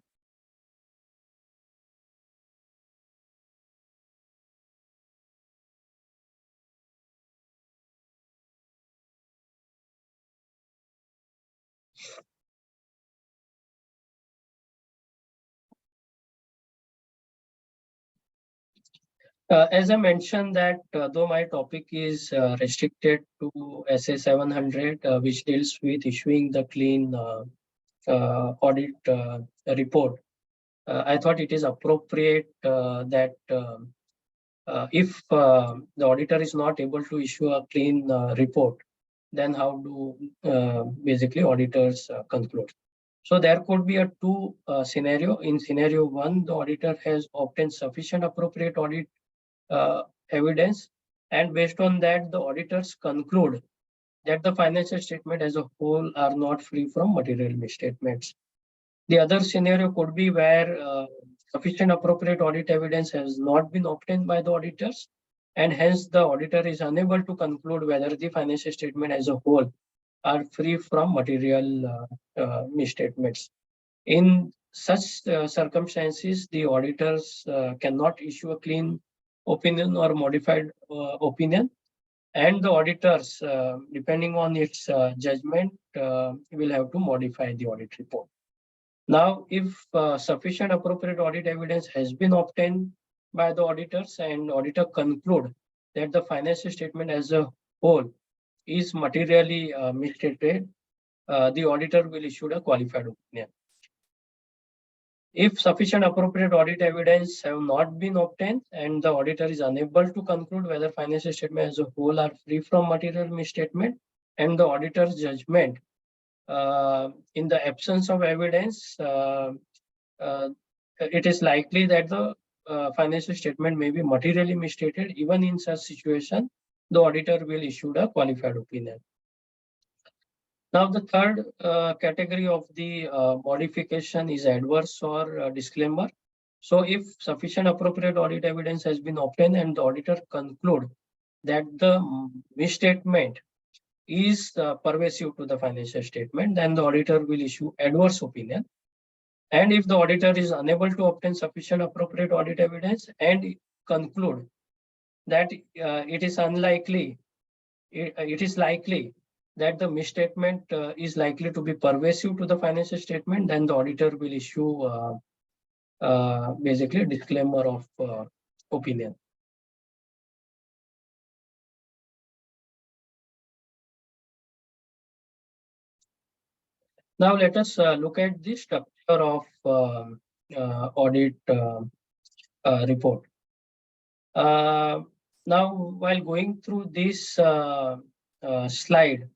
As I mentioned that though my topic is restricted to SA 700, which deals with issuing the clean audit report, I thought it is appropriate that if the auditor is not able to issue a clean report, then how do basically auditors conclude? So there could be a two scenario. In scenario one, the auditor has obtained sufficient appropriate audit evidence, and based on that, the auditors conclude that the financial statement as a whole are not free from material misstatements. The other scenario could be where sufficient appropriate audit evidence has not been obtained by the auditors, and hence the auditor is unable to conclude whether the financial statement as a whole are free from material misstatements. In such circumstances, the auditors cannot issue a clean opinion or modified opinion, and the auditors, depending on its judgment, will have to modify the audit report. Now, if sufficient appropriate audit evidence has been obtained by the auditors and auditor conclude that the financial statement as a whole is materially misstated, the auditor will issue a qualified opinion. If sufficient appropriate audit evidence have not been obtained and the auditor is unable to conclude whether financial statement as a whole are free from material misstatement, and the auditor's judgment in the absence of evidence, it is likely that the financial statement may be materially misstated. Even in such situation, the auditor will issue a qualified opinion. Now, the third category of the modification is adverse or disclaimer. So if sufficient appropriate audit evidence has been obtained and the auditor conclude that the misstatement is pervasive to the financial statement, then the auditor will issue adverse opinion. And if the auditor is unable to obtain sufficient appropriate audit evidence and conclude that it is likely that the misstatement is likely to be pervasive to the financial statement, then the auditor will issue basically a disclaimer of opinion. Now let us look at the structure of audit report. Now, while going through this slide,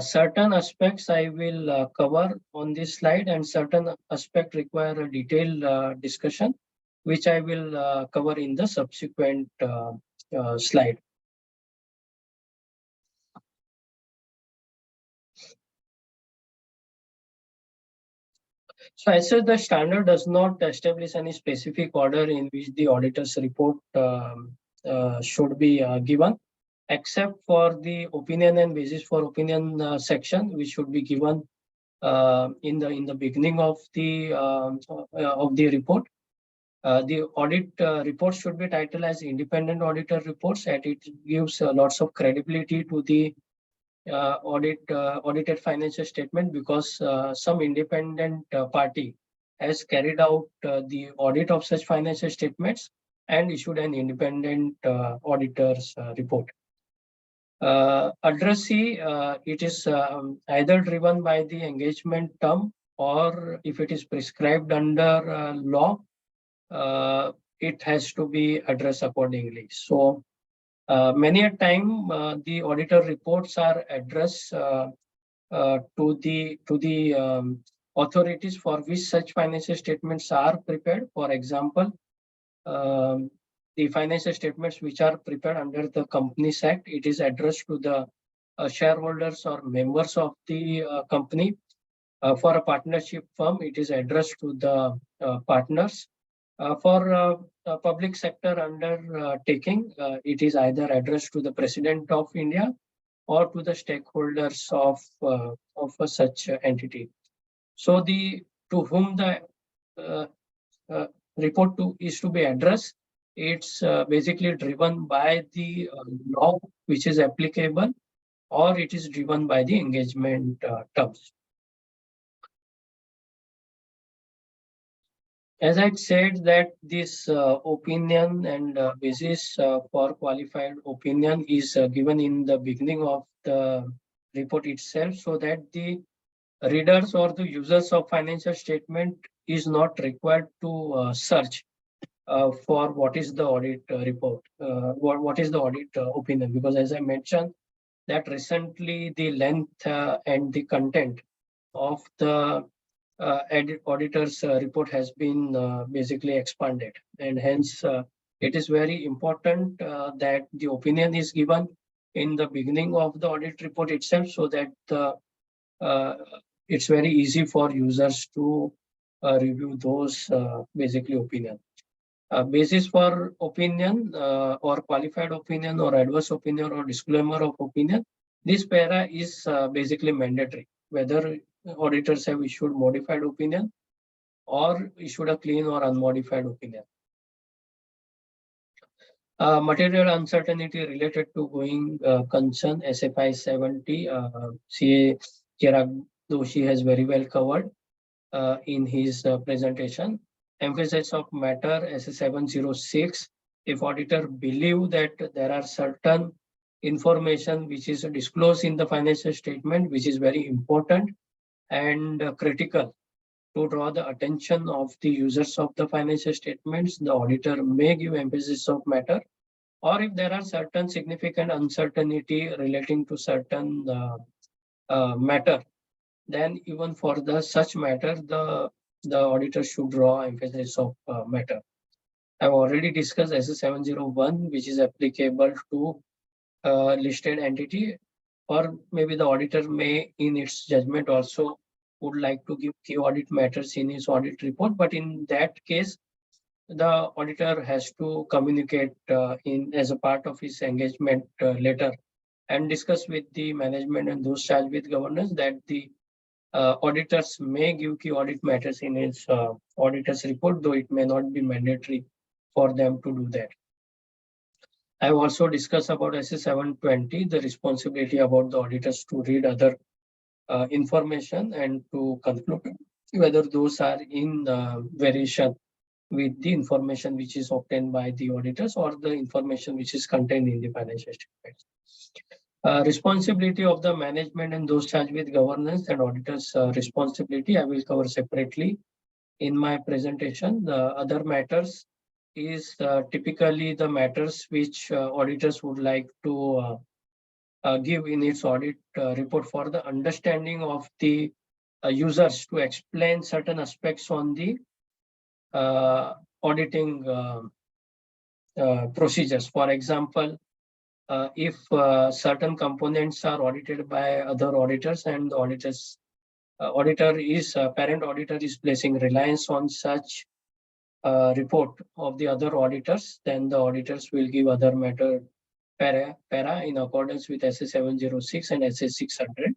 certain aspects I will cover on this slide, and certain aspects require a detailed discussion, which I will cover in the subsequent slide. So as said, the standard does not establish any specific order in which the auditor's report should be given, except for the opinion and basis for opinion section, which should be given in the beginning of the report. The audit report should be titled as independent auditor reports, and it gives lots of credibility to the audited financial statement, because some independent party has carried out the audit of such financial statements, and issued an independent auditor's report. Address C, it is either driven by the engagement term, or if it is prescribed under law, it has to be addressed accordingly. So many a time the auditor reports are addressed to the authorities for which such financial statements are prepared. For example, the financial statements which are prepared under the Companies Act, it is addressed to the shareholders or members of the company. For a partnership firm, it is addressed to the partners. For public sector undertaking, it is either addressed to the President of India or to the stakeholders of such entity. So to whom the report is to be addressed, it's basically driven by the law which is applicable, or it is driven by the engagement terms. As I said, that this opinion and basis for qualified opinion is given in the beginning of the report itself, so that the readers or the users of financial statement is not required to search for what is the audit report, what is the audit opinion, because as I mentioned, that recently the length and the content of the auditor's report has been basically expanded, and hence it is very important that the opinion is given in the beginning of the audit report itself, so that it's very easy for users to review those basically opinion. Basis for opinion or qualified opinion or adverse opinion or disclaimer of opinion, this para is basically mandatory, whether auditors have issued modified opinion or issued a clean or unmodified opinion. Material uncertainty related to going concern, SFI 70, CA Chirag Doshi has very well covered in his presentation. Emphasis of matter, SS706, if auditor believe that there are certain information which is disclosed in the financial statement, which is very important and critical to draw the attention of the users of the financial statements, the auditor may give emphasis of matter. Or if there are certain significant uncertainty relating to certain matter, then even for the such matter, the auditor should draw emphasis of matter. I've already discussed SS701, which is applicable to listed entity, or maybe the auditor may, in its judgment, also would like to give key audit matters in his audit report. But in that case, the auditor has to communicate as a part of his engagement letter and discuss with the management and those charged with governance that the auditors may give key audit matters in his auditor's report, though it may not be mandatory for them to do that. I've also discussed about SS720, the responsibility about the auditors to read other information and to conclude whether those are in variation with the information which is obtained by the auditors or the information which is contained in the financial statements. Responsibility of the management and those charged with governance and auditors responsibility, I will cover separately in my presentation. The other matters is typically the matters which auditors would like to give in its audit report for the understanding of the users, to explain certain aspects on the auditing procedures. For example, if certain components are audited by other auditors and the parent auditor is placing reliance on such report of the other auditors, then the auditors will give other matter para in accordance with SS706 and SS600.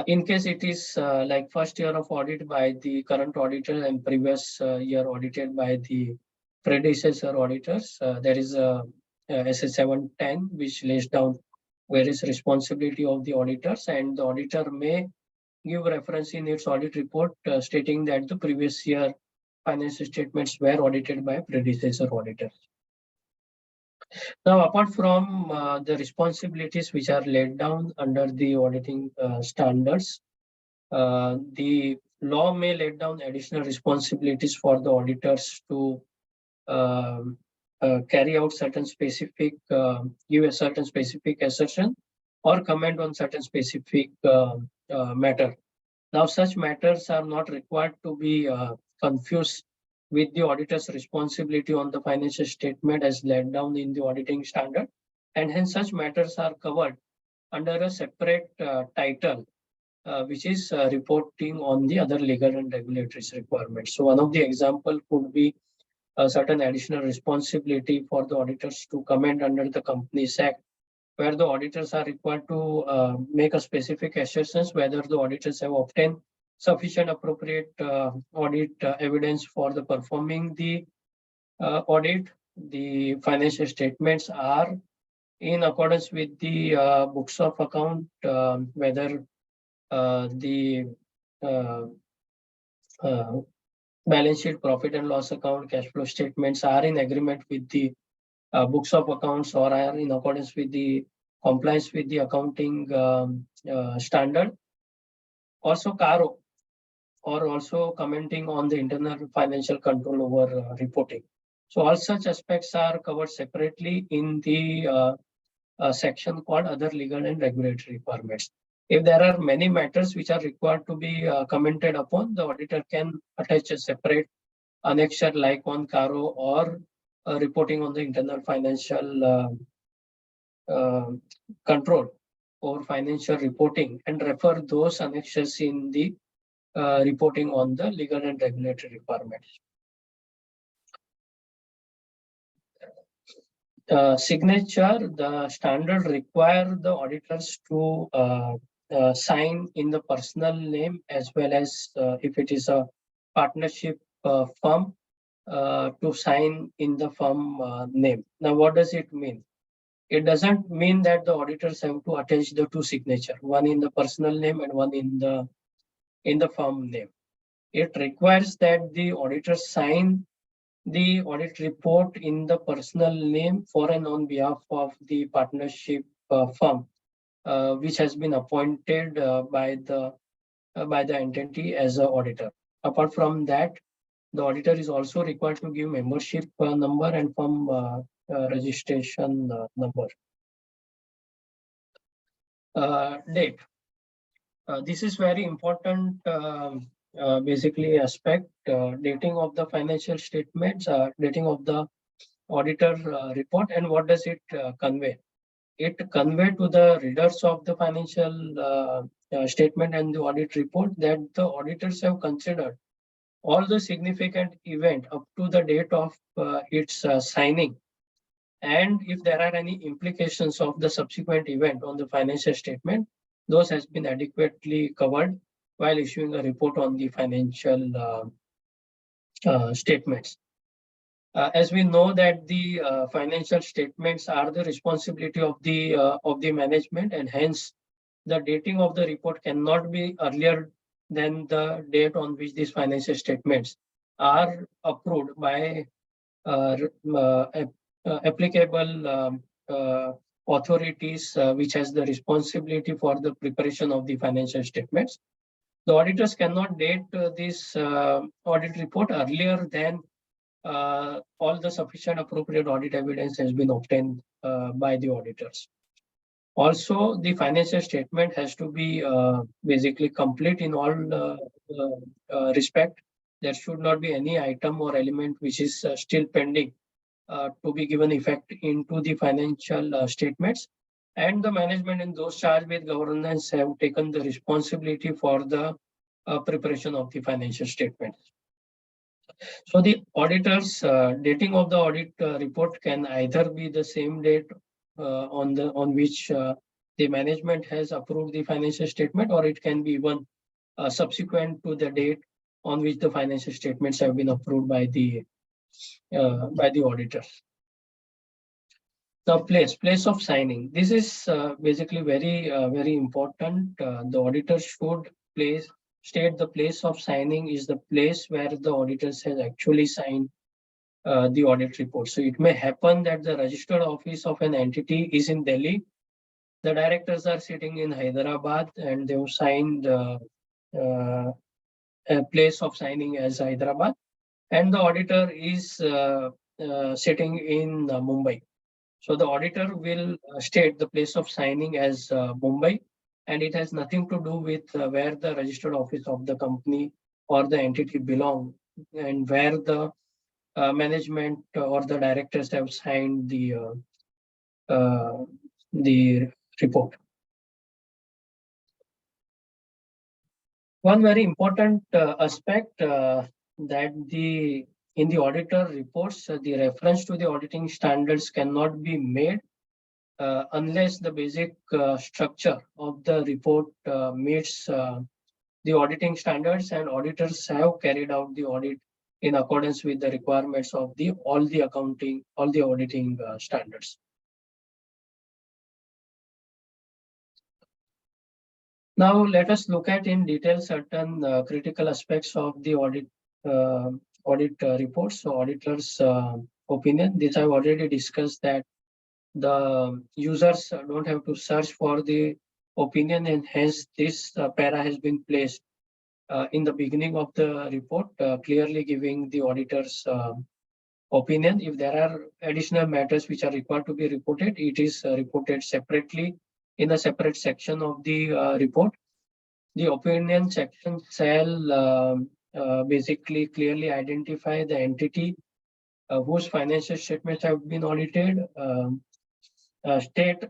In case it is like first year of audit by the current auditor and previous year audited by the predecessor auditors, there is a SS710 which lays down various responsibility of the auditors, and the auditor may give reference in its audit report stating that the previous year financial statements were audited by predecessor auditors. Now, apart from the responsibilities which are laid down under the auditing standards, the law may lay down additional responsibilities for the auditors to carry out certain specific, give a certain specific assertion or comment on certain specific matter. Now, such matters are not required to be confused with the auditor's responsibility on the financial statement as laid down in the auditing standard, and hence such matters are covered under a separate title, which is reporting on the other legal and regulatory requirements. So one of the example could be a certain additional responsibility for the auditors to comment under the Companies Act, where the auditors are required to make a specific assertions whether the auditors have obtained sufficient appropriate audit evidence for the performing the audit. The financial statements are in accordance with the books of account, whether the balance sheet, profit and loss account, cash flow statements are in agreement with the books of accounts or are in accordance with the compliance with the accounting standard. Also, CARO, or also commenting on the internal financial control over reporting. So all such aspects are covered separately in the section called other legal and regulatory requirements. If there are many matters which are required to be commented upon, the auditor can attach a separate annexure like on CARO or reporting on the internal financial control over financial reporting and refer those annexures in the reporting on the legal and regulatory requirements. Signature, the standard require the auditors to sign in the personal name as well as if it is a partnership firm to sign in the firm name. Now, what does it mean? It doesn't mean that the auditors have to attach the two signature, one in the personal name and one in the firm name. It requires that the auditors sign the audit report in the personal name for and on behalf of the partnership firm, which has been appointed by the entity as an auditor. Apart from that, the auditor is also required to give membership number and firm registration number. Date. This is very important, basically aspect, dating of the financial statements, dating of the auditor report, and what does it convey? It convey to the readers of the financial statement and the audit report that the auditors have considered all the significant event up to the date of its signing. And if there are any implications of the subsequent event on the financial statement, those has been adequately covered while issuing a report on the financial statements. As we know that the financial statements are the responsibility of the management, and hence the dating of the report cannot be earlier than the date on which these financial statements are approved by applicable authorities which has the responsibility for the preparation of the financial statements. The auditors cannot date this audit report earlier than all the sufficient appropriate audit evidence has been obtained by the auditors. Also, the financial statement has to be basically complete in all respect. There should not be any item or element which is still pending to be given effect into the financial statements, and the management and those charged with governance have taken the responsibility for the preparation of the financial statements. So the auditors dating of the audit report can either be the same date on which the management has approved the financial statement, or it can be even subsequent to the date on which the financial statements have been approved by the auditors. Now, place of signing. This is basically very important. The auditor should place state the place of signing is the place where the auditors has actually signed the audit report. So it may happen that the registered office of an entity is in Delhi. The directors are sitting in Hyderabad and they have signed a place of signing as Hyderabad, and the auditor is sitting in Mumbai. So the auditor will state the place of signing as Mumbai, and it has nothing to do with where the registered office of the company or the entity belong, and where the management or the directors have signed the report. One very important aspect that in the auditor reports, the reference to the auditing standards cannot be made unless the basic structure of the report meets the auditing standards and auditors have carried out the audit in accordance with the requirements of all the auditing standards. Now let us look at in detail certain critical aspects of the audit reports. So auditors' opinion. This I've already discussed that the users don't have to search for the opinion, and hence this para has been placed in the beginning of the report, clearly giving the auditor's opinion. If there are additional matters which are required to be reported, it is reported separately in a separate section of the report. The opinion section shall basically clearly identify the entity whose financial statements have been audited.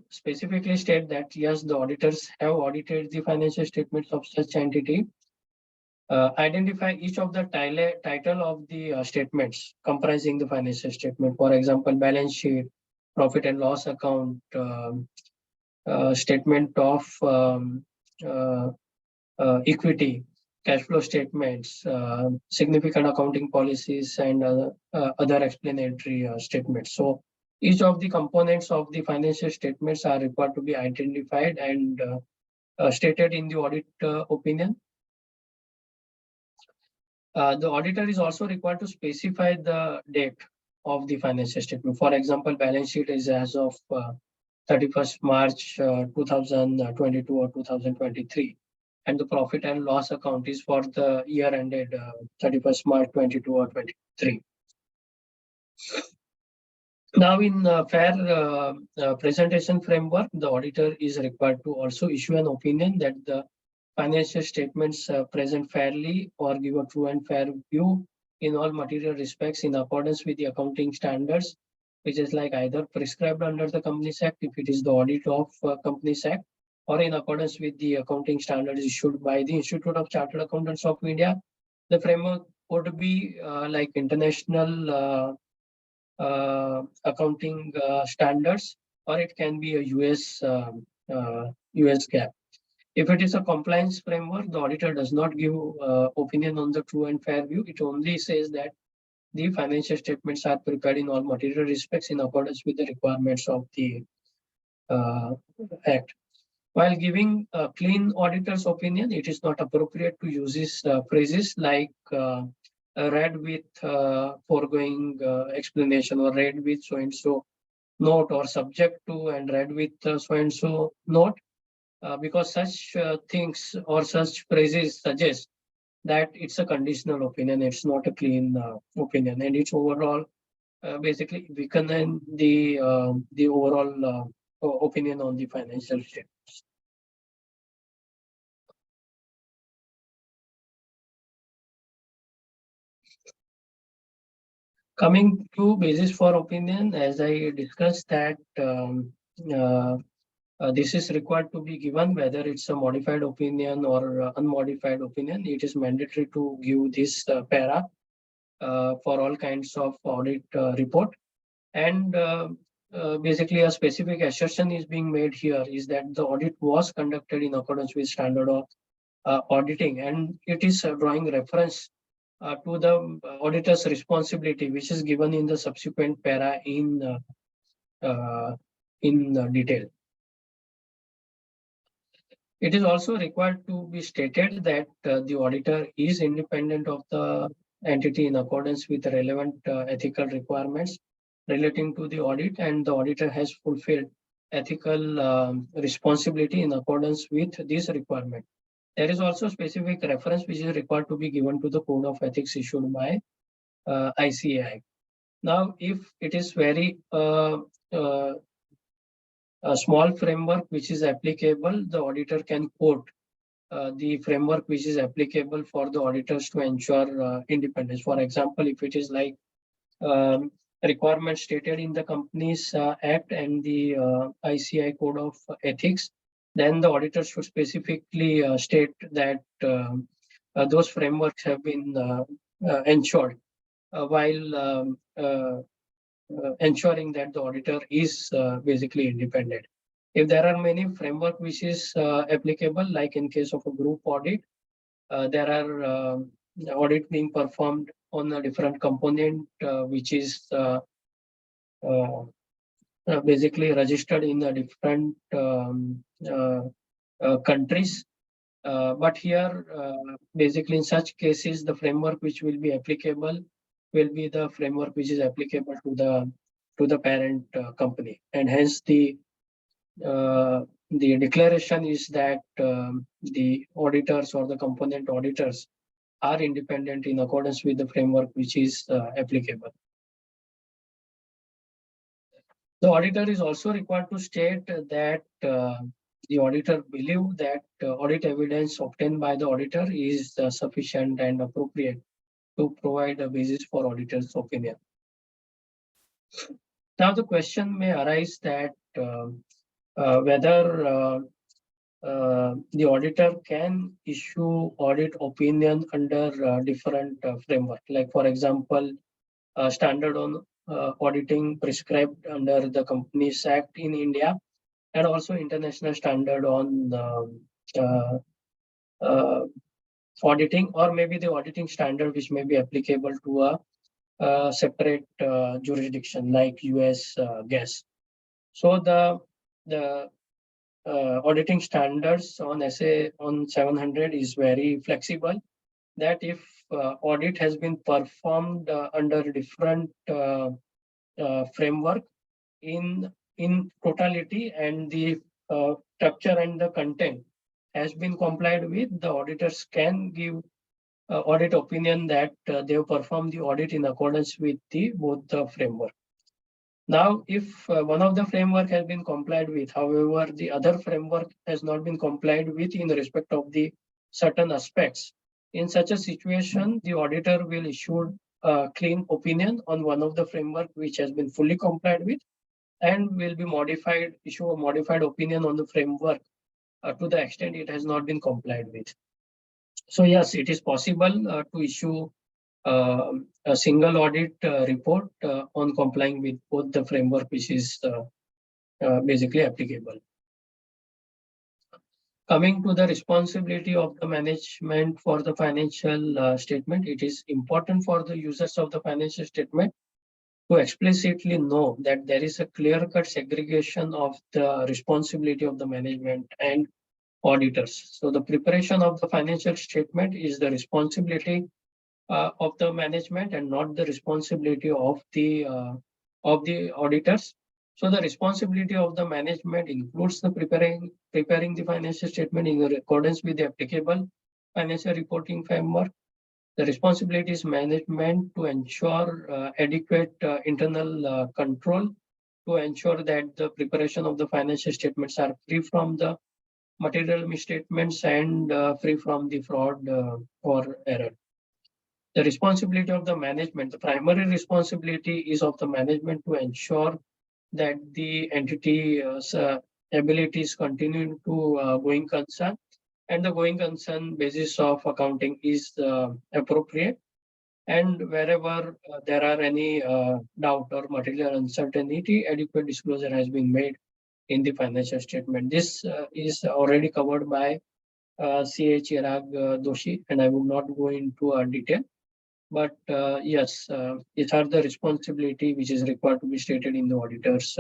Specifically state that yes, the auditors have audited the financial statements of such entity. Identify each of the title of the statements comprising the financial statement. For example, balance sheet, profit and loss account, statement of equity, cash flow statements, significant accounting policies, and other explanatory statements. So each of the components of the financial statements are required to be identified and stated in the audit opinion. The auditor is also required to specify the date of the financial statement. For example, balance sheet is as of 31st March 2022 or 2023. And the profit and loss account is for the year ended 31st March 22 or 23. Now, in fair presentation framework, the auditor is required to also issue an opinion that the financial statements present fairly or give a true and fair view in all material respects in accordance with the accounting standards, which is like either prescribed under the Companies Act if it is the audit of Companies Act, or in accordance with the accounting standards issued by the Institute of Chartered Accountants of India. The framework would be like international accounting standards, or it can be a US GAAP. If it is a compliance framework, the auditor does not give opinion on the true and fair view. It only says that the financial statements are prepared in all material respects in accordance with the requirements of the Act. While giving a clean auditor's opinion, it is not appropriate to use these phrases like read with foregoing explanation, or read with so-and-so note, or subject to and read with so-and-so note, because such things or such phrases suggest that it's a conditional opinion, it's not a clean opinion, and it's overall basically weaken the overall opinion on the financial statements. Coming to basis for opinion, as I discussed that this is required to be given whether it's a modified opinion or unmodified opinion. It is mandatory to give this para for all kinds of audit report. And basically a specific assertion is being made here is that the audit was conducted in accordance with standard of auditing, and it is drawing reference to the auditor's responsibility, which is given in the subsequent para in detail. It is also required to be stated that the auditor is independent of the entity in accordance with the relevant ethical requirements relating to the audit, and the auditor has fulfilled ethical responsibility in accordance with this requirement. There is also specific reference which is required to be given to the code of ethics issued by ICAI. Now, if it is very a small framework which is applicable, the auditor can quote the framework which is applicable for the auditors to ensure independence. For example, if it is like requirements stated in the Companies Act and the ICI Code of Ethics, then the auditor should specifically state that those frameworks have been ensured while ensuring that the auditor is basically independent. If there are many framework which is applicable, like in case of a group audit, there are audit being performed on a different component which is basically registered in a different countries. But here, basically in such cases, the framework which will be applicable will be the framework which is applicable to the parent company, and hence the declaration is that the auditors or the component auditors are independent in accordance with the framework which is applicable. The auditor is also required to state that the auditor believe that audit evidence obtained by the auditor is sufficient and appropriate to provide a basis for auditor's opinion. Now the question may arise that whether the auditor can issue audit opinion under different framework, like for example, standard on auditing prescribed under the Companies Act in India, and also international standard on auditing, or maybe the auditing standard which may be applicable to a separate jurisdiction like US GAS. So the auditing standards on SA on 700 is very flexible, that if audit has been performed under different framework in totality, and the structure and the content has been complied with, the auditors can give audit opinion that they have performed the audit in accordance with both the framework. Now, if one of the framework has been complied with, however, the other framework has not been complied with in respect of the certain aspects, in such a situation, the auditor will issue a clean opinion on one of the framework which has been fully complied with, and will be issue a modified opinion on the framework to the extent it has not been complied with. So yes, it is possible to issue a single audit report on complying with both the framework which is basically applicable. Coming to the responsibility of the management for the financial statement, it is important for the users of the financial statement to explicitly know that there is a clear-cut segregation of the responsibility of the management and auditors. So the preparation of the financial statement is the responsibility of the management and not the responsibility of the auditors. So the responsibility of the management includes the preparing the financial statement in accordance with the applicable financial reporting framework. The responsibility is management to ensure adequate internal control, to ensure that the preparation of the financial statements are free from the material misstatements and free from the fraud or error. The responsibility of the management, the primary responsibility is of the management to ensure that the entity's abilities continue to going concern, and the going concern basis of accounting is appropriate. And wherever there are any doubt or material uncertainty, adequate disclosure has been made in the financial statement. This is already covered by CA Chirag Doshi, and I will not go into detail. But yes, these are the responsibility which is required to be stated in the auditor's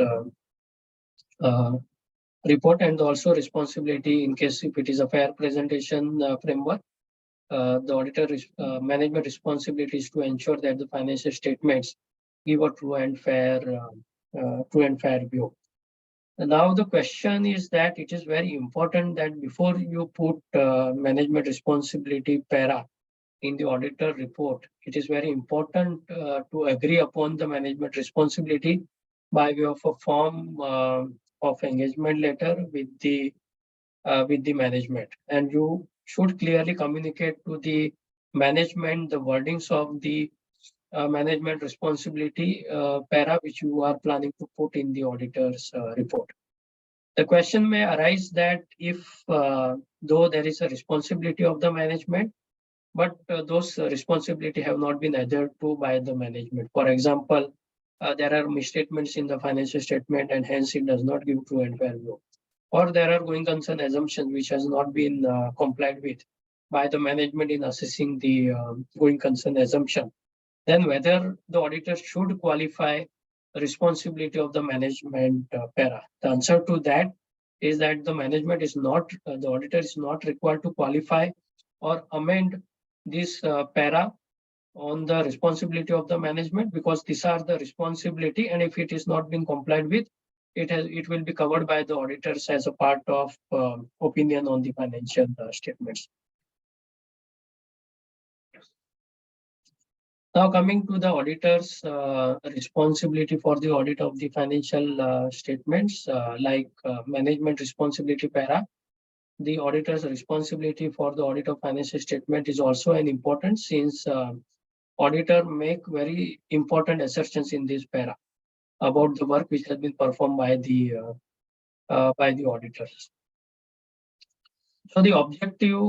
report, and also responsibility in case if it is a fair presentation framework. The auditor management responsibility is to ensure that the financial statements give a true and fair view. And now the question is that it is very important that before you put management responsibility para in the auditor report, it is very important to agree upon the management responsibility by way of a form of engagement letter with the management, and you should clearly communicate to the management the wordings of the management responsibility para which you are planning to put in the auditor's report. The question may arise that if though there is a responsibility of the management, but those responsibility have not been adhered to by the management. For example, there are misstatements in the financial statement and hence it does not give true and fair view. Or there are going concern assumptions which has not been complied with by the management in assessing the going concern assumption. Then whether the auditor should qualify the responsibility of the management para. The answer to that is that the management is not, the auditor is not required to qualify or amend this para on the responsibility of the management, because these are the responsibility, and if it is not being complied with, it will be covered by the auditors as a part of opinion on the financial statements. Now coming to the auditor's responsibility for the audit of the financial statements, like management responsibility para, the auditor's responsibility for the audit of financial statement is also an important, since auditor make very important assertions in this para about the work which has been performed by the auditors. So the objective,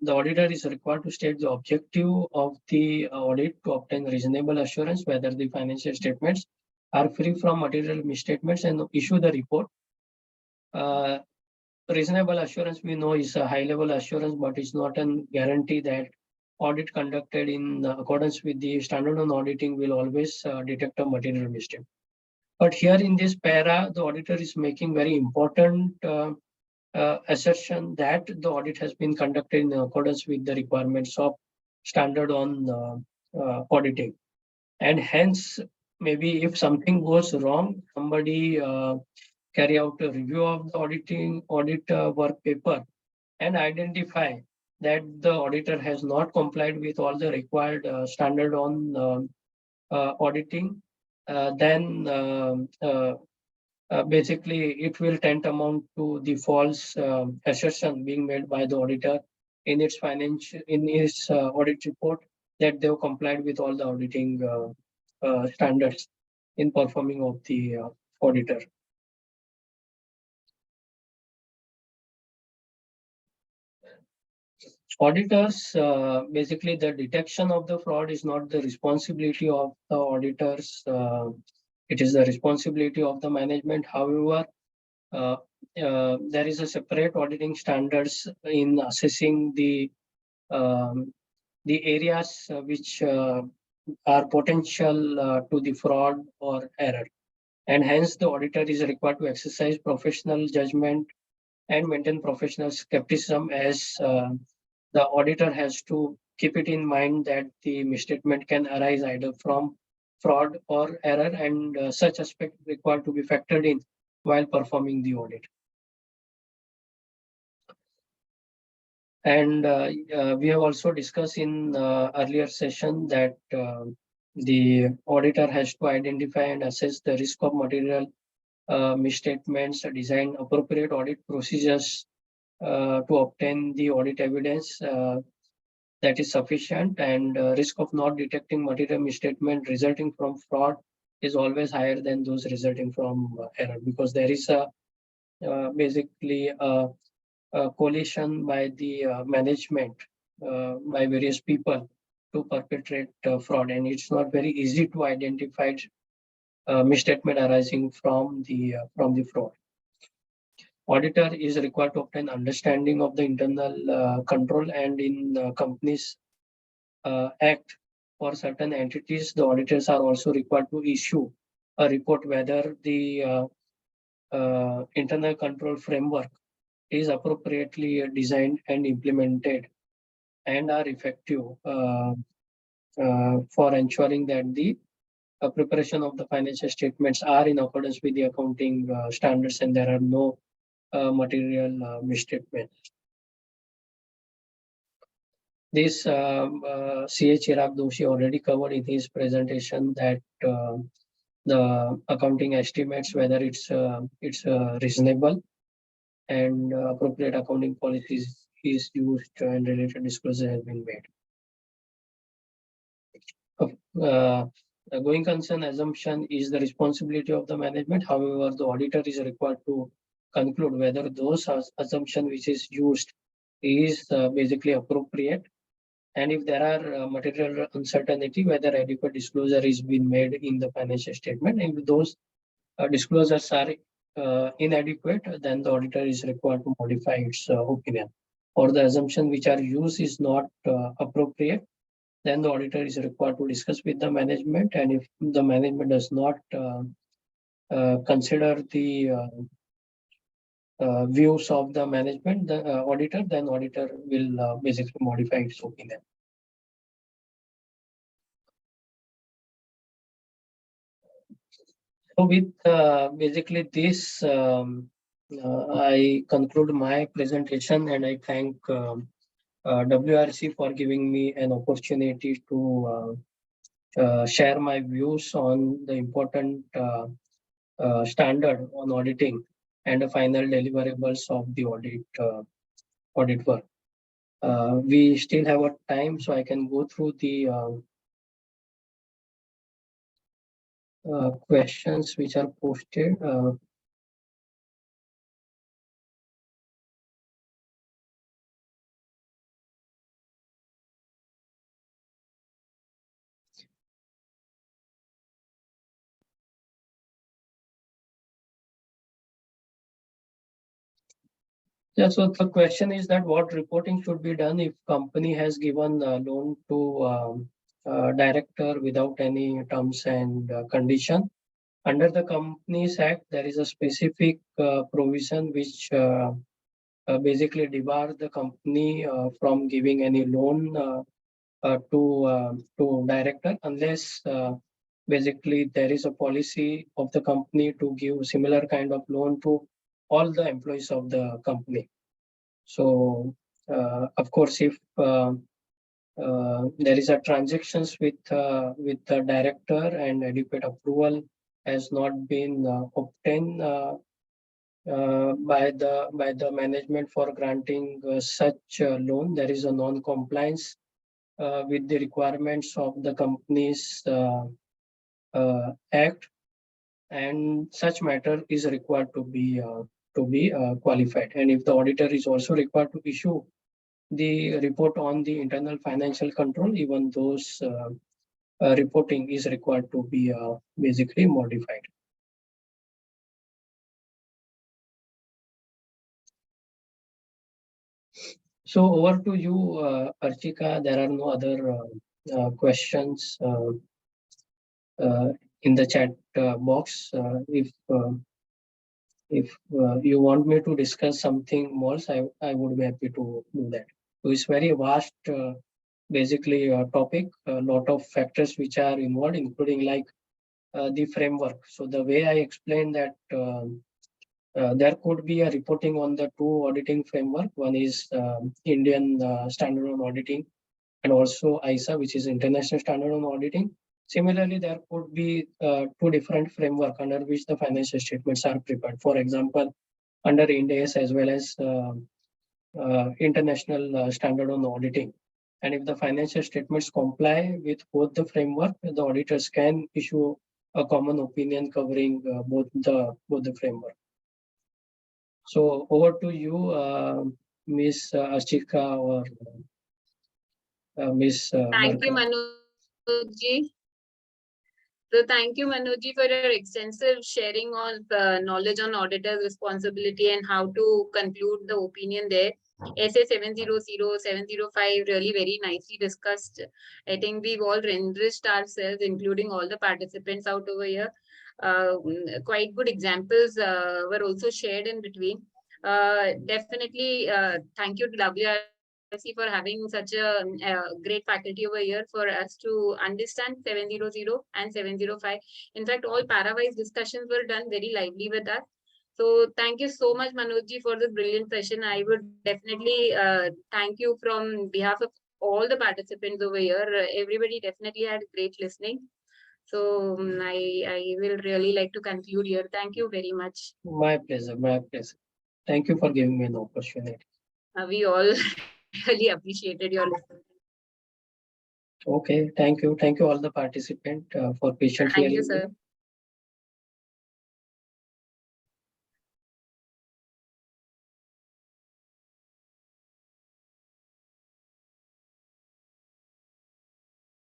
the auditor is required to state the objective of the audit to obtain reasonable assurance whether the financial statements are free from material misstatements and issue the report. Reasonable assurance we know is a high level assurance, but it's not a guarantee that audit conducted in accordance with the standard on auditing will always detect a material mistake. But here in this para, the auditor is making very important assertion that the audit has been conducted in accordance with the requirements of standard on auditing. And hence, maybe if something goes wrong, somebody carry out a review of the audit work paper and identify that the auditor has not complied with all the required standard on auditing, then basically it will tend amount to the false assertion being made by the auditor in its audit report that they have complied with all the auditing standards in performing of the auditor. Auditors, basically the detection of the fraud is not the responsibility of the auditors. It is the responsibility of the management. However, there is a separate auditing standards in assessing the areas which are potential to the fraud or error. And hence the auditor is required to exercise professional judgment and maintain professional skepticism, as the auditor has to keep it in mind that the misstatement can arise either from fraud or error, and such aspect required to be factored in while performing the audit. And we have also discussed in earlier session that the auditor has to identify and assess the risk of material misstatements, design appropriate audit procedures to obtain the audit evidence that is sufficient, and risk of not detecting material misstatement resulting from fraud is always higher than those resulting from error, because there is a basically a coalition by the management by various people to perpetrate fraud, and it's not very easy to identify misstatement arising from the fraud. Auditor is required to obtain understanding of the internal control, and in companies act for certain entities, the auditors are also required to issue a report whether the internal control framework is appropriately designed and implemented and are effective for ensuring that the preparation of the financial statements are in accordance with the accounting standards and there are no material misstatements. This CA Chirag Doshi already covered in his presentation that the accounting estimates whether it's reasonable and appropriate accounting policies is used and related disclosure has been made. The going concern assumption is the responsibility of the management. However, the auditor is required to conclude whether those assumption which is used is basically appropriate, and if there are material uncertainty, whether adequate disclosure is being made in the financial statement. And if those disclosures are inadequate, then the auditor is required to modify its opinion. Or the assumption which are used is not appropriate, then the auditor is required to discuss with the management. And if the management does not consider the views of the management, the auditor, then auditor will basically modify its opinion. So with basically this, I conclude my presentation and I thank WRC for giving me an opportunity to share my views on the important standard on auditing and the final deliverables of the audit work. We still have a time, so I can go through the questions which are posted. Yeah, so the question is that what reporting should be done if company has given a loan to director without any terms and condition. Under the Companies Act, there is a specific provision which basically debar the company from giving any loan to director unless basically there is a policy of the company to give similar kind of loan to all the employees of the company. So of course, if there is a transactions with the director and adequate approval has not been obtained by the management for granting such loan, there is a non-compliance with the requirements of the Companies Act, and such matter is required to be qualified. And if the auditor is also required to issue the report on the internal financial control, even those reporting is required to be basically modified. So over to you, Archika. There are no other questions in the chat box. If you want me to discuss something more, I would be happy to do that. So it's very vast, basically topic, a lot of factors which are involved, including like the framework. So the way I explained that there could be a reporting on the two auditing framework. One is Indian Standard on Auditing, and also ISA, which is International Standard on Auditing. Similarly, there could be two different framework under which the financial statements are prepared. For example, under Ind AS as well as International Standard on Auditing. And if the financial statements comply with both the framework, the auditors can issue a common opinion covering both the framework. So over to you, Ms. Archika or Ms. Thank you, Manoj ji. So thank you, Manoj, for your extensive sharing of knowledge on auditor's responsibility and how to conclude the opinion there. SA 700, 705 really very nicely discussed. I think we've all enriched ourselves, including all the participants out over here. Quite good examples were also shared in between. Definitely, thank you to WRC for having such a great faculty over here for us to understand 700 and 705. In fact, all para-wise discussions were done very lively with us. So thank you so much, Manoj, for this brilliant session. I would definitely thank you from behalf of all the participants over here. Everybody definitely had great listening. So I will really like to conclude here. Thank you very much. My pleasure, my pleasure. Thank you for giving me an opportunity. We all really appreciated your listening. Okay, thank you. Thank you all the participants for patiently Thank you, hearing me. sir.